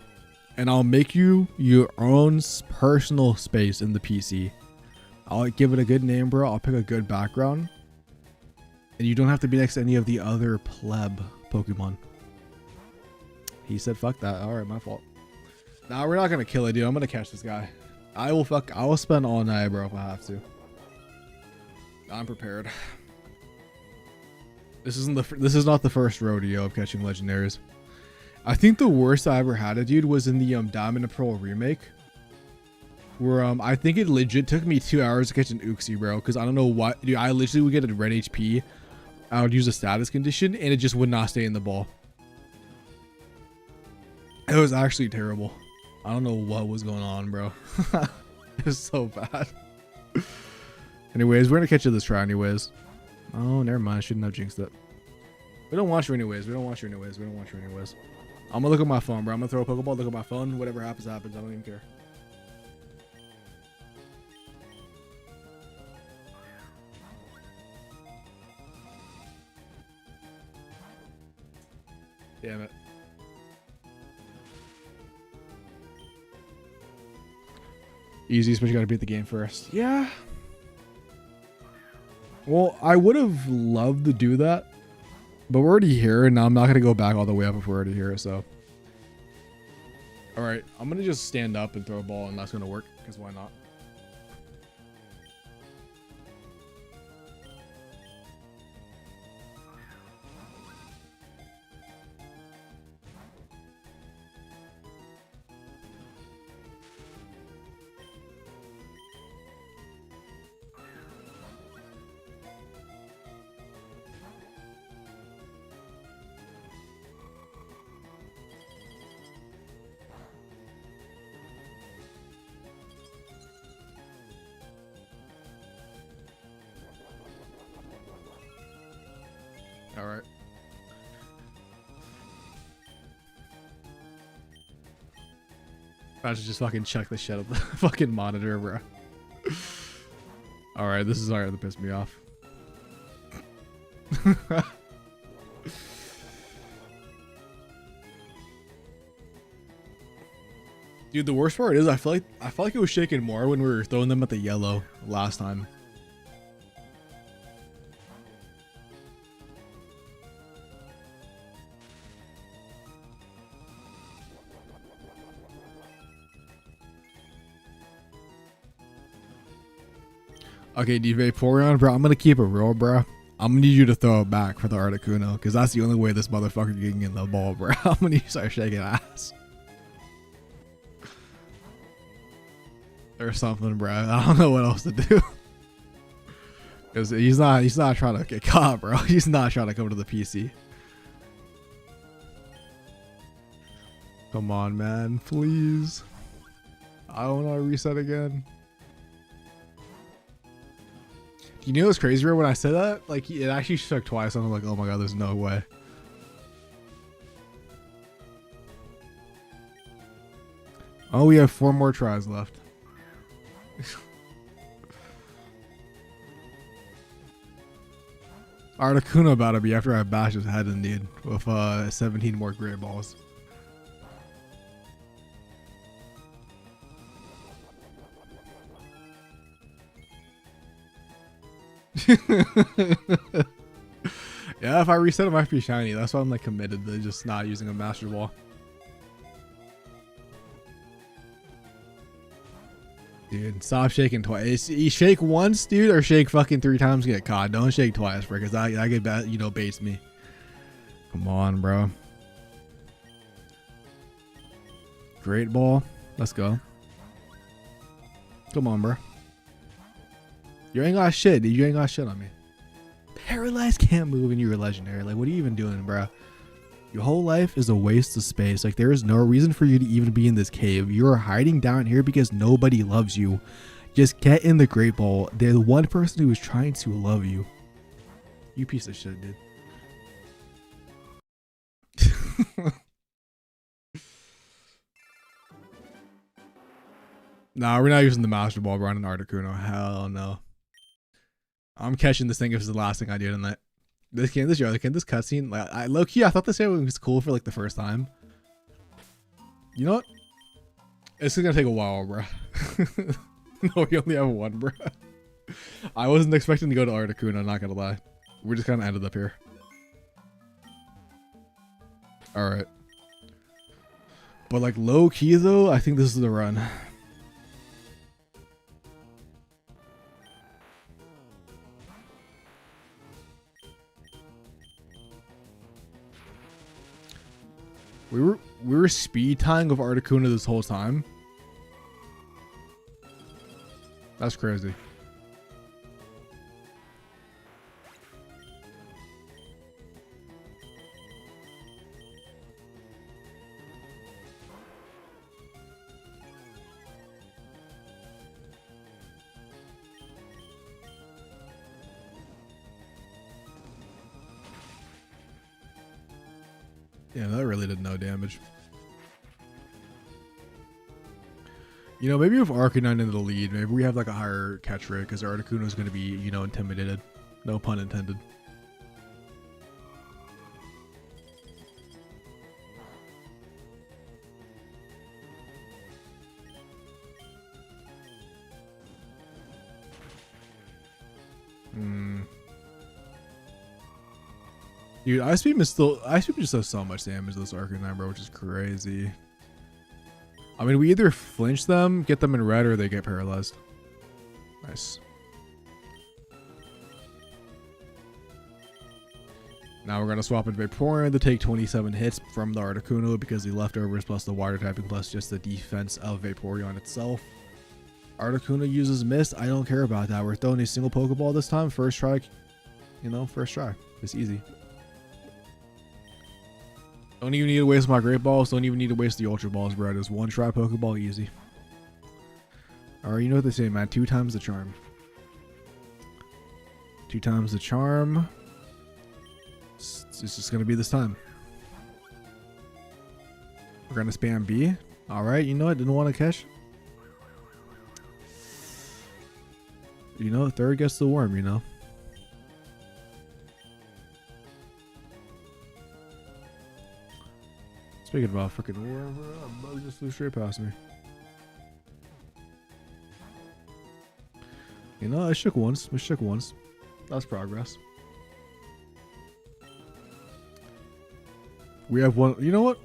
and I'll make you your own personal space in the PC. I'll give it a good name, bro. I'll pick a good background, and you don't have to be next to any of the other pleb Pokemon. He said, "Fuck that." All right, my fault. Nah, we're not gonna kill it, dude. I'm gonna catch this guy. I will spend all night, bro, if I have to. I'm prepared. This is not the first rodeo of catching legendaries. I think the worst I ever had it, dude, was in the Diamond and Pearl remake, where I think it legit took me 2 hours to catch an Uxie, bro. Because I don't know why, dude. I literally would get a red HP. I would use a status condition, and it just would not stay in the ball. It was actually terrible. I don't know what was going on, bro. It was so bad. Anyways, we're gonna catch you this try, anyways. Oh, never mind. I shouldn't have jinxed it. We don't want you anyways. We don't want you anyways. We don't want you anyways. I'm gonna look at my phone, bro. I'm gonna throw a Pokeball, look at my phone. Whatever happens, happens. I don't even care. Damn it. Easy, but you gotta beat the game first. Yeah. Well, I would have loved to do that, but we're already here, and now I'm not going to go back all the way up if we're already here, so. All right, I'm going to just stand up and throw a ball, and that's going to work, because why not? All right. I should just fucking check the shit of the fucking monitor, bro. All right, this is alright to piss me off. Dude, the worst part is I feel like it was shaking more when we were throwing them at the yellow last time. Okay, Vaporeon, bro, I'm gonna keep it real, bro. I'm gonna need you to throw it back for the Articuno, because that's the only way this motherfucker can get the ball, bro. I'm gonna need you to start shaking ass. Or something, bro. I don't know what else to do. Because he's not trying to get caught, bro. He's not trying to come to the PC. Come on, man. Please. I don't want to reset again. You know what's crazy, bro? When I said that, like, it actually shook twice. I'm like, oh my god, there's no way. Oh, we have 4 more tries left. Articuno about to be after I bash his head indeed with 17 more great balls. Yeah, if I reset it, might be shiny. That's why I'm like committed to just not using a master ball. Dude, stop shaking twice. You shake once, dude, or shake fucking 3 times to get caught. Don't shake twice, bro, because that get bad, you know, baits me. Come on, bro. Great ball. Let's go. Come on, bro. You ain't got shit, dude. You ain't got shit on me. Paralyzed can't move and you're legendary. Like, what are you even doing, bro? Your whole life is a waste of space. Like, there is no reason for you to even be in this cave. You are hiding down here because nobody loves you. Just get in the Great Ball. They're the one person who is trying to love you. You piece of shit, dude. Nah, we're not using the Master Ball, bro, on an Articuno. Hell no. I'm catching this thing if it's the last thing I do tonight. This cutscene, like, low key, I thought this game was cool for like the first time. You know what? It's gonna take a while, bro. No, we only have 1, bro. I wasn't expecting to go to Articuno, not gonna lie. We just kind of ended up here. All right. But like low key though, I think this is the run. We were speed tying with Articuno this whole time. That's crazy. Yeah, that really did no damage. You know, maybe if Arcanine into the lead, maybe we have like a higher catch rate because Articuno is going to be, you know, intimidated. No pun intended. Dude, Ice Beam just does so much damage to this Arcanine, bro, which is crazy. I mean, we either flinch them, get them in red, or they get paralyzed. Nice. Now we're going to swap in Vaporeon to take 27 hits from the Articuno because the leftovers plus the water typing plus just the defense of Vaporeon itself. Articuno uses Mist. I don't care about that. We're throwing a single Pokeball this time. First try. You know, first try. It's easy. Don't even need to waste my Great Balls. Don't even need to waste the Ultra Balls, bro. Just 1 try Pokeball, easy. Alright, you know what they say, man. 2 times the charm. 2 times the charm. It's just going to be this time. We're going to spam B. Alright, you know what? Didn't want to catch. You know, 3rd gets the worm, you know. Speaking about freaking worm, bro, that bug just flew straight past me. You know, I shook once. We shook once. That's progress. We have one. You know what?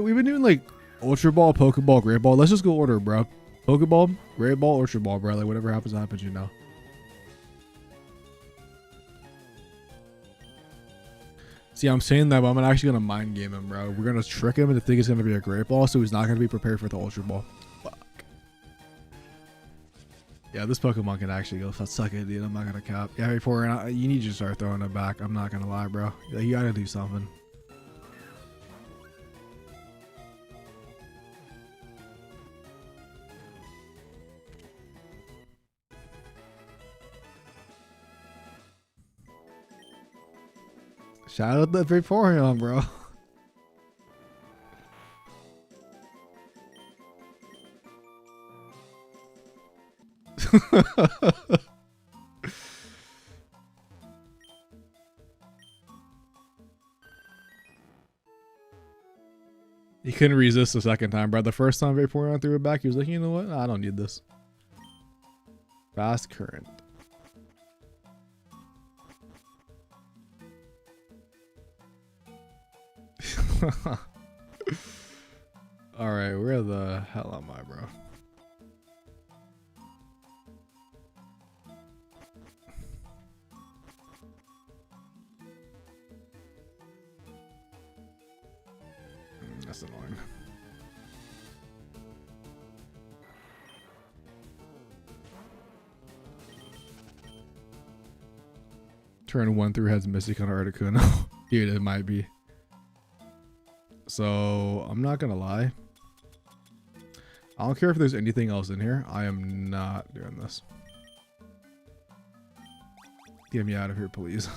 We've been doing like Ultra Ball, Pokeball, Great Ball. Let's just go order, bro. Pokeball, Great Ball, Ultra Ball, bro. Like whatever happens, happens, you know. See, I'm saying that, but I'm actually gonna mind game him, bro. We're gonna trick him into thinking it's gonna be a Great Ball, so he's not gonna be prepared for the Ultra Ball. Fuck. Yeah, this Pokemon can actually go suck it, dude. I'm not gonna cap. Yeah, before you need to start throwing it back. I'm not gonna lie, bro. You gotta do something. Shout out the Vaporeon, bro. He couldn't resist the second time, bro. The first time Vaporeon threw it back, he was like, you know what? I don't need this. Fast current. Alright, where the hell am I, bro? That's annoying. Turn 1 through heads Mystic on Articuno. Dude, it might be. So, I'm not gonna lie. I don't care if there's anything else in here. I am not doing this. Get me out of here, please.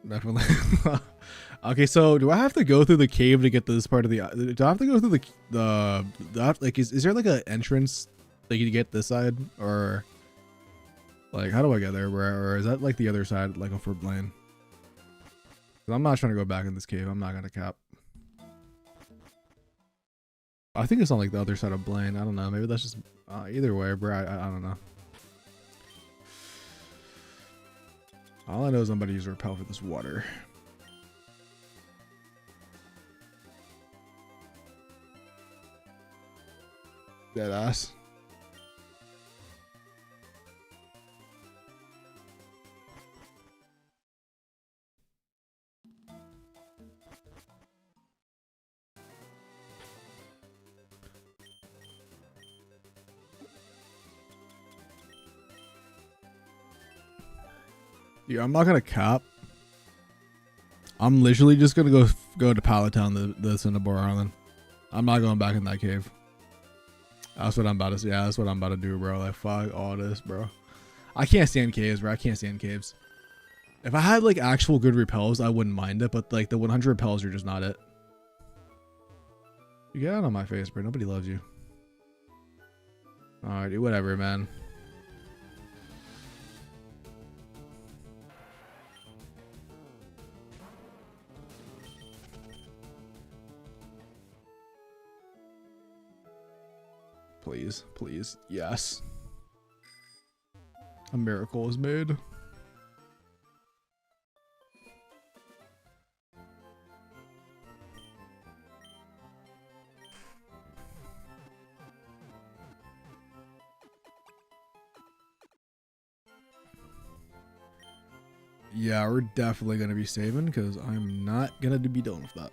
Definitely. Okay, so do I have to go through the cave to get to this part of the? Do I have to go through the like? Is there like an entrance that you get this side, or like how do I get there? Or is that like the other side, like for Blaine? I'm not trying to go back in this cave. I'm not gonna cap. I think it's on like the other side of Blaine. I don't know. Maybe that's just either way, bro. I don't know. All I know is I'm about to use repel for this water. Dead ass. Yeah, I'm not gonna cap. I'm literally just gonna go to Palatown, the Cinnabar Island. I'm not going back in that cave. That's what I'm about to. Yeah, that's what I'm about to do, bro. Like fuck all this, bro. I can't stand caves, bro. I can't stand caves. If I had like actual good repels, I wouldn't mind it. But like the 100 repels are just not it. You get out of my face, bro. Nobody loves you. Alright, dude, whatever, man. Please, please, yes. A miracle is made. Yeah, we're definitely gonna be saving because I'm not gonna be done with that.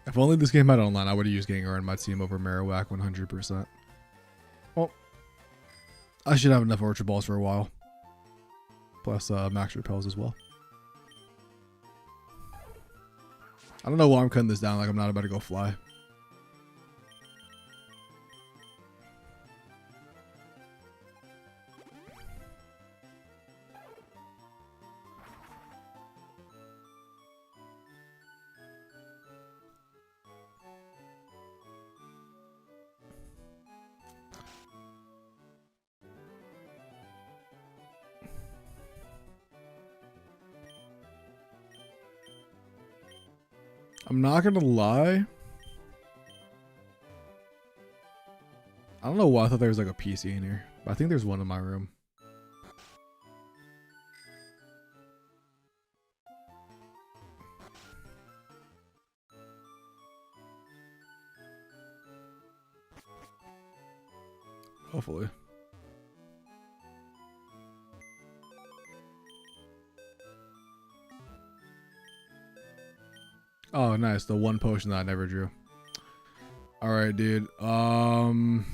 If only this game had online, I would have used Gengar in my team over Marowak 100%. Well, I should have enough Ultra Balls for a while. Plus Max Repels as well. I don't know why I'm cutting this down like I'm not about to go fly. I'm not gonna lie. I don't know why I thought there was like a PC in here, but I think there's one in my room. Hopefully. Oh, nice. The one potion that I never drew. All right, dude. Kind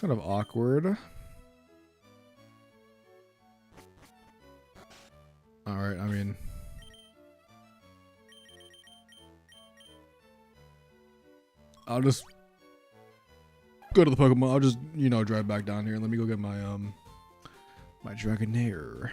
of awkward. All right, I mean, I'll just go to the Pokemon. I'll just, you know, drive back down here. Let me go get my my Dragonair.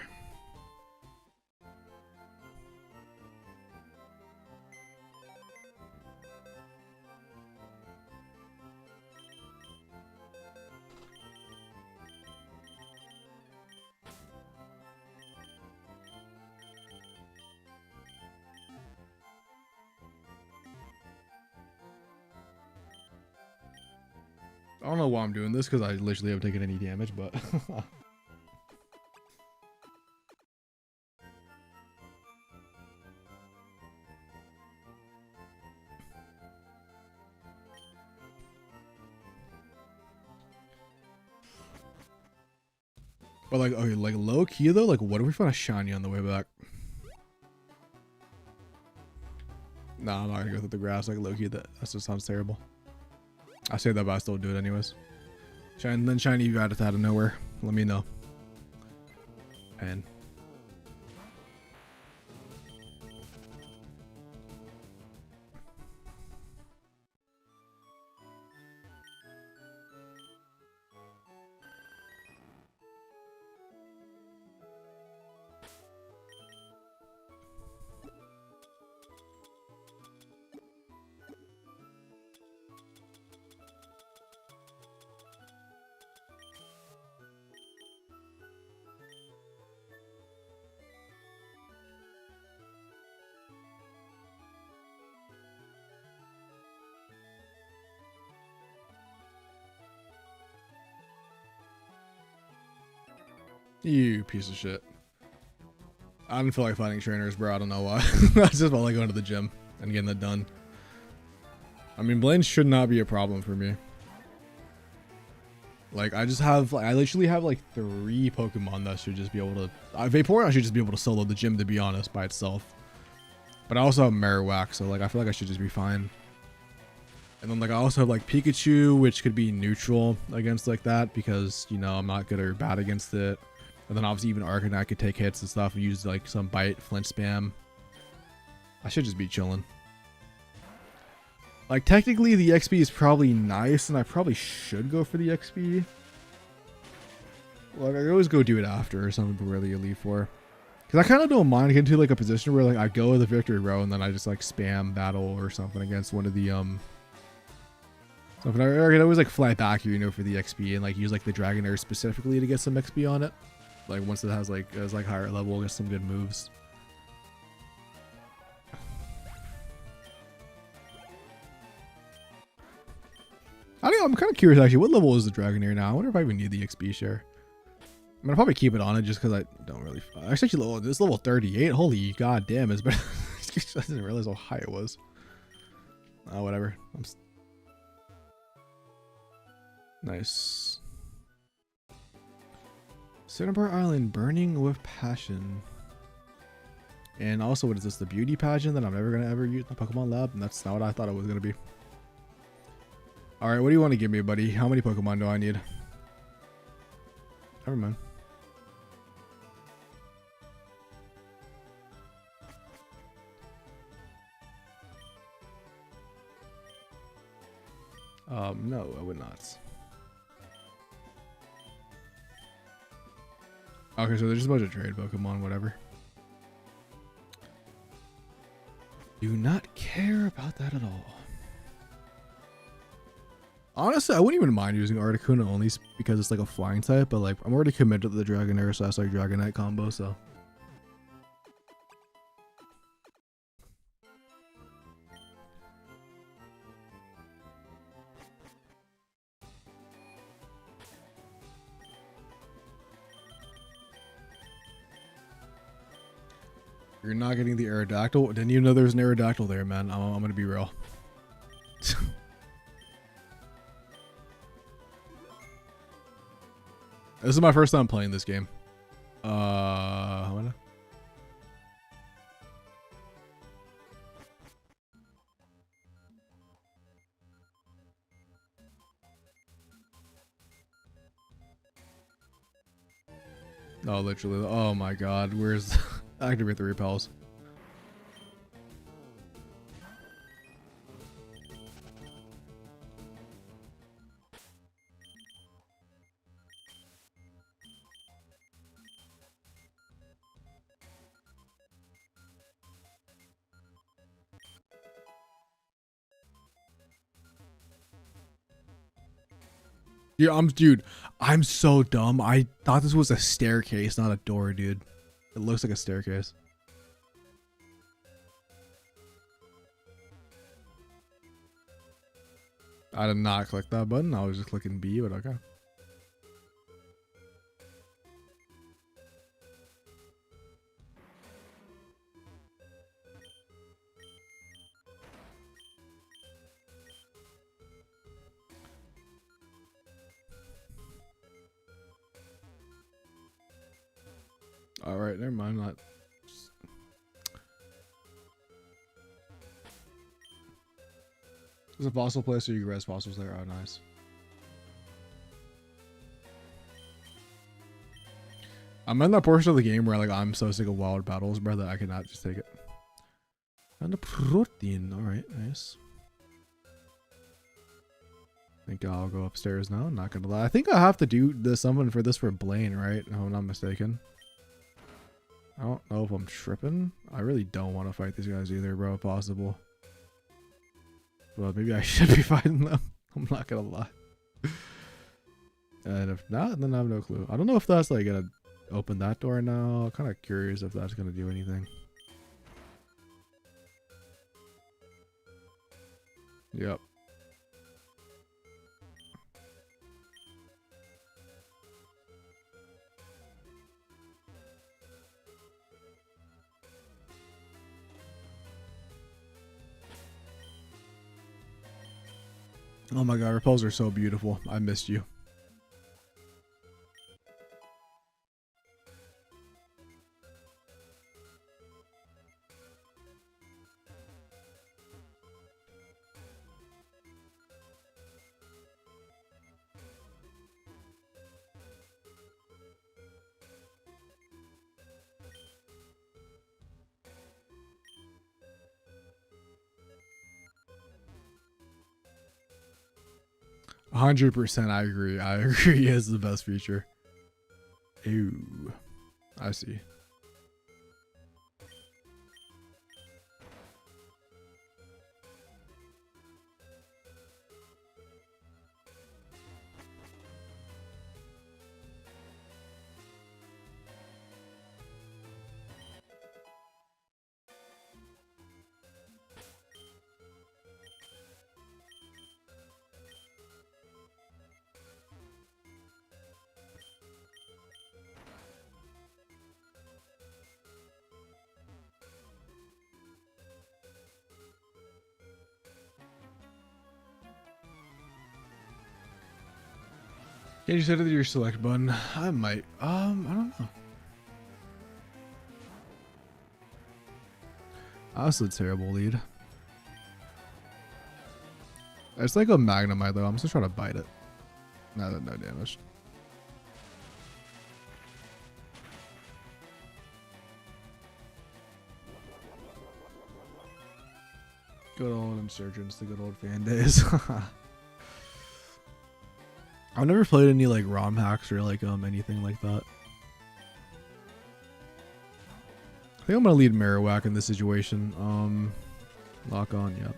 I don't know why I'm doing this because I literally haven't taken any damage, but but like, okay, like low key though, like what if we find a shiny on the way back? Nah, I'm not gonna go through the grass like low key. That just sounds terrible. I say that, but I still do it anyways. Then shiny you got it out of nowhere. Let me know. And you piece of shit. I didn't feel like fighting trainers, bro. I don't know why. I just felt like going to the gym and getting that done. I mean, Blaine should not be a problem for me. Like, I literally have like 3 Pokemon that should just be able to... Vaporeon should just be able to solo the gym, to be honest, by itself. But I also have Marowak, so like, I feel like I should just be fine. And then like, I also have like Pikachu, which could be neutral against like that, because, you know, I'm not good or bad against it. And then obviously even Articuno could take hits and stuff and use like some bite, flinch spam. I should just be chilling. Like technically the XP is probably nice and I probably should go for the XP. Like I always go do it after or something really you leave for. Cause I kind of don't mind getting to like a position where like I go with the victory row and then I just like spam battle or something against one of the something. I can always like fly back here, you know, for the XP and like use like the Dragonair specifically to get some XP on it. Like once it has like higher level, get some good moves. I don't know, I'm kind of curious actually. What level is the Dragonair now? I wonder if I even need the XP share. I'm gonna probably keep it on it just because I don't really. Actually, this level 38. Holy god damn, it's better. I didn't realize how high it was. Whatever. Nice. Cinnabar Island burning with passion. And also, what is this? The beauty pageant that I'm never gonna ever use in the Pokemon Lab, and that's not what I thought it was gonna be. All right, what do you want to give me, buddy? How many Pokemon do I need? Never mind. No, I would not. Okay, so there's just a bunch of trade Pokemon, whatever. Do not care about that at all. Honestly, I wouldn't even mind using Articuno only because it's like a flying type, but like I'm already committed to the Dragonair / like Dragonite combo, so. You're not getting the Aerodactyl. Didn't you know there's an Aerodactyl there, man? I'm gonna be real. This is my first time playing this game. What? Oh, literally. Oh my god. Where's activate the repels? Yeah, dude, I'm so dumb. I thought this was a staircase, not a door, dude. It looks like a staircase. I did not click that button. I was just clicking B, but okay. All right, never mind. Not. There's a fossil place, so you can res fossils there. Oh, nice. I'm in that portion of the game where like I'm so sick of wild battles, bro, that I cannot just take it. And a protein. All right, nice. I think I'll go upstairs now. Not gonna lie. I think I have to do the summon for this for Blaine, right? If I'm not mistaken. I don't know if I'm tripping. I really don't want to fight these guys either, bro, if possible. Well, maybe I should be fighting them. I'm not gonna lie. And if not, then I have no clue. I don't know if that's like gonna open that door now. I'm kind of curious if that's gonna do anything. Yep. Oh my god, repels are so beautiful. I missed you. %. I agree. I agree. Is the best feature. Ew. I see. Can you set it to your select button? I might. I don't know. That's a terrible lead. It's like a Magnemite though. I'm just trying to bite it. No damage. Good old Insurgents, the good old fan days. I've never played any like ROM hacks or like anything like that. I think I'm gonna lead Marowak in this situation. Lock on, yep.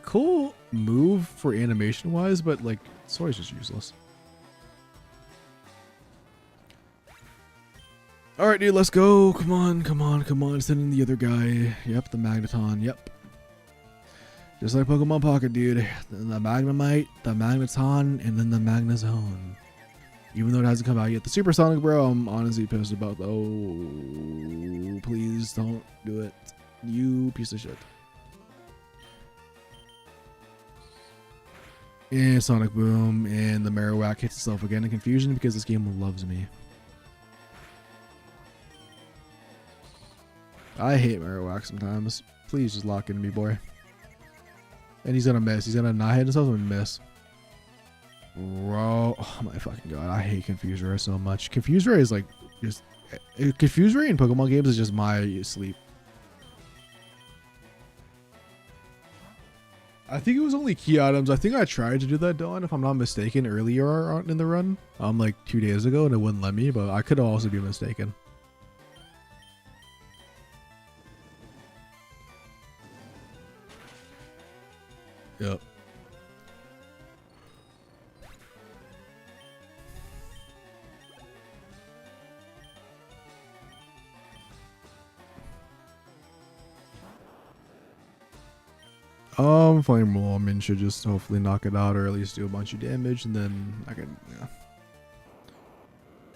Cool move for animation wise, but like it's always just useless. Alright, dude, let's go. Come on. Send in the other guy. Yep, the Magneton. Yep. Just like Pokemon Pocket, dude. The Magnemite, the Magneton, and then the Magnezone. Even though it hasn't come out yet. The Supersonic, bro, I'm honestly pissed about. Oh, please don't do it. You piece of shit. And Sonic Boom, and the Marowak hits itself again in confusion because this game loves me. I hate Marowak sometimes. Please just lock in me, boy. And he's gonna miss. He's gonna not hit himself and miss. Bro, oh my fucking god, I hate Confuse Ray so much. Confuse Ray is like just Confuse Ray in Pokemon games is just my sleep. I think it was only key items. I think I tried to do that, Dawn, if I'm not mistaken, earlier in the run, like 2 days ago, and it wouldn't let me. But I could also be mistaken. Yep. Flame Woman should just hopefully knock it out or at least do a bunch of damage, and then I can, yeah.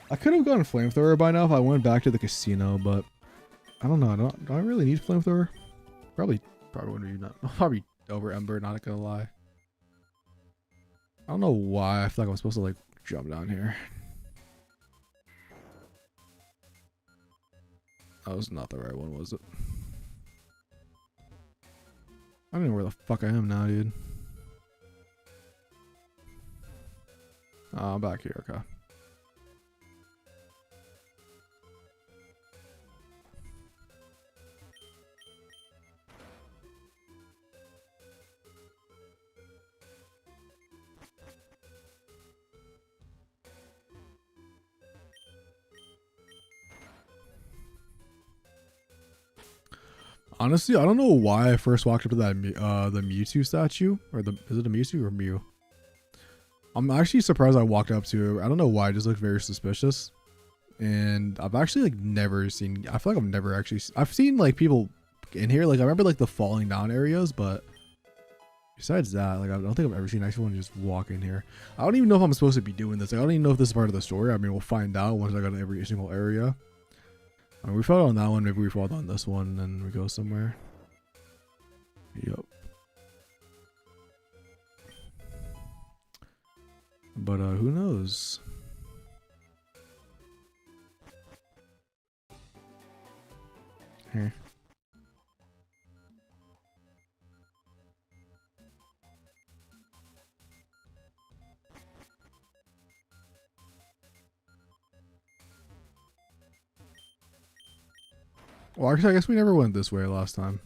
I could have gotten Flamethrower by now if I went back to the casino, but I don't know. Do I really need Flamethrower? Probably wouldn't be not. Probably over Ember, not gonna lie. I don't know why I feel like I'm supposed to like jump down here. That was not the right one, was it? I don't know where the fuck I am now, dude. Oh, I'm back here, okay. Honestly, I don't know why I first walked up to that the Mewtwo statue, or is it a Mewtwo or Mew? I'm actually surprised I walked up to it. I don't know why, it just looked very suspicious. And I've actually like never seen. I feel like I've never actually. I've seen like people in here. Like I remember like the falling down areas, but besides that, like I don't think I've ever seen anyone just walk in here. I don't even know if I'm supposed to be doing this. Like, I don't even know if this is part of the story. I mean, we'll find out once I go to every single area. We fell on that one, maybe we fall on this one, and we go somewhere. Yep. But who knows? Here. Well, actually, I guess we never went this way last time.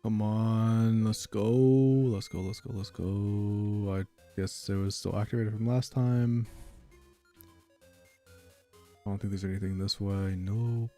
Come on, let's go. Let's go. I guess it was still activated from last time. I don't think there's anything this way. Nope.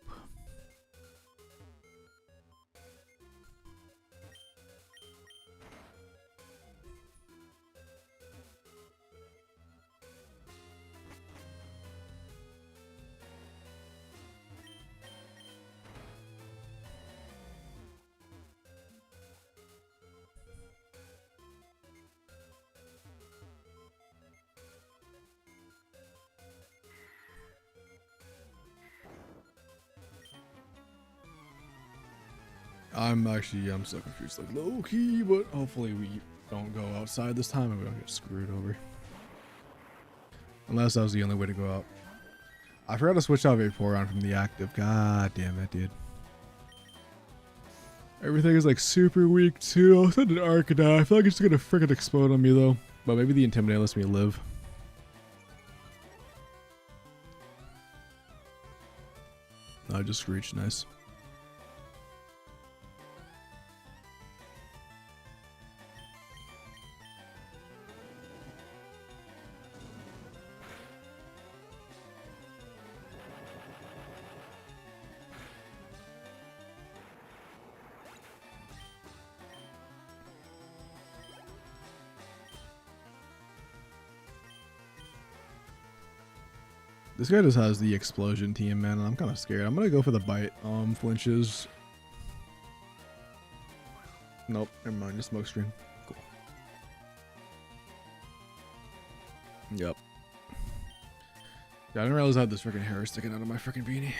I'm so confused, like low key, but hopefully we don't go outside this time and we don't get screwed over. Unless that was the only way to go out. I forgot to switch out Vaporeon from the active. God damn it, dude. Everything is like super weak too. I'll send an Articuno. I feel like it's gonna freaking explode on me though. But maybe the Intimidate lets me live. No, I just Screech. Nice. This guy just has the explosion team, man. I'm kind of scared. I'm gonna go for the bite. Flinches. Nope, never mind. Just smoke screen. Cool. Yep. Yeah, I didn't realize I had this freaking hair sticking out of my freaking beanie.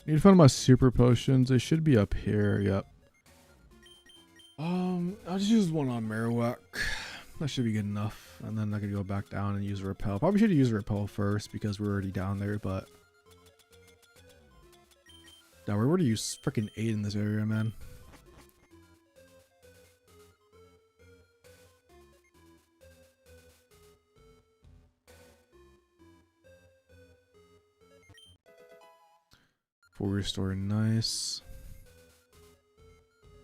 Need to find my super potions. They should be up here. Yep. I'll just use one on Marowak. That should be good enough. And then I could go back down and use a repel. Probably should have used a repel first because we're already down there, but now we're already use freaking 8 in this area, man. Full restore, nice.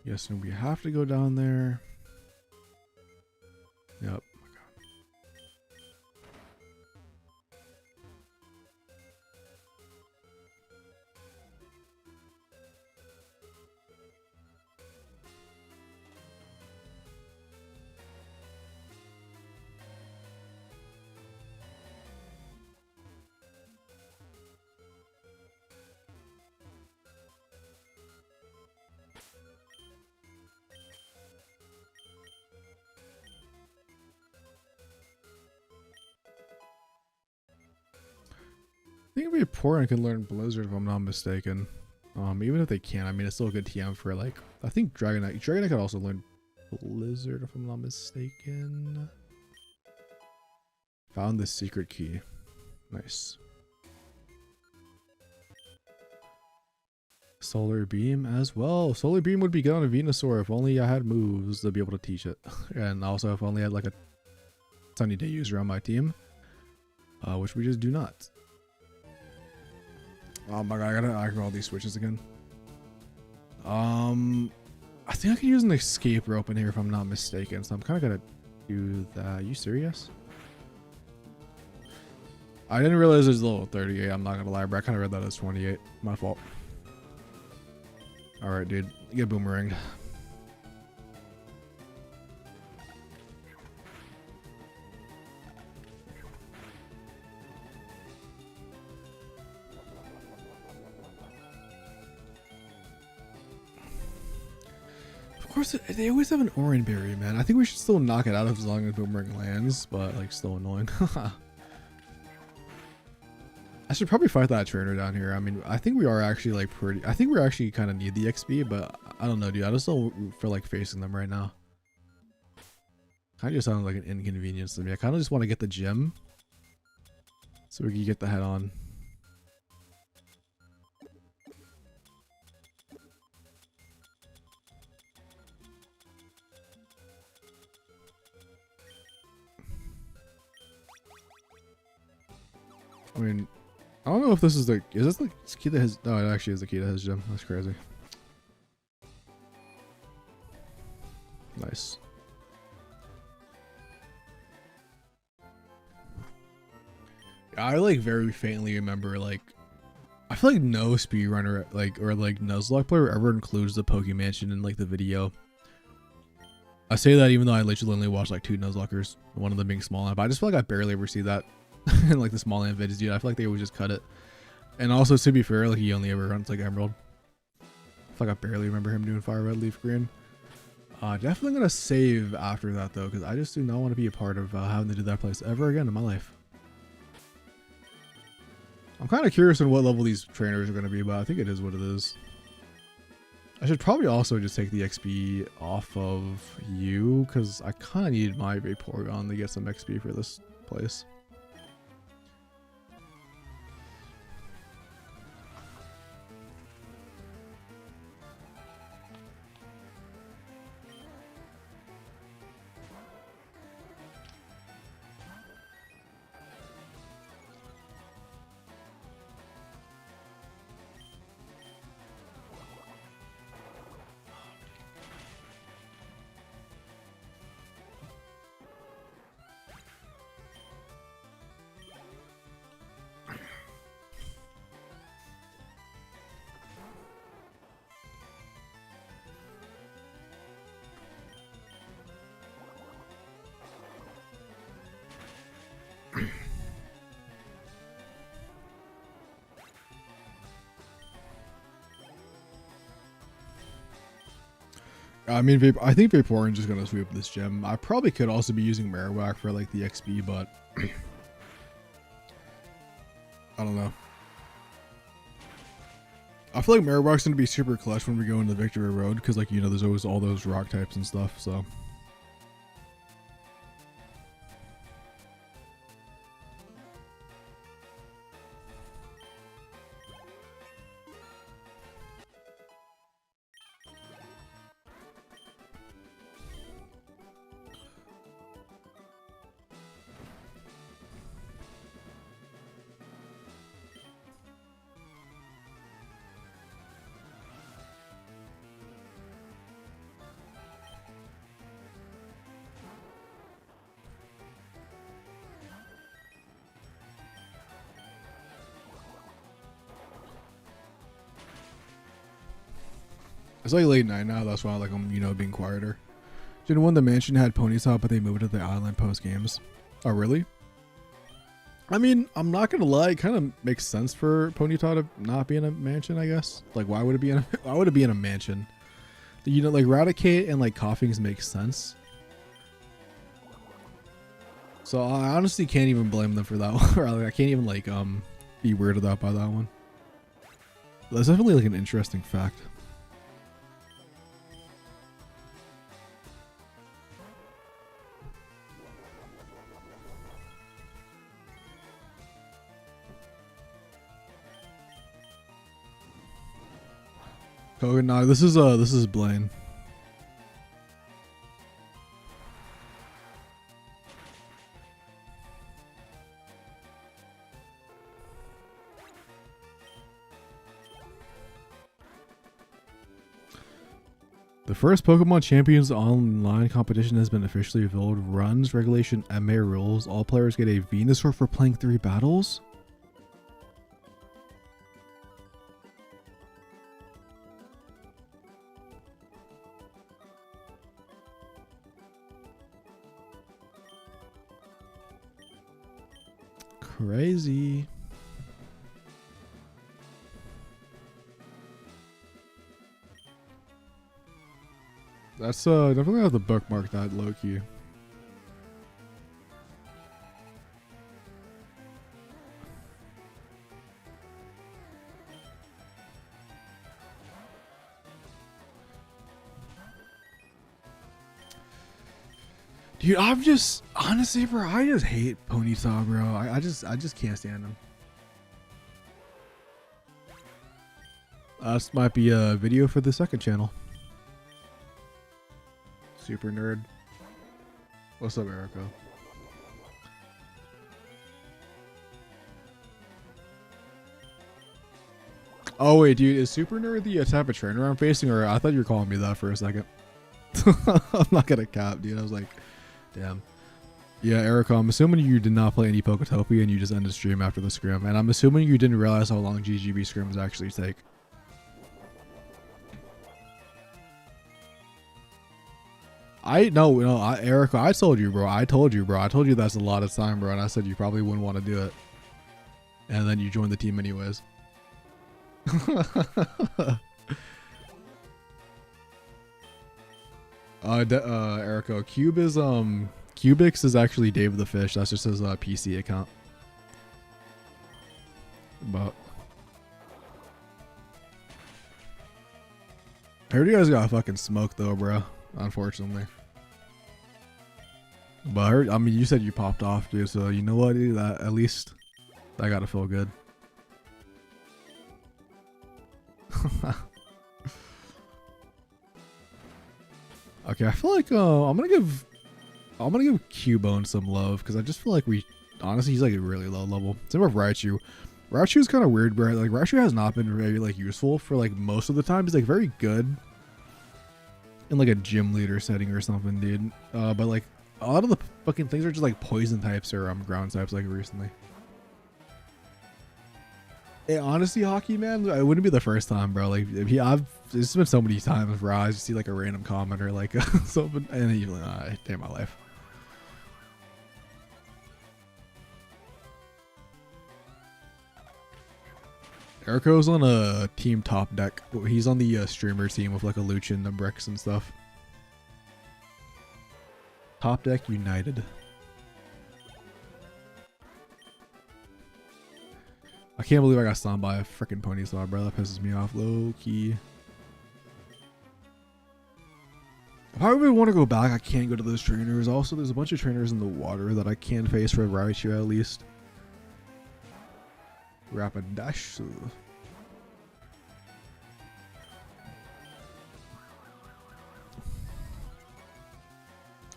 Yes, and we have to go down there. Yep. I think maybe Porygon can learn Blizzard if I'm not mistaken. Even if they can't, I mean it's still a good TM for like I think Dragonite. Dragonite could also learn Blizzard if I'm not mistaken. Found the secret key. Nice. Solar Beam as well. Solar Beam would be good on a Venusaur if only I had moves to be able to teach it. And also if only I had like a Sunny Day user on my team. Which we just do not. Oh my god, I gotta activate all these switches again. I think I could use an escape rope in here if I'm not mistaken, so I'm kind of gonna do that. Are you serious? I didn't realize there's a level 38, I'm not gonna lie, but I kind of read that as 28. My fault. Alright, dude. Get boomeranged. Of course, they always have an Orange Berry, man. I think we should still knock it out as long as Boomerang lands, but like still annoying. I should probably fight that trainer down here. I mean, I think we are actually like pretty. I think we actually kind of need the XP, but I don't know, dude. I just don't feel like facing them right now. Kind of just sounds like an inconvenience to me. I kind of just want to get the gem so we can get the head on. I mean, I don't know if this is the... Is this the key that has... No, it actually is the key to his gem. That's crazy. Nice. I like very faintly remember like I feel like no speedrunner like or like Nuzlocke player ever includes the Pokemansion in like the video. I say that even though I literally only watched like 2 Nuzlockers, one of them being Small Land, but I just feel like I barely ever see that in like the Small Land vids, dude. I feel like they always just cut it. And also to be fair, like he only ever runs like Emerald. I feel like I barely remember him doing Fire Red, Leaf Green. Definitely gonna save after that though, because I just do not want to be a part of having to do that place ever again in my life. I'm kind of curious on what level these trainers are going to be, but I think it is what it is. I should probably also just take the XP off of you, because I kind of need my Vaporeon to get some XP for this place. I mean, I think Vaporeon's just gonna sweep this gym. I probably could also be using Marowak for like the XP, but I don't know. I feel like Marowak's gonna be super clutch when we go into Victory Road, because like, you know, there's always all those rock types and stuff, so. It's like late night now, that's why like I'm, you know, being quieter. Did when the mansion had Ponyta, but they moved it to the island post games? Oh, really? I mean, I'm not gonna lie, it kind of makes sense for Ponyta to not be in a mansion, I guess. Like, why would it be in a why would it be in a mansion? You know, like Raticate and like Coughings make sense. So I honestly can't even blame them for that one. Or like, I can't even like be weirded out by that one. But that's definitely like an interesting fact. Oh no, this is Blaine. The first Pokemon Champions online competition has been officially revealed. Runs, regulation, MA rules. All players get a Venusaur for playing 3 battles. Crazy. That's definitely have to bookmark that low key. Dude, I'm just honestly, bro, I just hate Ponyta, bro. I just can't stand him. This might be a video for the second channel. Super nerd. What's up, Erica? Oh wait, dude, is Super Nerd the type of trainer I'm facing, or I thought you were calling me that for a second? I'm not gonna cap, dude. I was like, damn. Yeah, Erica, I'm assuming you did not play any Poketopia and you just ended stream after the scrim. And I'm assuming you didn't realize how long GGB scrims actually take. Erica, I told you, bro. I told you that's a lot of time, bro. And I said you probably wouldn't want to do it. And then you joined the team anyways. Erica, Cubix is actually Dave the Fish. That's just his PC account. But I heard you guys got fucking smoked though, bro. Unfortunately. But I mean, you said you popped off, dude. So you know what, dude? That at least that gotta feel good. Okay, I feel like I'm gonna give Cubone some love because I just feel like honestly he's like a really low level. Same with Raichu. Raichu is kind of weird, bro. Like Raichu has not been very like useful for like most of the time. He's like very good in like a gym leader setting or something, dude. But like a lot of the fucking things are just like poison types or ground types like recently. Hey, honestly, hockey man, it wouldn't be the first time, bro. Like it's been so many times where I just see like a random comment or like something, and even I damn my life. Erico's on a team top deck. He's on the streamer team with like a Luchin, the bricks and stuff. Top deck united. I can't believe I got stunned by a freaking pony slot, bro. That pisses me off low key. If I really want to go back, I can't go to those trainers. Also, there's a bunch of trainers in the water that I can face for Raichu at least. Rapidash.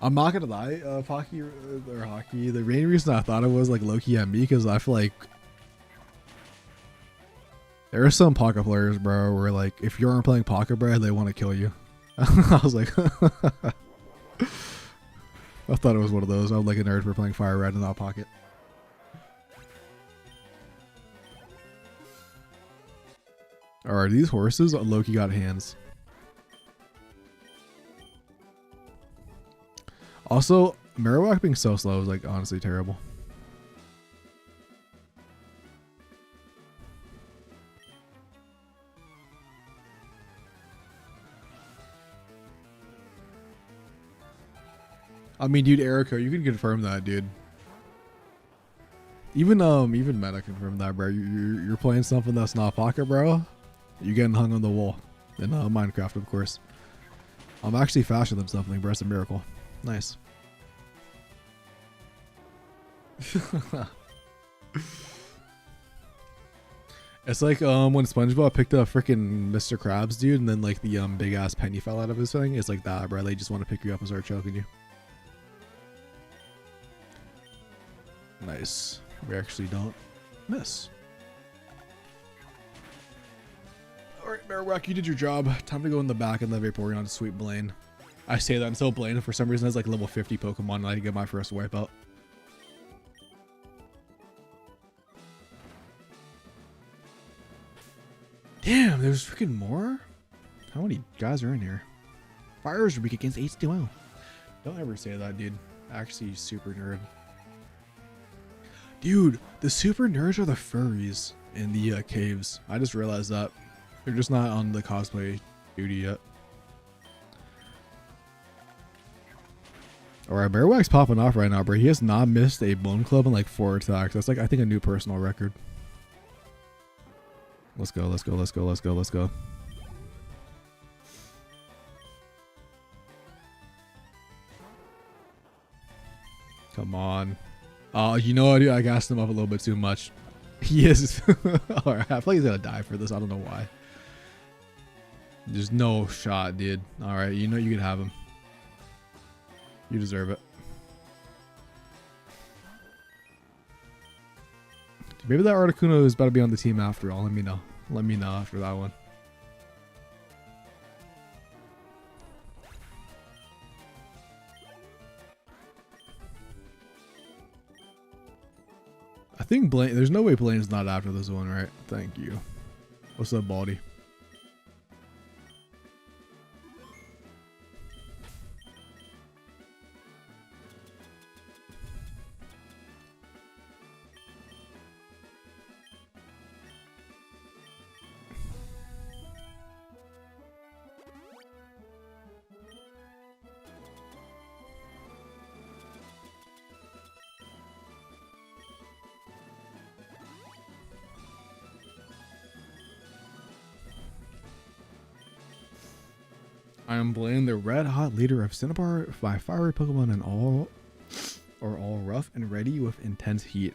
I'm not gonna lie, hockey. The main reason I thought it was like low-key at me because I feel like there are some pocket players, bro, where like if you aren't playing pocket, bro, they want to kill you. I was like, I thought it was one of those. I was like a nerd for playing Fire Red in that pocket. Alright, these horses, Loki got hands. Also, Marowak being so slow is like honestly terrible. I mean, dude, Erica, you can confirm that, dude. Even Meta confirmed that, bro. You're playing something that's not pocket, bro. You're getting hung on the wall in Minecraft, of course. I'm actually faster than something, bro. It's a miracle. Nice. It's like when SpongeBob picked up freaking Mr. Krabs, dude, and then like the big ass penny fell out of his thing. It's like that, bro. They just want to pick you up and start choking you. Nice. We actually don't miss. Alright, Marowak, you did your job. Time to go in the back and the Vaporeon to sweep Blaine. I say that until Blaine, for some reason, has like level 50 Pokemon and I get my first wipeout. Damn, there's freaking more? How many guys are in here? Fire is weak against H2O. Don't ever say that, dude. Actually, super nerd. Dude, the super nerds are the furries in the caves. I just realized that. They're just not on the cosplay duty yet. Alright, Marowak's popping off right now, bro. He has not missed a Bone Club in like 4 attacks. That's like, I think, a new personal record. Let's go, let's go, let's go, let's go, let's go. Come on. You know what, dude? I gassed him up a little bit too much. He is. Alright, I feel like he's gonna die for this. I don't know why. There's no shot, dude. Alright, you know you can have him. You deserve it. Maybe that Articuno is about to be on the team after all. Let me know. Let me know after that one. think Blaine, there's no way Blaine's not after this one, right? Thank you. What's up, Baldy? I am Blaine, the red hot leader of Cinnabar, my fiery Pokemon and all rough and ready with intense heat.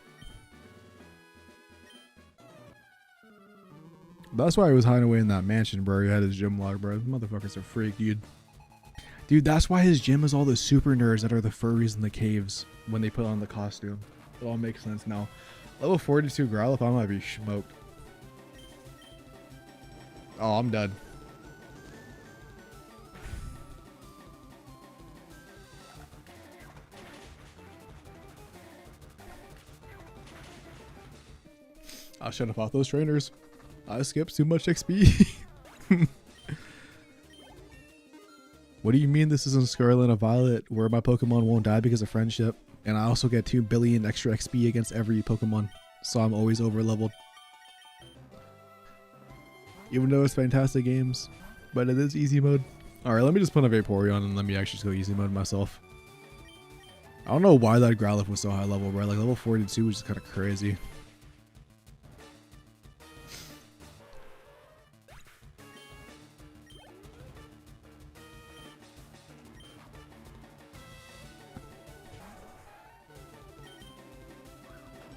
That's why I was hiding away in that mansion, bro. He had his gym log, bro. Motherfuckers are freak, dude. Dude, that's why his gym is all the super nerds that are the furries in the caves when they put on the costume. It all makes sense now. Level 42 Growlithe, I might be smoked. Oh, I'm dead. I should have fought those trainers. I skipped too much XP. What do you mean this isn't Scarlet and Violet where my Pokemon won't die because of friendship? And I also get 2 billion extra XP against every Pokemon. So I'm always over leveled. Even though it's fantastic games. But it is easy mode. Alright, let me just put a Vaporeon and let me actually just go easy mode myself. I don't know why that Growlithe was so high level, bro. Like level 42 was just kind of crazy.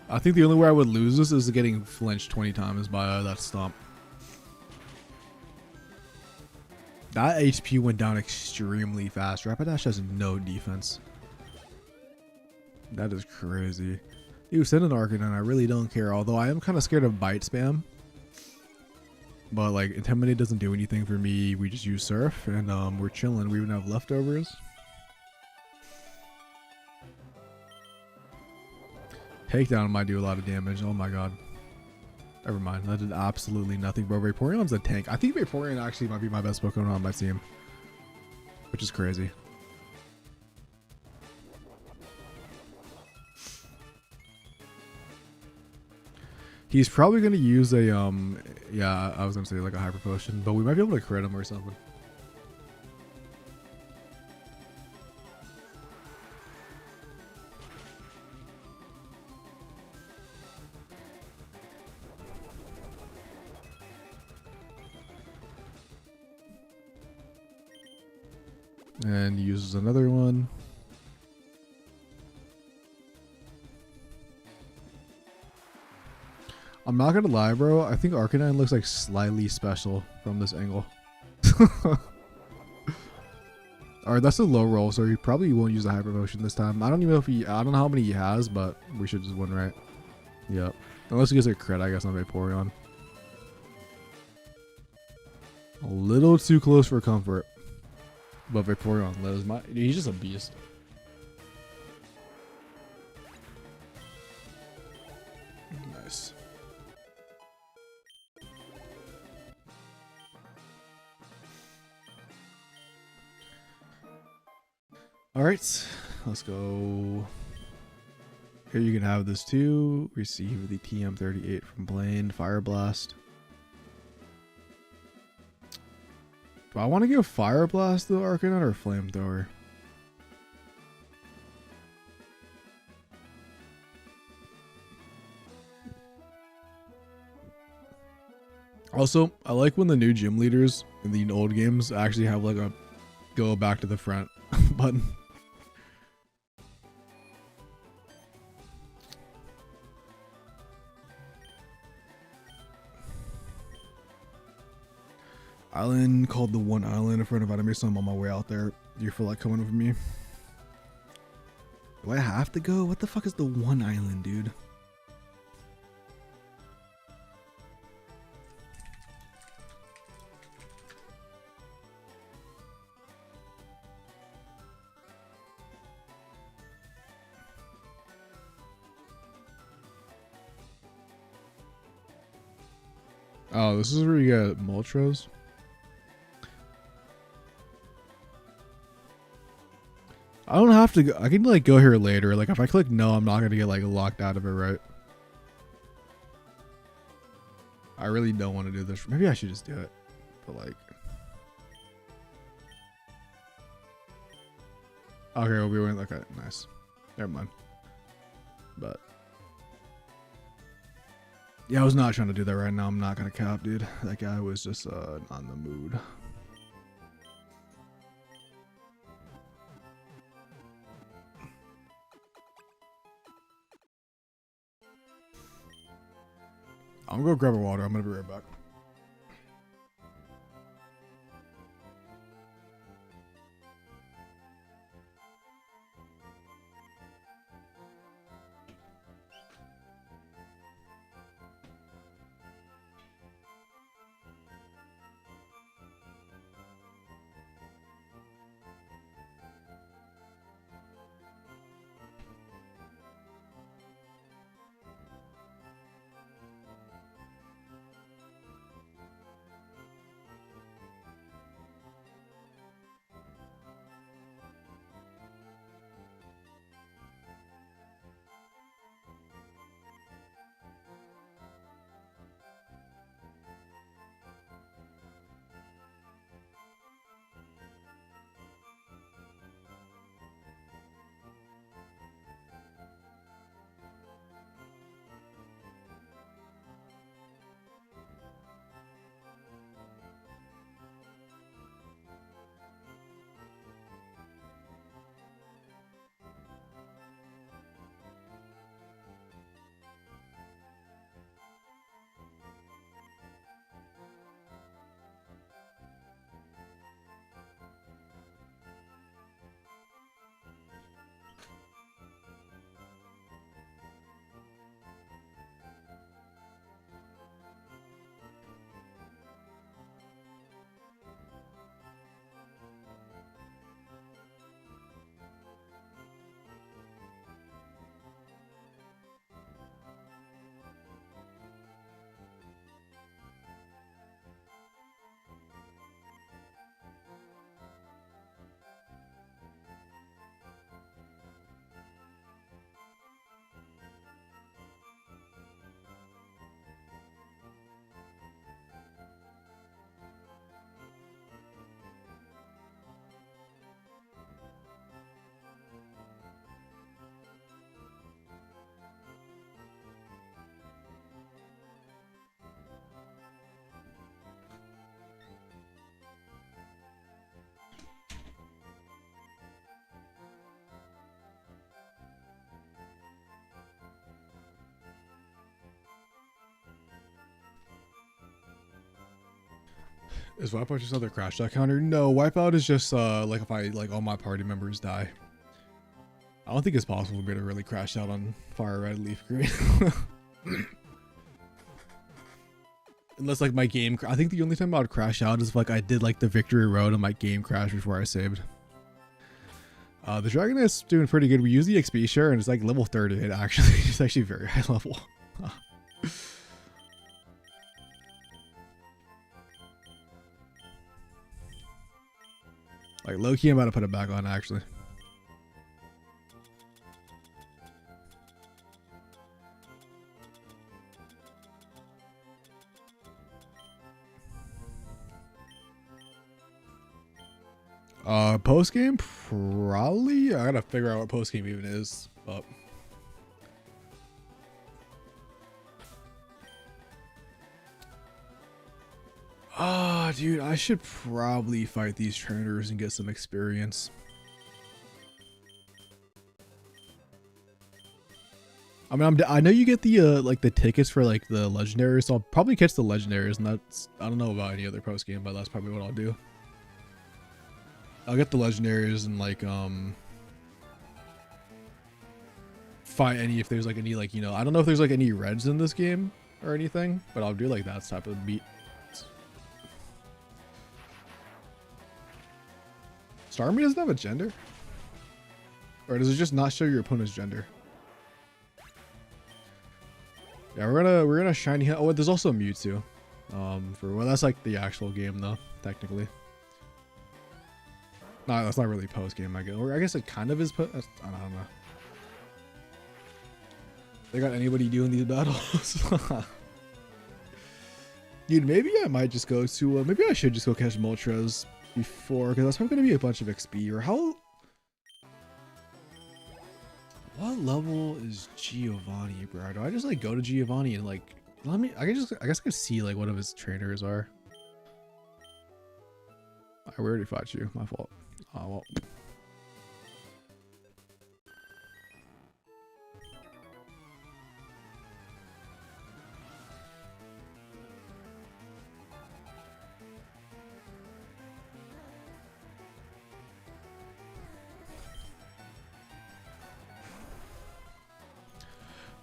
I think the only way I would lose this is getting flinched 20 times by that stomp. That HP went down extremely fast. Rapidash has no defense. That is crazy. Dude, send an Articuno. I really don't care. Although I am kind of scared of bite spam. But like Intimidate doesn't do anything for me. We just use Surf and we're chilling. We even have leftovers. Takedown might do a lot of damage. Oh my god. Never mind. That did absolutely nothing, bro. Vaporeon's a tank. I think Vaporeon actually might be my best Pokemon on my team. Which is crazy. He's probably going to use a, yeah, I was going to say like a Hyper Potion. But we might be able to crit him or something. And uses another one. I'm not gonna lie, bro. I think Arcanine looks like slightly special from this angle. Alright, that's a low roll, so he probably won't use the Hyper Potion this time. I don't even know if he, I don't know how many he has, but we should just win, right? Yep. Unless he gets a crit, I guess, on Vaporeon. A little too close for comfort. But Vaporeon lives. He's just a beast. Nice. Alright, let's go. Here you can have this too. Receive the TM38 from Blaine. Fire Blast. Do I want to give Fire Blast to Arcanine or Flamethrower? Also, I like when the new gym leaders in the old games actually have like a go back to the front button. Island called the One Island in front of anime, so I'm on my way out there. Do you feel like coming with me? Do I have to go? What the fuck is the One Island, dude? Oh, this is where you get Moltros. I don't have to go. I can like go here later. Like if I click no, I'm not gonna get like locked out of it, right? I really don't want to do this. Maybe I should just do it. But like, okay, we'll be winning. Okay, nice. Never mind. But yeah, I was not trying to do that right now. I'm not gonna cap, dude. That guy was just not in the mood. I'm gonna go grab a water. I'm gonna be right back. Is Wipeout just another crash out counter? No, Wipeout is just like if I like all my party members die. I don't think it's possible for me to really crash out on fire red, leaf green. Unless like my game, I think the only time I would crash out is if like I did like the victory road and my game crashed before I saved. The dragon is doing pretty good. We use the XP share and it's like level 38 actually. It's actually very high level. Like low key, I'm about to put it back on actually. Post game probably. I gotta figure out what post game even is, but dude, I should probably fight these trainers and get some experience. I mean, I know you get the like the tickets for like the legendaries, so I'll probably catch the legendaries, and that's, I don't know about any other post game, but that's probably what I'll do. I'll get the legendaries and like fight any, if there's like any, like, you know, I don't know if there's like any reds in this game or anything, but I'll do like that type of beat. Starmie doesn't have a gender? Or does it just not show your opponent's gender? Yeah, we're gonna shiny. Oh, there's also a Mewtwo. For well, that's like the actual game though, technically. No, that's not really post game, I guess. Or I guess it kind of is. I don't know. They got anybody doing these battles? Dude, maybe I might just go to. Maybe I should just go catch Moltres before, because that's probably gonna be a bunch of XP. Or how? What level is Giovanni, bro? Do I just like go to Giovanni and like let me? I guess I could see like what of his trainers are. I already fought you. My fault. Oh well.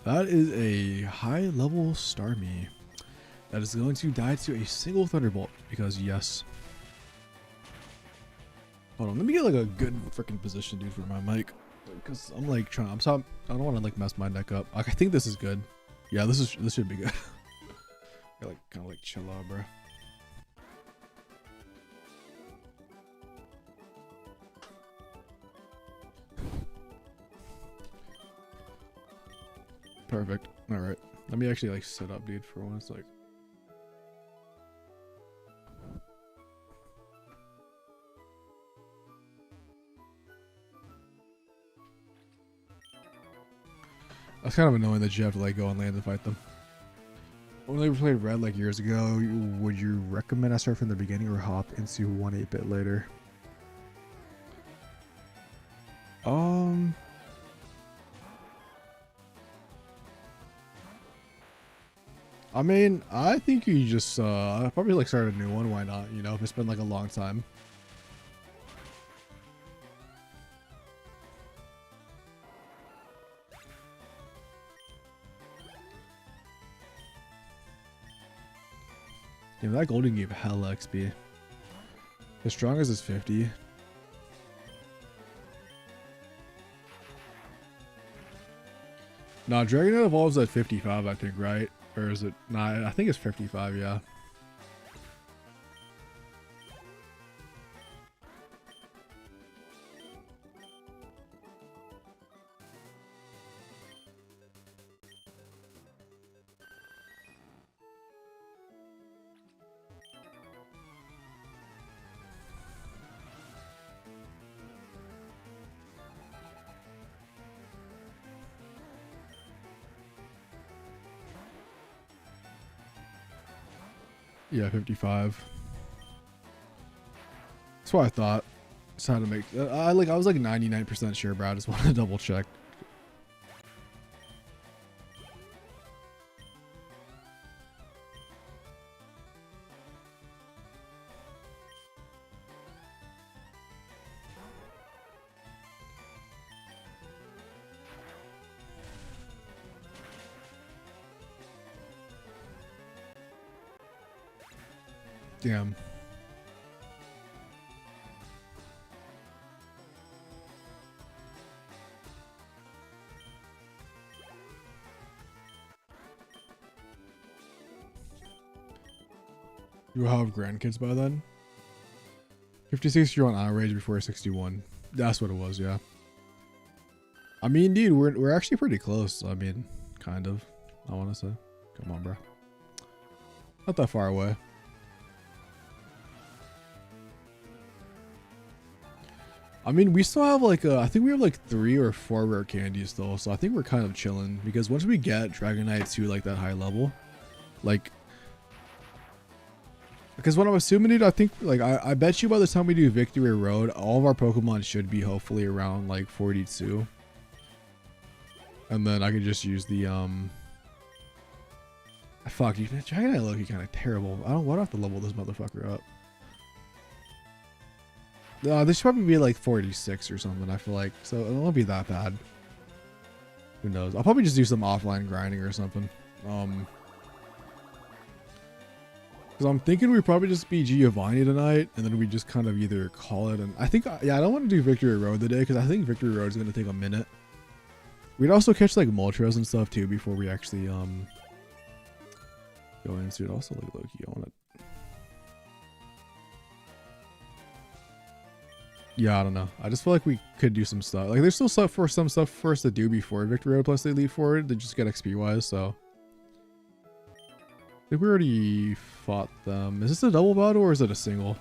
That is a high level Starmie that is going to die to a single Thunderbolt because yes. Hold on, let me get like a good freaking position, dude, for my mic, because I'm like trying. I don't want to like mess my neck up. Like, I think this is good. Yeah, this should be good. I like kind of like chill out, bro. Perfect. All right, let me actually like sit up, dude, for once. Like, that's kind of annoying that you have to like go on land and fight them. When they played Red like years ago, would you recommend I start from the beginning or hop into 1/8-bit later? I mean, I think you just probably like start a new one. Why not? You know, if it's been like a long time. Yeah, that golden gave hella XP. The strongest is 50. No, Dragonite evolves at 55, I think, right? Or is it? Nah, I think it's 55, yeah. Yeah, 55. That's what I thought. Just had to make. I was like 99% sure, bro. I just wanted to double check. Damn. You will have grandkids by then? 56 you're on outrage before 61. That's what it was, yeah. I mean, dude, we're actually pretty close. I mean, kind of. I want to say. Come on, bro. Not that far away. I mean, we still have like I think we have like 3 or 4 rare candies still, so I think we're kind of chilling because once we get Dragonite to like that high level, like, because what I'm assuming, dude, I think like I bet you by the time we do Victory Road, all of our Pokemon should be hopefully around like 42, and then I could just use the fuck, you Dragonite look kind of terrible. Why do I have to level this motherfucker up? This should probably be like 46 or something, I feel like. So it won't be that bad. Who knows? I'll probably just do some offline grinding or something. Because I'm thinking we probably just be Giovanni tonight, and then we just kind of either call it. And I think, yeah, I don't want to do Victory Road today because I think Victory Road is going to take a minute. We'd also catch like Moltres and stuff too before we actually Go in, dude. Also look low-key on it. Yeah, I don't know. I just feel like we could do some stuff. Like, there's still stuff for some stuff for us to do before Victory Road plus the Elite Four to just get XP wise. So, I think we already fought them. Is this a double battle or is it a single?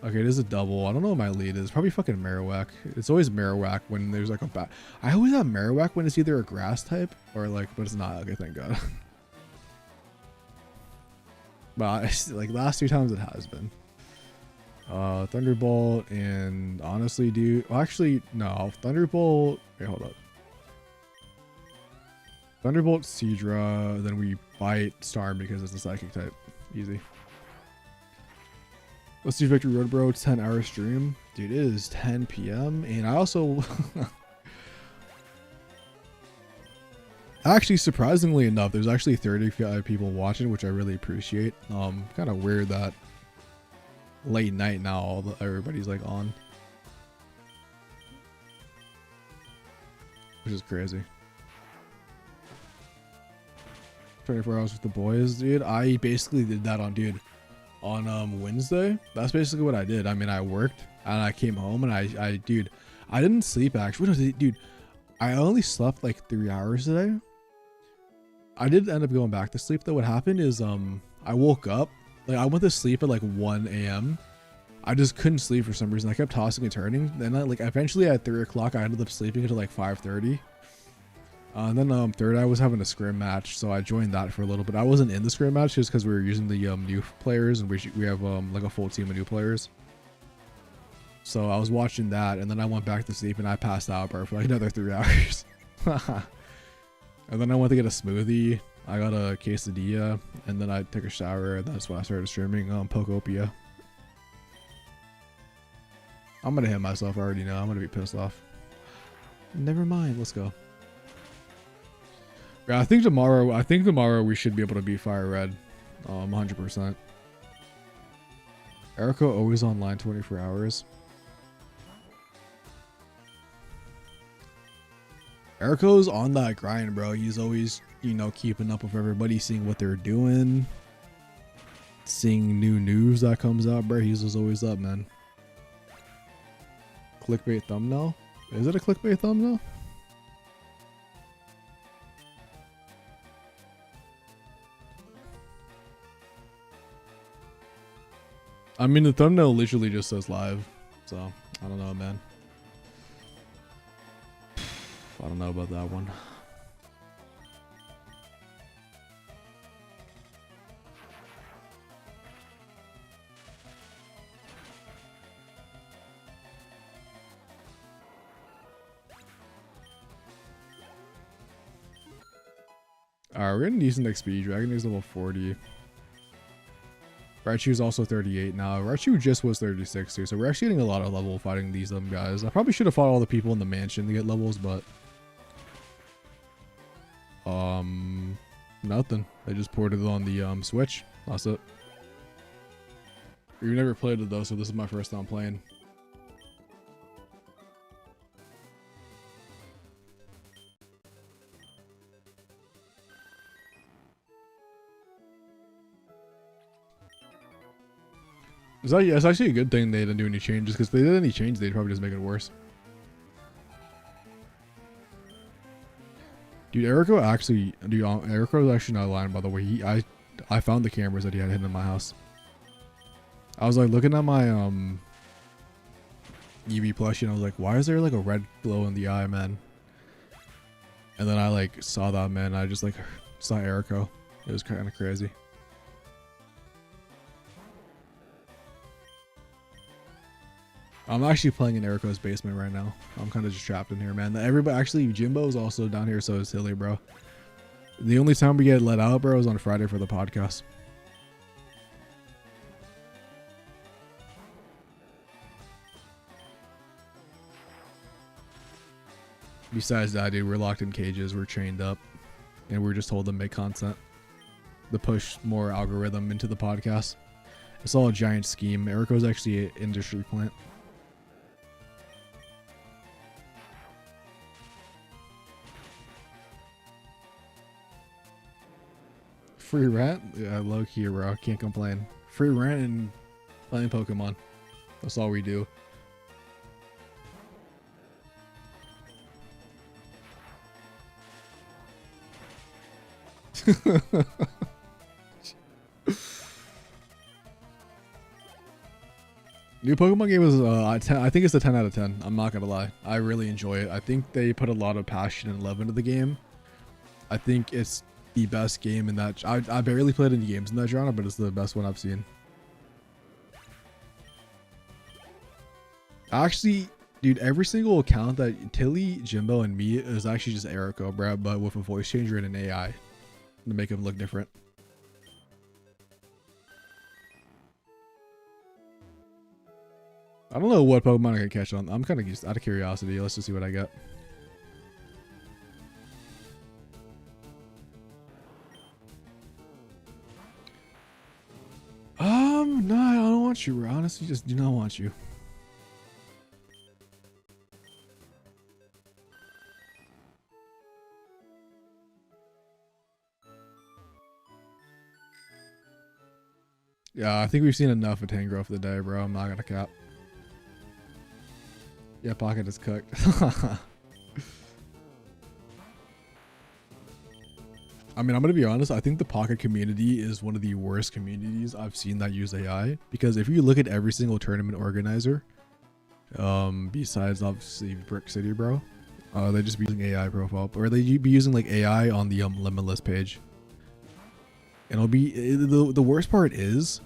Okay, it is a double. I don't know what my lead is. Probably fucking Marowak. It's always Marowak when there's like a bat. I always have Marowak when it's either a grass type or like, but it's not. Okay, thank God. But like last 2 times it has been. Thunderbolt and honestly, dude. Well, actually, no. Thunderbolt. Wait, hold up. Thunderbolt, Seadra. Then we bite Storm because it's a psychic type. Easy. Let's do Victory Road, bro. 10-hour stream. Dude, it is 10 p.m. And I also... actually, surprisingly enough, there's actually 35 people watching, which I really appreciate. Kind of weird that late night now, everybody's like on. Which is crazy. 24 hours with the boys, dude. I basically did that on Wednesday. That's basically what I did. I mean, I worked and I came home and I dude, I didn't sleep actually. Dude, I only slept like 3 hours today. I did end up going back to sleep though. What happened is I woke up, like I went to sleep at like 1 a.m. I just couldn't sleep for some reason. I kept tossing and turning. Then I like eventually at 3 o'clock I ended up sleeping until like 5:30. And then third, I was having a scrim match, so I joined that for a little bit. I wasn't in the scrim match just because we were using the new players, and we have like a full team of new players. So I was watching that, and then I went back to sleep, and I passed out for like another 3 hours. And then I went to get a smoothie. I got a quesadilla, and then I took a shower, and that's when I started streaming Pokopia. I'm gonna hit myself. I already know. I'm gonna be pissed off. Never mind. Let's go. Yeah, I think tomorrow we should be able to beat Fire Red. 100%. Erico always online 24 hours. Erico's on that grind, bro. He's always, you know, keeping up with everybody, seeing what they're doing, seeing new news that comes out, bro. He's just always up, man. Clickbait thumbnail? Is it a clickbait thumbnail? I mean, the thumbnail literally just says live, so I don't know, man. I don't know about that one. Alright, we're getting decent XP. Dragon is level 40. Raichu's also 38 now. Raichu just was 36 too, so we're actually getting a lot of level fighting these guys. I probably should have fought all the people in the mansion to get levels, but nothing. They just ported it on the Switch. That's it. We've never played it though, so this is my first time playing. It's actually a good thing they didn't do any changes, because if they did any changes, they'd probably just make it worse. Dude, Erico is actually not lying, by the way. I found the cameras that he had hidden in my house. I was like looking at my EV plushie, and I was like, why is there like a red glow in the eye, man? And then I like saw that, man. I just like saw Erico. It was kind of crazy. I'm actually playing in Erico's basement right now. I'm kind of just trapped in here, man. Everybody, actually, Jimbo's also down here, so is Hilly, bro. The only time we get let out, bro, is on Friday for the podcast. Besides that, dude, we're locked in cages, we're chained up, and we're just told to make content to push more algorithm into the podcast. It's all a giant scheme. Erico's actually an industry plant. Free rent? Yeah, low key, bro. Can't complain. Free rent and playing Pokemon. That's all we do. New Pokemon game is 10, I think it's a 10 out of 10. I'm not gonna lie. I really enjoy it. I think they put a lot of passion and love into the game. I think it's the best game in that. I barely played any games in that genre, but it's the best one I've seen. Actually, dude, every single account that Tilly, Jimbo, and me is actually just Erico, bro, but with a voice changer and an AI to make him look different. I don't know what Pokemon I can catch on. I'm kind of just out of curiosity. Let's just see what I get. No, I don't want you, bro. Honestly, just do not want you. Yeah, I think we've seen enough of Tangrowth for the day, bro. I'm not gonna cap. Yeah, Pocket is cooked. I mean, I'm gonna be honest. I think the Pocket community is one of the worst communities I've seen that use AI. Because if you look at every single tournament organizer, besides obviously Brick City, bro, they just be using AI profile, or they be using like AI on the Limitless page. And it'll be the worst part is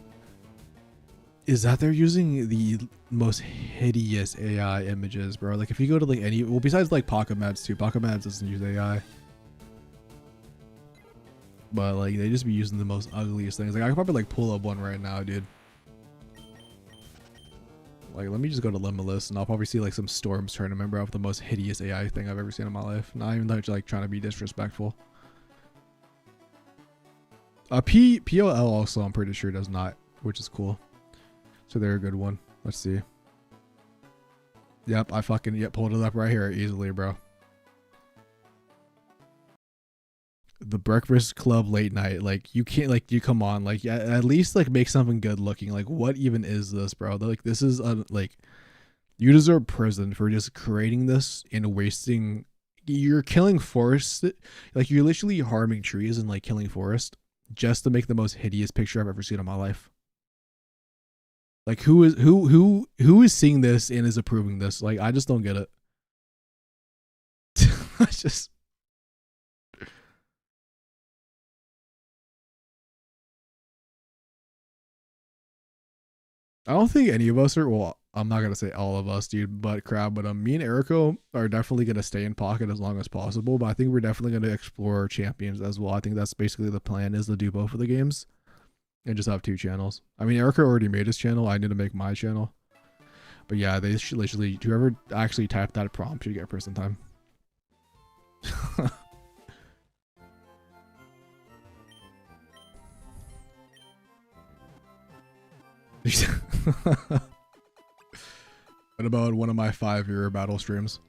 that they're using the most hideous AI images, bro. Like if you go to like any, well, besides like Pocket Mads too. Pocket Mads doesn't use AI. But like they just be using the most ugliest things. Like I could probably like pull up one right now, dude. Like let me just go to Limitless and I'll probably see like some Storms tournament, bro, with the most hideous AI thing I've ever seen in my life. Not even like trying to be disrespectful. POL also I'm pretty sure does not, which is cool. So they're a good one. Let's see. Yep, I fucking pulled it up right here easily, bro. The Breakfast Club late night, like you can't, like, you come on, like at least like make something good looking. Like what even is this, bro? Like this is like you deserve prison for just creating this and wasting. You're killing forests, like you're literally harming trees and like killing forest just to make the most hideous picture I've ever seen in my life. Like who is seeing this and is approving this? Like I just don't get it. I just. I don't think any of us are, well, I'm not gonna say all of us, dude, but me and Erico are definitely gonna stay in Pocket as long as possible. But I think we're definitely gonna explore champions as well. I think that's basically the plan, is to do both of the games and just have 2 channels. I mean, Erico already made his channel. I need to make my channel. But yeah, they should literally, whoever actually typed that prompt should get prison time. What about one of my 5-year battle streams?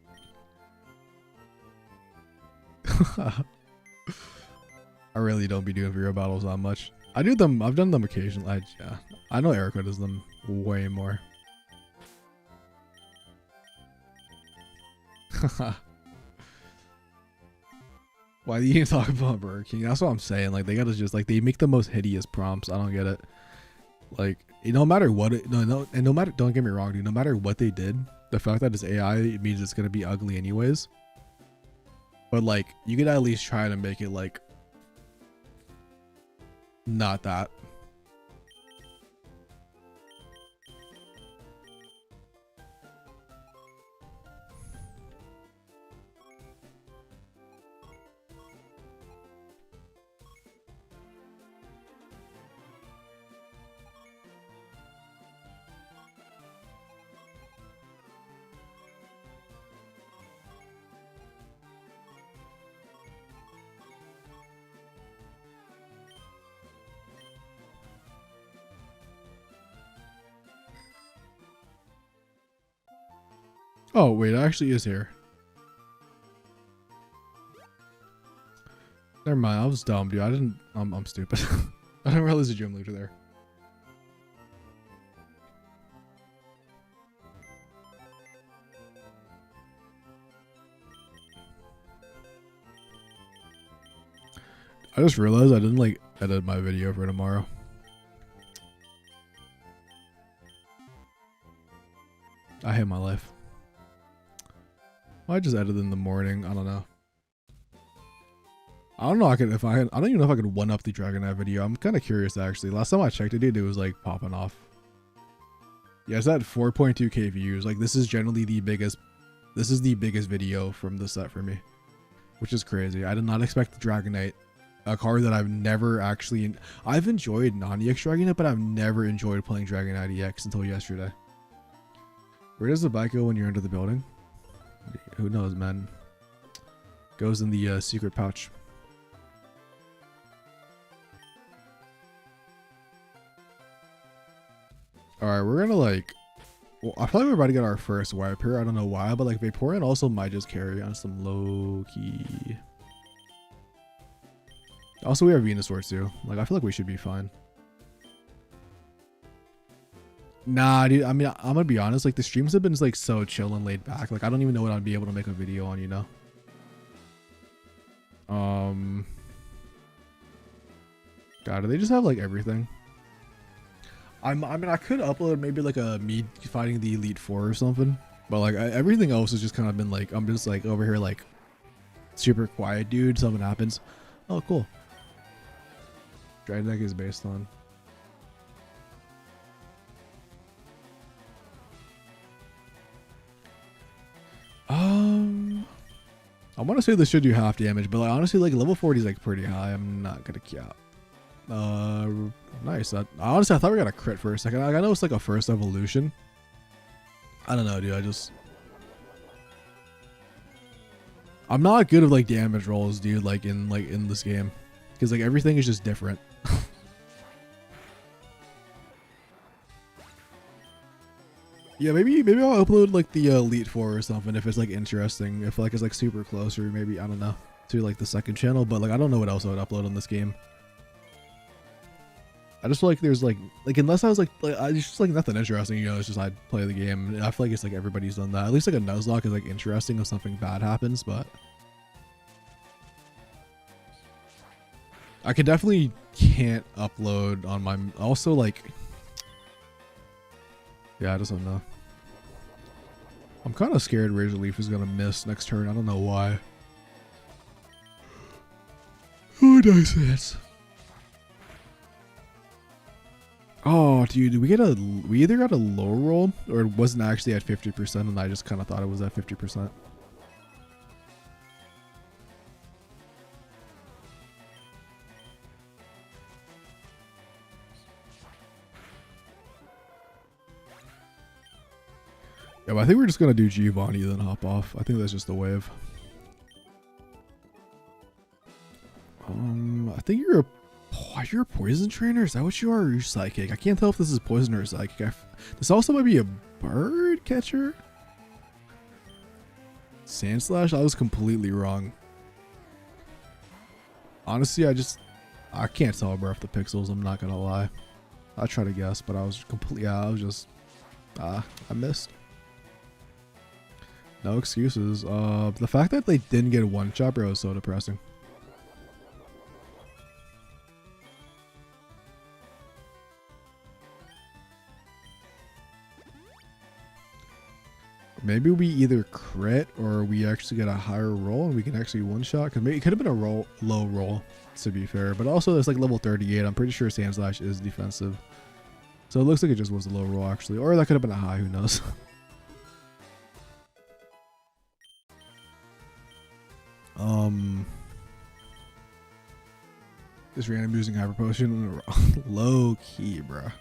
I really don't be doing video battles that much. I do them. I've done them occasionally. Yeah, I know Erica does them way more. Why do you talk about Burger King? That's what I'm saying. Like they gotta just like they make the most hideous prompts. I don't get it. Like no matter what, no matter. Don't get me wrong, dude. No matter what they did, the fact that it's AI means it's gonna be ugly anyways. But like you could at least try to make it like not that. Oh wait, it actually is here. Never mind. I was dumb, dude. I didn't. I'm stupid. I didn't realize the gym leader there. I just realized I didn't like edit my video for tomorrow. I hate my life. I just edited in the morning. I don't know. I don't know. I don't even know if I could one up the Dragon Knight video. I'm kind of curious actually. Last time I checked it, dude, it was like popping off. Yeah, it's at 4.2k views. Like this is generally the biggest. This is the biggest video from the set for me, which is crazy. I did not expect the Dragon Knight, a card that I've never actually. I've enjoyed non-EX Dragon Knight, but I've never enjoyed playing Dragon Knight EX until yesterday. Where does the bike go when you're under the building? Who knows, man? Goes in the secret pouch. Alright, we're gonna like... Well, I feel like we're about to get our first wipe here. I don't know why, but like Vaporeon also might just carry on some low-key. Also, we have Venusaur too. Like, I feel like we should be fine. Nah, dude, I mean, I'm gonna be honest, like, the streams have been, like, so chill and laid back. Like, I don't even know what I'd be able to make a video on, you know? God, do they just have, like, everything? I mean, I could upload maybe, like, me fighting the Elite Four or something. But, like, everything else has just kind of been, like, I'm just, like, over here, like, super quiet, dude. Something happens. Oh, cool. Dragon Deck is based on... I want to say this should do half damage, but like, honestly, like level 40 is like pretty high. I'm not gonna cap. Nice. Honestly, I thought we got a crit for a second. Like, I know it's like a first evolution. I don't know, dude. I'm not good at like damage rolls, dude. Like in this game, because like everything is just different. Yeah, maybe I'll upload like the Elite Four or something if it's like interesting. If like it's like super close, or maybe I don't know, to like the second channel. But like I don't know what else I would upload on this game. I just feel like there's like unless I was like I just like nothing interesting, you know. It's just I'd play the game. And I feel like it's like everybody's done that. At least like a Nuzlocke is like interesting if something bad happens, but I could definitely can't upload on my also like. Yeah, I just don't know. I'm kind of scared Razor Leaf is going to miss next turn. I don't know why. Oh, nice hits. Oh, dude, we either got a low roll or it wasn't actually at 50% and I just kind of thought it was at 50%. Yeah, but I think we're just gonna do Giovanni then hop off. I think that's just the wave. I think you're a poison trainer. Is that what you are? Or you're psychic? I can't tell if this is poison or psychic. This also might be a bird catcher. Sandslash. I was completely wrong. Honestly, I can't tell off the pixels. I'm not gonna lie. I try to guess, but I was completely. Yeah, I was just. I missed. No excuses. The fact that they didn't get a one shot, bro, is so depressing. Maybe we either crit or we actually get a higher roll and we can actually one shot. Because maybe it could have been a low roll, to be fair. But also, it's like level 38. I'm pretty sure Sandslash is defensive. So it looks like it just was a low roll, actually. Or that could have been a high. Who knows? This random using Hyper Potion. Low key, bruh.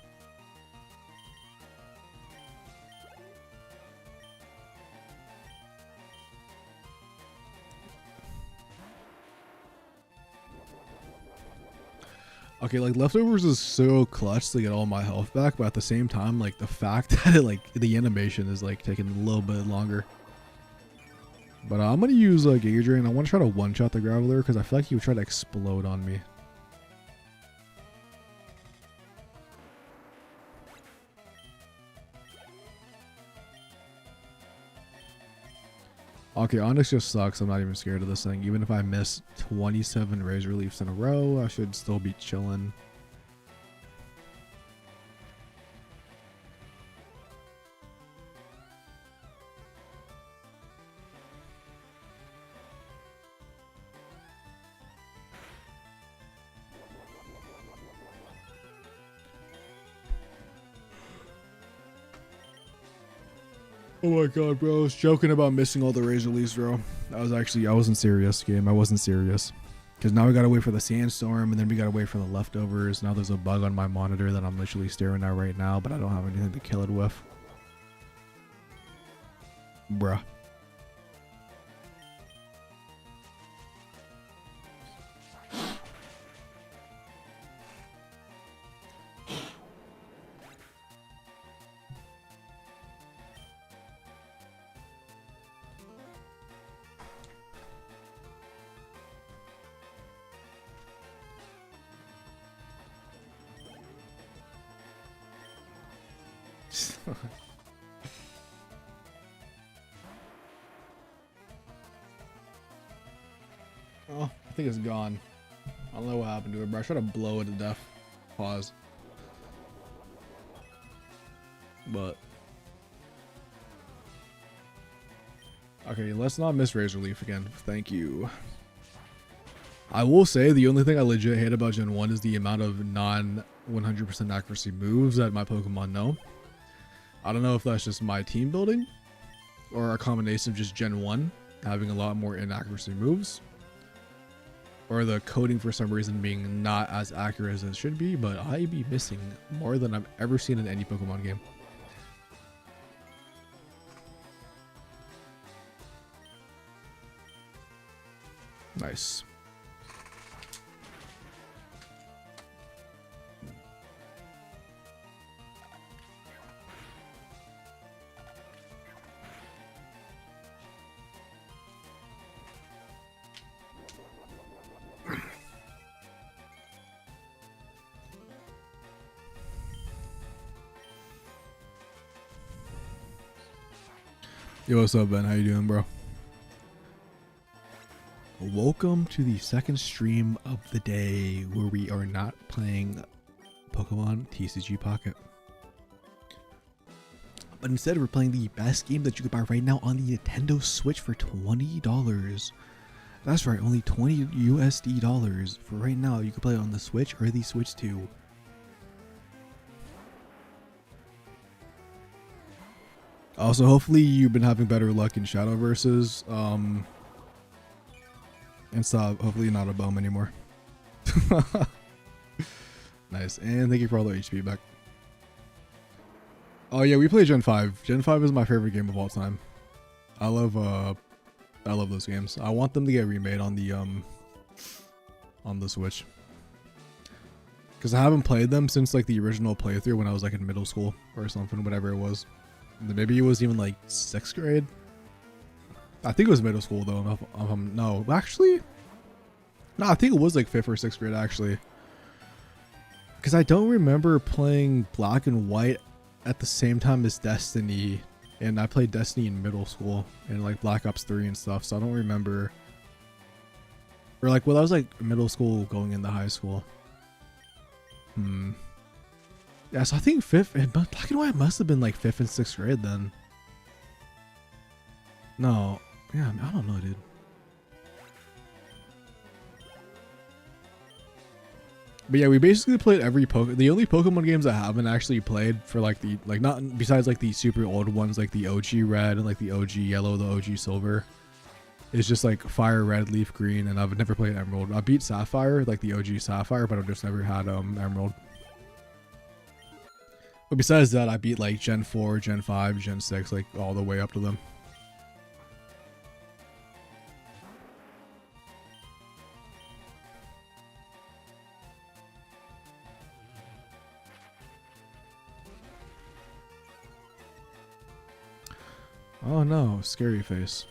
Okay, like leftovers is so clutch to get all my health back, but at the same time, like the fact that it, like the animation is like taking a little bit longer. But I'm gonna use Giga Drain. I want to try to one-shot the Graveler because I feel like he would try to explode on me. Okay, Onyx just sucks. I'm not even scared of this thing. Even if I miss 27 Razor Leafs in a row, I should still be chilling. Oh my god, bro. I was joking about missing all the Razor Leaves, bro. I wasn't serious, game. I wasn't serious. Because now we gotta wait for the sandstorm, and then we gotta wait for the leftovers. Now there's a bug on my monitor that I'm literally staring at right now, but I don't have anything to kill it with. Bruh. Oh, I think it's gone. I don't know what happened to it, bro. I tried to blow it to death. Pause. But okay, let's not miss Razor Leaf again. Thank you. I will say the only thing I legit hate about Gen 1 is the amount of non 100% accuracy moves that my Pokemon know. I don't know if that's just my team building or a combination of just Gen 1 having a lot more inaccuracy moves, or the coding for some reason being not as accurate as it should be, but I be missing more than I've ever seen in any Pokemon game. Nice. Yo, what's up, Ben? How you doing, bro? Welcome to the second stream of the day where we are not playing Pokemon TCG Pocket, but instead we're playing the best game that you could buy right now on the Nintendo Switch for $20. That's right, only 20 USD dollars for right now. You can play it on the Switch or the Switch 2. Also, hopefully you've been having better luck in Shadow Versus, and stop. Hopefully not a bum anymore. Nice, and thank you for all the HP back. Oh yeah, we play Gen 5. Gen 5 is my favorite game of all time. I love those games. I want them to get remade on the Switch, because I haven't played them since like the original playthrough when I was like in middle school or something, whatever it was. Maybe it was even like 6th grade. I think it was middle school though. No, actually, no, I think it was like 5th or 6th grade actually, because I don't remember playing Black and White at the same time as Destiny, and I played Destiny in middle school and like Black Ops 3 and stuff, so I don't remember. Or like, well, I was like middle school going into high school. Yeah, so I think 5th, Black and White must have been like 5th and 6th grade then. No, yeah, I don't know, dude. But yeah, we basically played every the only Pokemon games I haven't actually played for like the, like, not besides like the super old ones like the OG Red and like the OG Yellow, the OG Silver, is just like Fire Red, Leaf Green, and I've never played Emerald. I beat Sapphire, like the OG Sapphire, but I've just never had Emerald. But besides that, I beat like Gen 4, Gen 5, Gen 6, like all the way up to them. Oh no, scary face.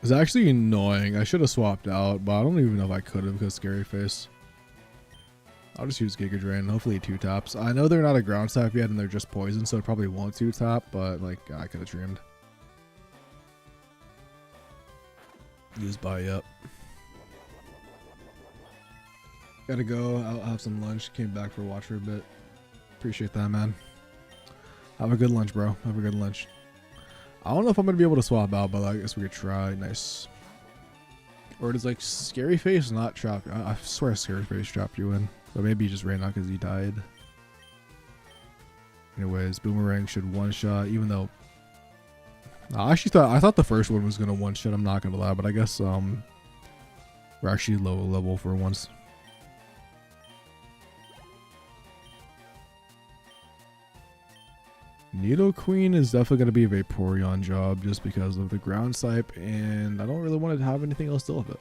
It's actually annoying. I should have swapped out, but I don't even know if I could have because Scary Face. I'll just use Giga Drain. Hopefully 2-taps. I know they're not a ground type yet and they're just poison, so it probably won't 2-tap, but like I could have dreamed. Use buy up. Gotta go. I'll have some lunch. Came back for a watch for a bit. Appreciate that, man. Have a good lunch, bro. Have a good lunch. I don't know if I'm gonna be able to swap out, but I guess we could try. Nice. Or does like Scary Face not trap? I swear Scary Face trapped you in. But maybe he just ran out because he died. Anyways, Boomerang should one-shot, even though I thought the first one was gonna one-shot, I'm not gonna lie, but I guess we're actually low level for once. Needle Queen is definitely gonna be a Vaporeon job just because of the ground type, and I don't really want to have anything else deal with it.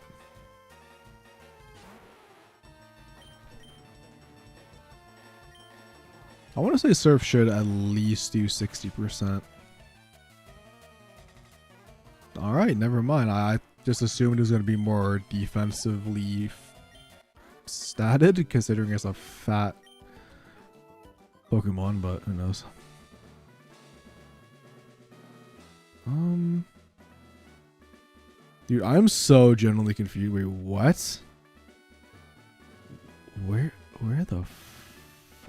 I want to say Surf should at least do 60%. Alright, never mind. I just assumed it was going to be more defensively statted, considering it's a fat Pokemon, but who knows. Dude, I'm so genuinely confused. Wait, what? Where the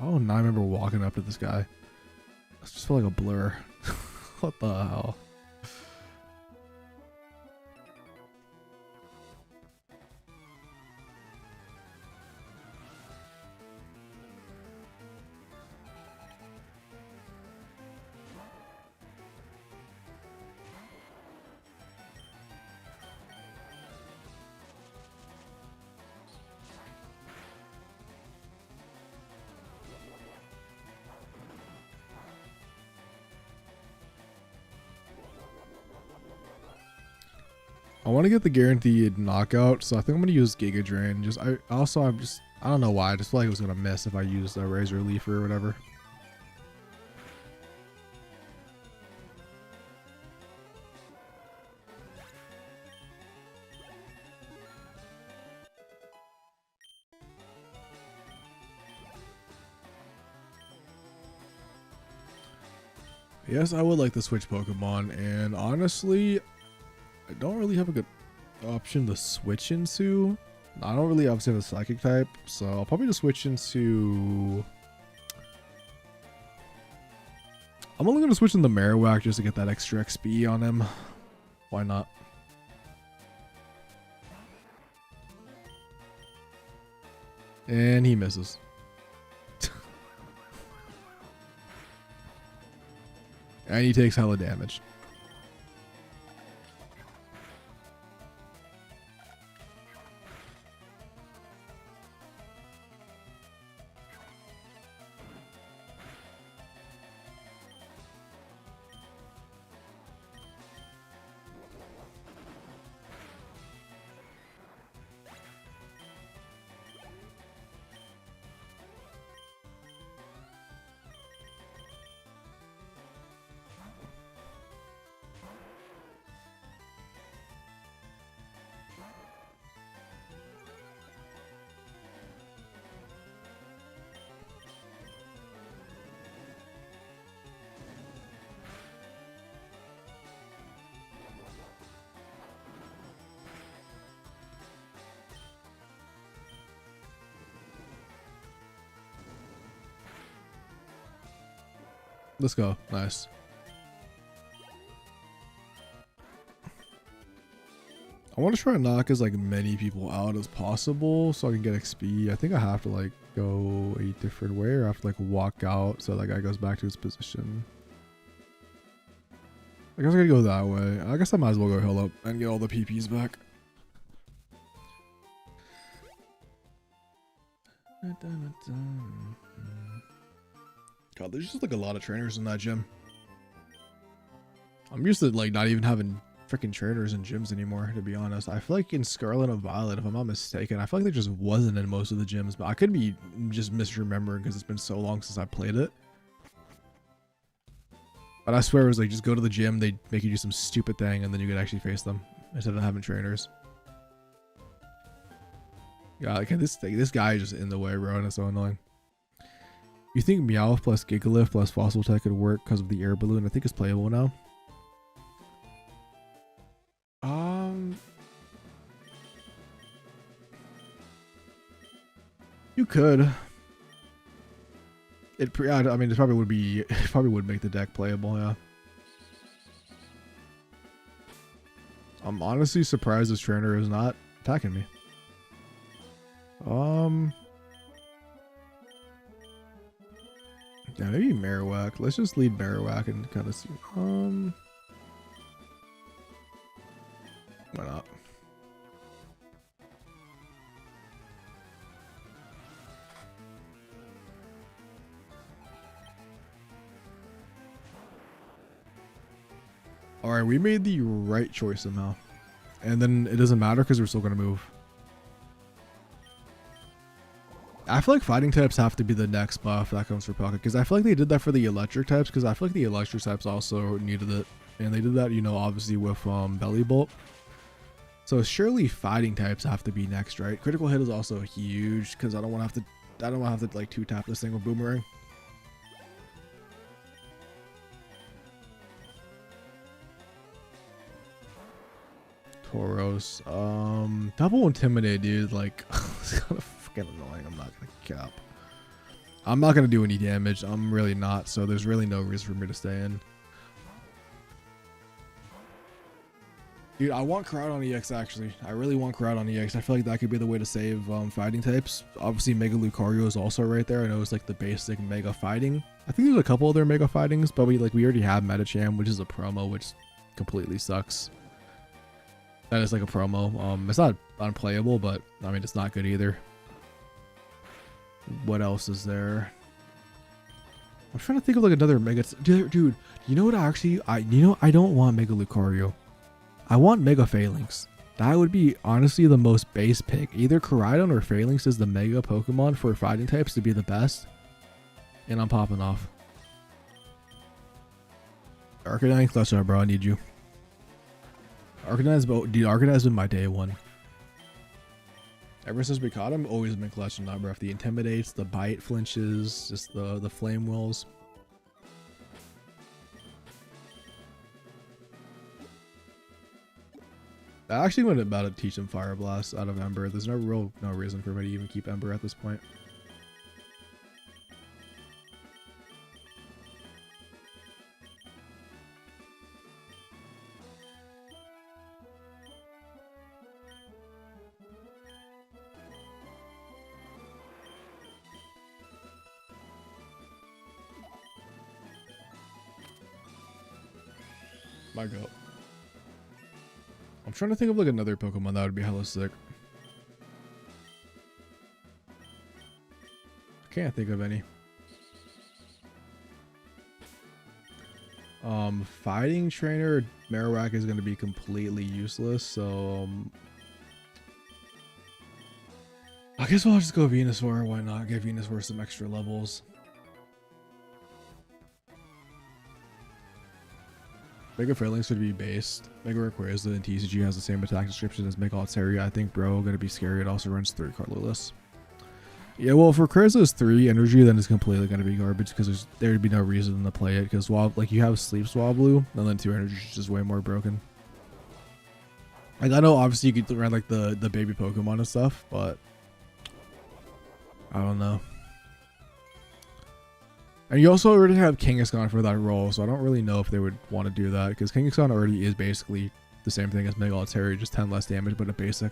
oh, now I remember walking up to this guy. I just felt like a blur. What the hell? I want to get the guaranteed knockout, so I think I'm gonna use Giga Drain. I don't know why. I just feel like it was gonna miss if I used a Razor Leaf or whatever. Yes, I would like to switch Pokemon, and honestly, I don't really have a good option to switch into. I don't really obviously have a psychic type, so I'll probably just switch into... I'm only going to switch into Marowak just to get that extra XP on him. Why not? And he misses. And he takes hella damage. Let's go. Nice. I want to try and knock as like many people out as possible so I can get XP. I think I have to like go a different way, or I have to like walk out so that guy goes back to his position. I guess I gotta go that way. I guess I might as well go heal up and get all the PPs back. God, there's just like a lot of trainers in that gym. I'm used to like not even having freaking trainers in gyms anymore, to be honest. I feel like in Scarlet and Violet, if I'm not mistaken, I feel like there just wasn't in most of the gyms, but I could be just misremembering because it's been so long since I played it. But I swear it was like just go to the gym, they make you do some stupid thing, and then you could actually face them. instead of having trainers. Yeah, like this guy is just in the way, bro, and it's so annoying. You think Meowth plus Gigalith plus Fossil Tech could work because of the air balloon? I think it's playable now. You could. I mean, it probably would be. It probably would make the deck playable. Yeah. I'm honestly surprised this trainer is not attacking me. Yeah, maybe Marowak. Let's just lead Marowak and kind of see. Why not? All right, we made the right choice somehow, and then it doesn't matter because we're still gonna move. I feel like fighting types have to be the next buff that comes for Pocket, because I feel like they did that for the electric types, because I feel like the electric types also needed it, and they did that, you know, obviously with Belly Bolt. So surely fighting types have to be next, right? Critical hit is also huge because I don't want to have to like 2-tap this thing with Boomerang. Tauros, double Intimidate, dude. Like, it's kind of fucking annoying. I'm not gonna cap. I'm not gonna do any damage. I'm really not. So there's really no reason for me to stay in. Dude, I want Crowd on EX actually. I really want Crowd on EX. I feel like that could be the way to save fighting types. Obviously, Mega Lucario is also right there. I know it's like the basic Mega Fighting. I think there's a couple other Mega Fightings, but we already have Medicham, which is a promo, which completely sucks. That is like a promo. It's not unplayable, but I mean it's not good either. What else is there? I'm trying to think of like another Mega. Dude, you know what? I don't want Mega Lucario. I want Mega Phalanx. That would be honestly the most base pick. Either Koraidon or Phalanx is the Mega Pokemon for fighting types to be the best. And I'm popping off. Arcanine, clutch up, bro. I need you. Arcanine's been my day one. Ever since we caught him, always been clutching up, bro. The Intimidates, the Bite flinches, just the Flame Wheels. I actually went about to teach him Fire Blast out of Ember. There's no reason for me to even keep Ember at this point. My God. I'm trying to think of like another Pokemon that would be hella sick. I can't think of any. Fighting trainer Marowak is going to be completely useless, so I guess I'll just go Venusaur. Why not? Give Venusaur some extra levels. Mega Phalanx would be based. Mega Rayquaza and TCG has the same attack description as Mega Altaria. I think Bro gonna be scary. It also runs 3 colorless. Yeah, well, if Rayquaza's 3 energy, then it's completely gonna be garbage because there'd be no reason to play it. Because like you have Sleep Swablu, and then 2 energy is just way more broken. Like I know obviously you could run like the baby Pokemon and stuff, but I don't know. And you also already have Kangaskhan for that role, so I don't really know if they would want to do that, because Kangaskhan already is basically the same thing as Mega Altaria, just 10 less damage, but a basic.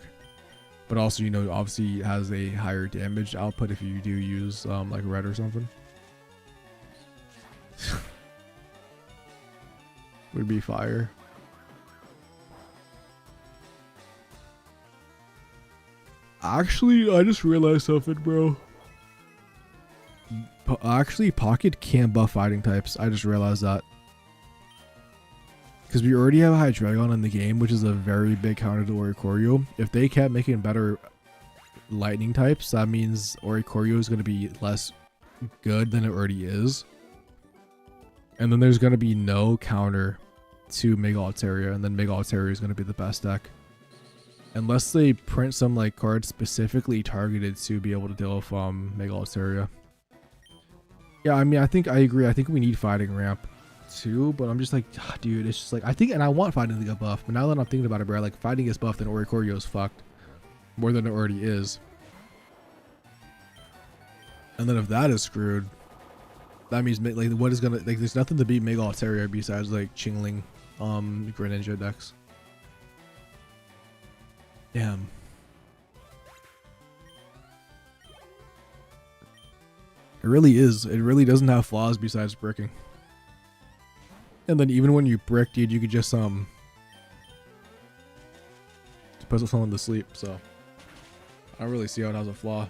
But also, you know, obviously has a higher damage output if you do use like Red or something. Would be fire. Actually, I just realized something, bro. Actually, Pocket can't buff fighting types. I just realized that. Because we already have a Hydreigon in the game, which is a very big counter to Oricorio. If they kept making better lightning types, that means Oricorio is going to be less good than it already is. And then there's going to be no counter to Mega Altaria, and then Mega Altaria is going to be the best deck. Unless they print some like cards specifically targeted to be able to deal with Mega Altaria. Yeah, I mean, I think I agree. I think we need Fighting Ramp too, but I'm just like, dude, it's just like, I think, and I want Fighting to get buffed, but now that I'm thinking about it, bro, like Fighting gets buffed and Oricorio is fucked more than it already is. And then if that is screwed, that means like what is gonna, like, there's nothing to beat Mega Altaria besides like Chingling, Greninja decks. Damn. It really is. It really doesn't have flaws besides bricking. And then even when you brick, dude, you could just put someone to sleep. So I don't really see how it has a flaw.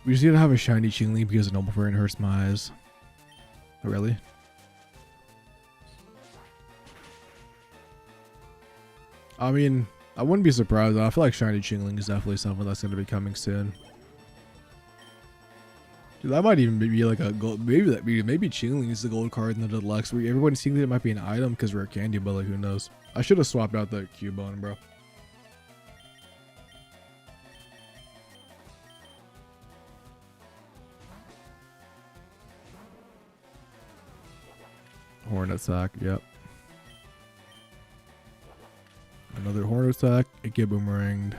We just need to have a shiny Chingling because a Noble Variant hurts my eyes. Oh, really? I mean, I wouldn't be surprised. I feel like shiny Chingling is definitely something that's going to be coming soon. Dude, that might even be like a gold. Maybe Chingling is the gold card in the deluxe. Where everybody's thinking it might be an item because we're a candy, but like who knows? I should have swapped out the Cubone, bro. Horn attack, yep. Another horn attack, it get boomeranged.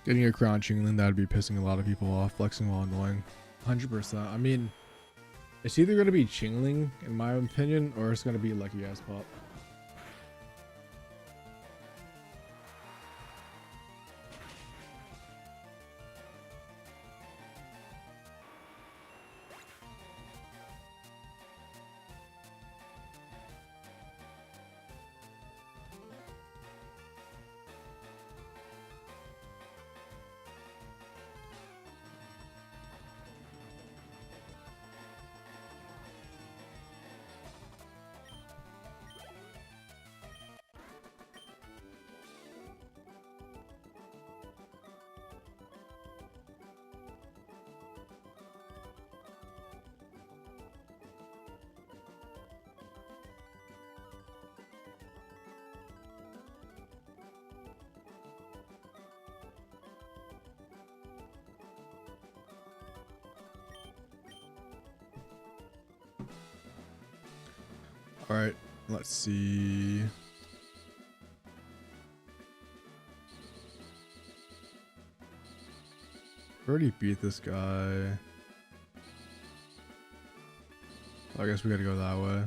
Getting a crown Chingling, that would be pissing a lot of people off, flexing while annoying. 100%. I mean, it's either going to be Chingling, in my opinion, or it's going to be Lucky Ass Pop. Alright, let's see. Already beat this guy. I guess we gotta go that way.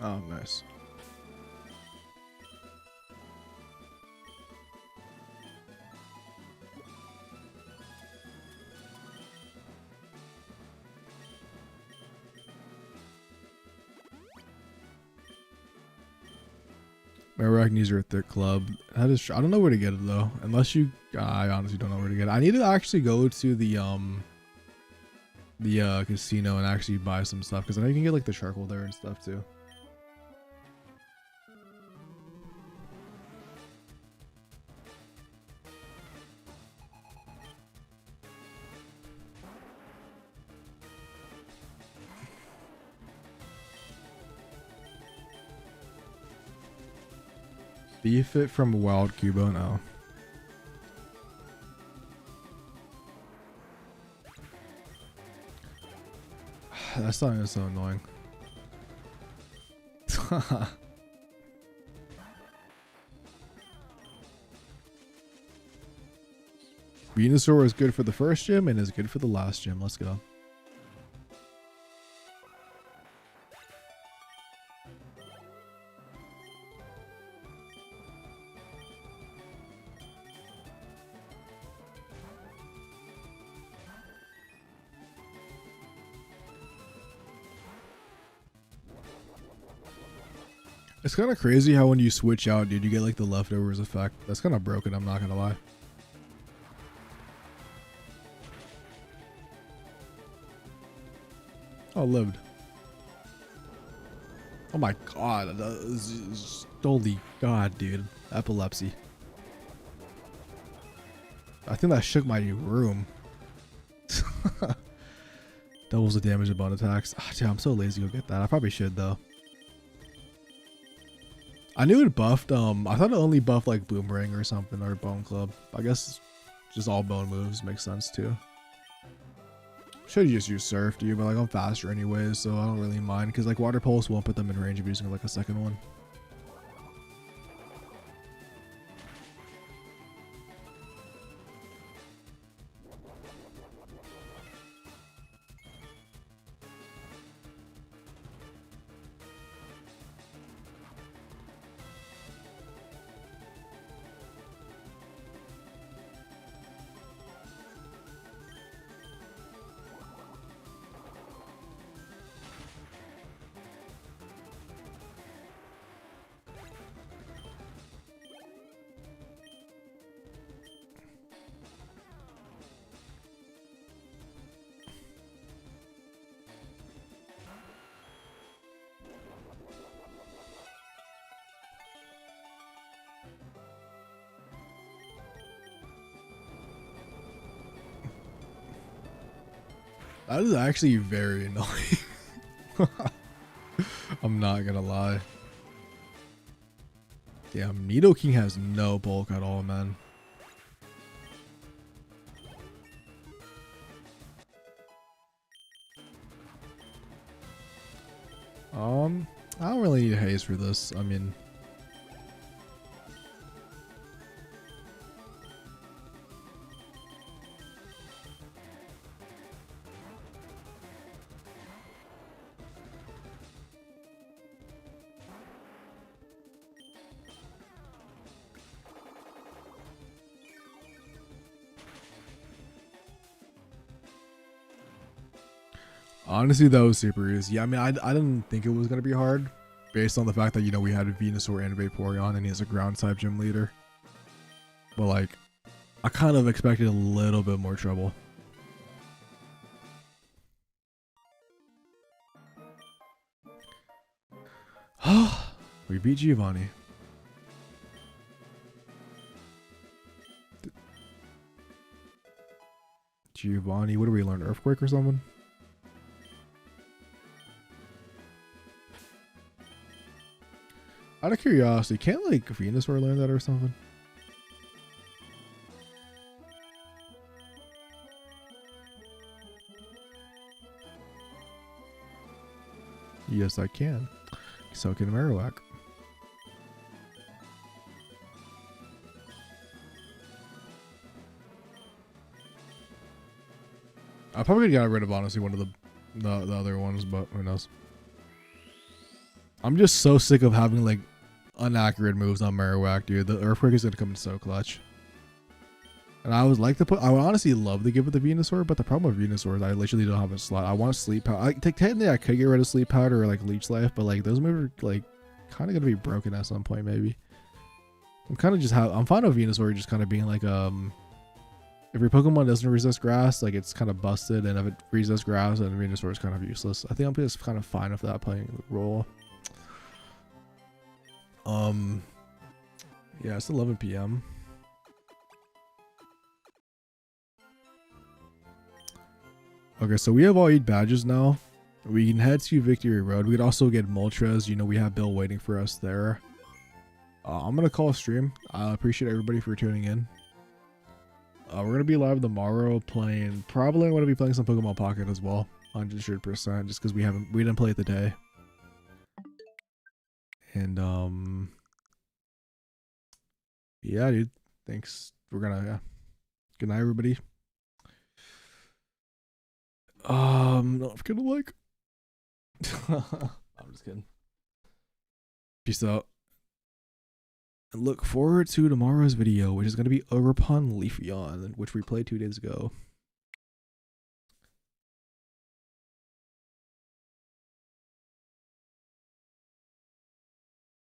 Oh, nice. Remember, I can use your thick club. That is, I don't know where to get it though. Unless you, I honestly don't know where to get it. I need to actually go to the casino and actually buy some stuff because I know you can get like the charcoal there and stuff too. Beef it from a wild Cubone? No. That song is so annoying. Venusaur is good for the first gym and is good for the last gym. Let's go. It's kind of crazy how when you switch out, dude, you get like the leftovers effect. That's kind of broken, I'm not gonna lie. Oh, lived. Oh my god. Holy god, dude. Epilepsy. I think that shook my room. Doubles the damage of bone attacks. Ah, dude, I'm so lazy to go get that. I probably should though. I knew it buffed, I thought it only buffed like Boomerang or something, or Bone Club. I guess just all bone moves makes sense too. Should just use Surf, dude, but like I'm faster anyways, so I don't really mind, because like Water Pulse won't put them in range of using like a second one. That is actually very annoying. I'm not gonna lie. Damn, Nidoking has no bulk at all, man. I don't really need haze for this. I mean, honestly, that was super easy. I mean, I didn't think it was going to be hard based on the fact that, you know, we had a Venusaur and a Vaporeon and he's a ground type gym leader. But like, I kind of expected a little bit more trouble. We beat Giovanni. Giovanni, what do we learn? Earthquake or something? Out of curiosity, can't like Venusaur learn that or something? Yes, I can. So can Marowak. I probably got rid of honestly one of the other ones, but who knows? I'm just so sick of having like inaccurate moves on Marowak, dude. The Earthquake is gonna come in so clutch. And I would like to put, I would honestly love to give it the Venusaur, but the problem with Venusaur is I literally don't have a slot. I want Sleep Powder. Technically I could get rid of Sleep Powder or like Leech Life, but like those moves are like kind of gonna be broken at some point maybe. I'm kind of just I'm fine with Venusaur just kind of being like if your Pokemon doesn't resist grass, like it's kind of busted, and if it resists grass, then Venusaur is kind of useless. I think I'm just kind of fine with that playing role. Yeah, it's 11 p.m. Okay, so we have all 8 badges now. We can head to Victory Road. We could also get Moltres. You know, we have Bill waiting for us there. I'm gonna call a stream. I appreciate everybody for tuning in. We're gonna be live tomorrow playing. Probably gonna be playing some Pokemon Pocket as well, 100%, just because we didn't play it today. And yeah, dude. Thanks. We're gonna Good night, everybody. Not gonna like. I'm just kidding. Peace out. And look forward to tomorrow's video, which is going to be Ogre Pond Leafeon, which we played 2 days ago.